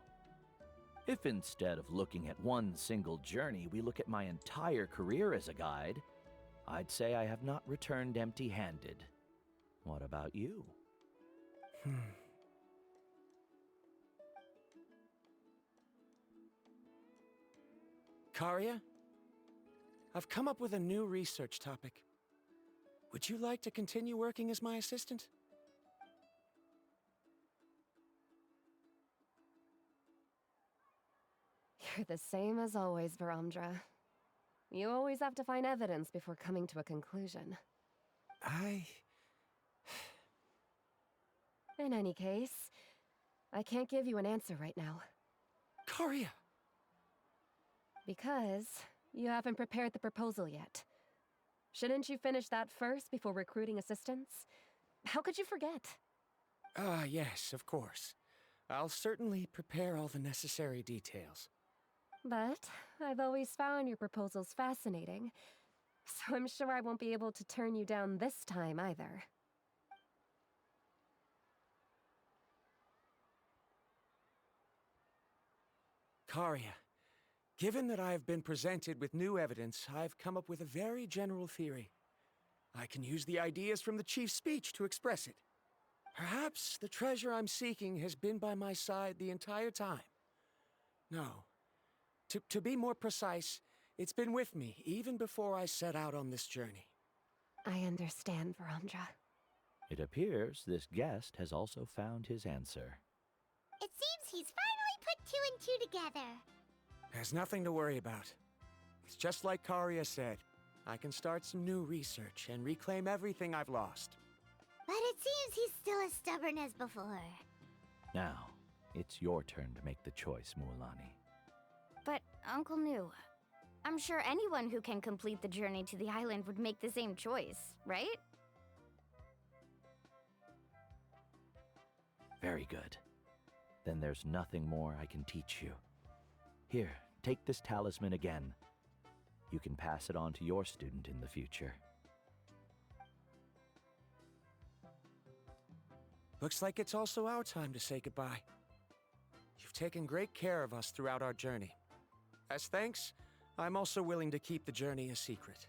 Speaker 12: If instead of looking at one single journey, we look at my entire career as a guide, I'd say I have not returned empty-handed. What about you?
Speaker 8: Karia? I've come up with a new research topic. Would you like to continue working as my assistant?
Speaker 7: You're the same as always, Varamdra. You always have to find evidence before coming to a conclusion. In any case, I can't give you an answer right now.
Speaker 8: Karia!
Speaker 7: Because you haven't prepared the proposal yet. Shouldn't you finish that first before recruiting assistants? How could you forget?
Speaker 8: Yes, of course. I'll certainly prepare all the necessary details.
Speaker 7: But I've always found your proposals fascinating, so I'm sure I won't be able to turn you down this time either.
Speaker 8: Karia, given that I have been presented with new evidence, I've come up with a very general theory. I can use the ideas from the chief's speech to express it. Perhaps the treasure I'm seeking has been by my side the entire time. No. To be more precise, it's been with me even before I set out on this journey.
Speaker 7: I understand, Varamdra.
Speaker 12: It appears this guest has also found his answer.
Speaker 9: It seems he's finally put two and two together.
Speaker 8: There's nothing to worry about. It's just like Karia said. I can start some new research and reclaim everything I've lost.
Speaker 9: But it seems he's still as stubborn as before.
Speaker 12: Now, it's your turn to make the choice, Mualani.
Speaker 2: But, Uncle New, I'm sure anyone who can complete the journey to the island would make the same choice, right?
Speaker 12: Very good. Then there's nothing more I can teach you. Here, take this talisman again. You can pass it on to your student in the future.
Speaker 8: Looks like it's also our time to say goodbye. You've taken great care of us throughout our journey. As thanks, I'm also willing to keep the journey a secret.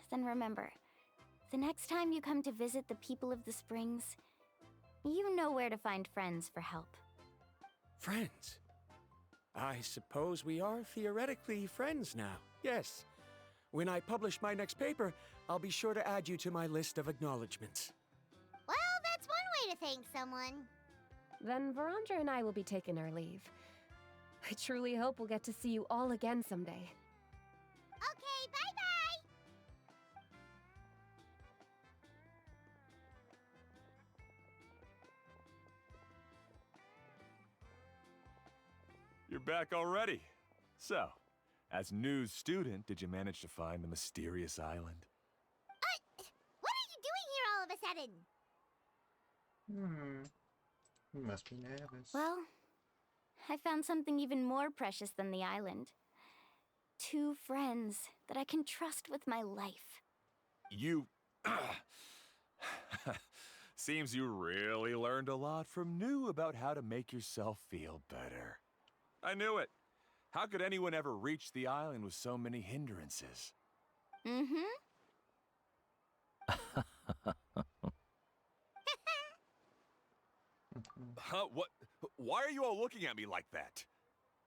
Speaker 2: Then remember, the next time you come to visit the people of the Springs, you know where to find friends for help.
Speaker 8: Friends? I suppose we are theoretically friends now, yes. When I publish my next paper, I'll be sure to add you to my list of acknowledgments.
Speaker 9: Well, that's one way to thank someone.
Speaker 7: Then Verandra and I will be taking our leave. I truly hope we'll get to see you all again someday.
Speaker 9: Okay, bye-bye!
Speaker 3: You're back already. So, as news student, did you manage to find the mysterious island?
Speaker 9: What are you doing here all of a sudden?
Speaker 1: You must be nervous.
Speaker 2: Well, I found something even more precious than the island. 2 friends that I can trust with my life.
Speaker 3: You... Seems you really learned a lot from New about how to make yourself feel better. I knew it. How could anyone ever reach the island with so many hindrances?
Speaker 2: Mm-hmm.
Speaker 3: Huh? What? Why are you all looking at me like that?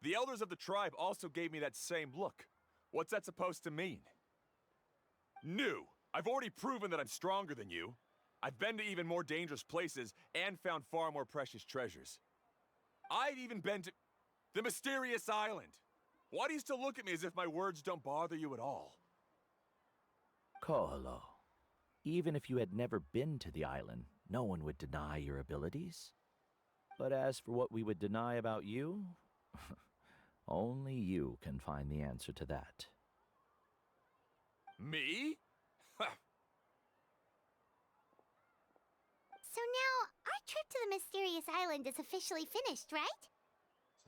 Speaker 3: The elders of the tribe also gave me that same look. What's that supposed to mean? New! I've already proven that I'm stronger than you. I've been to even more dangerous places and found far more precious treasures. I've even been to the mysterious island. Why do you still look at me as if my words don't bother you at all?
Speaker 12: Koalo, even if you had never been to the island, no one would deny your abilities. But as for what we would deny about you, only you can find the answer to that.
Speaker 3: Me?
Speaker 9: So now, our trip to the mysterious island is officially finished, right?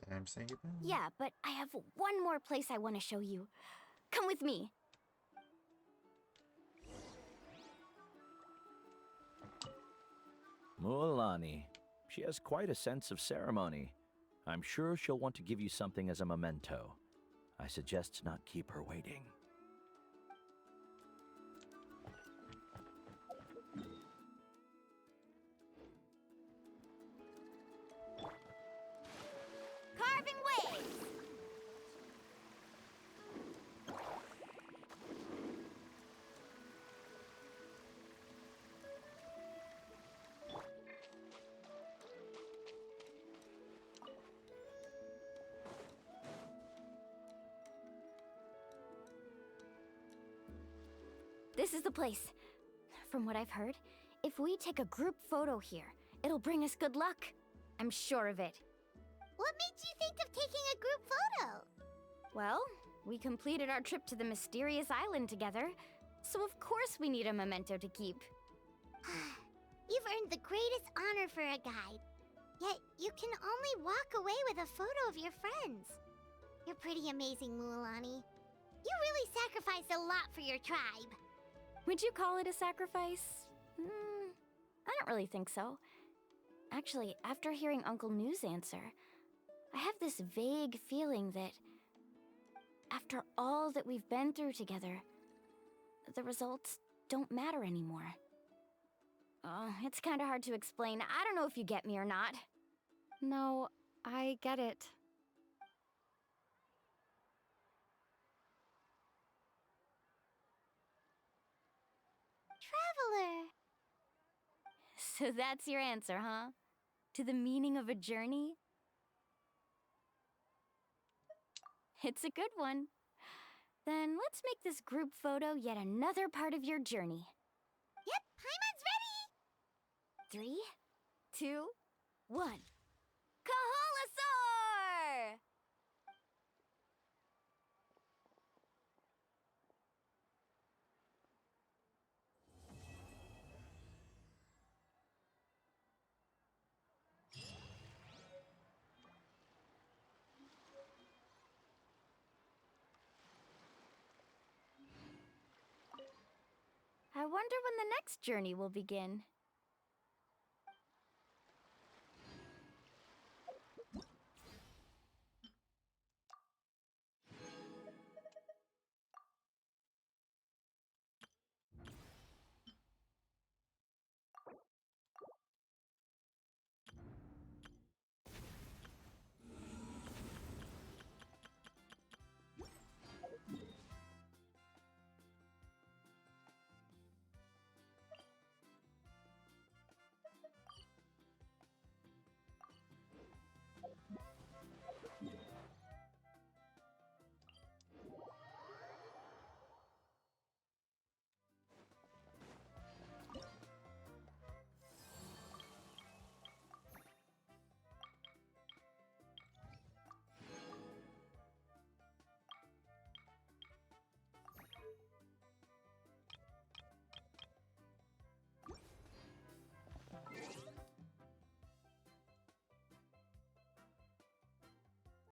Speaker 1: Time to say goodbye.
Speaker 2: Yeah, but I have one more place I want to show you. Come with me.
Speaker 12: Mualani. She has quite a sense of ceremony. I'm sure she'll want to give you something as a memento. I suggest not keep her waiting.
Speaker 2: Carving waves! This is the place. From what I've heard, if we take a group photo here, it'll bring us good luck. I'm sure of it.
Speaker 9: What made you think of taking a group photo?
Speaker 2: Well, we completed our trip to the mysterious island together, so of course we need a memento to keep.
Speaker 9: You've earned the greatest honor for a guide. Yet, you can only walk away with a photo of your friends. You're pretty amazing, Mualani. You really sacrificed a lot for your tribe.
Speaker 2: Would you call it a sacrifice? I don't really think so. Actually, after hearing Uncle New's answer, I have this vague feeling that after all that we've been through together, the results don't matter anymore. Oh, it's kind of hard to explain. I don't know if you get me or not.
Speaker 7: No, I get it.
Speaker 9: Traveler.
Speaker 2: So that's your answer, huh? To the meaning of a journey? It's a good one. Then let's make this group photo yet another part of your journey.
Speaker 9: Yep, Paimon's ready!
Speaker 2: 3, 2, 1. Kaholasaur! I wonder when the next journey will begin.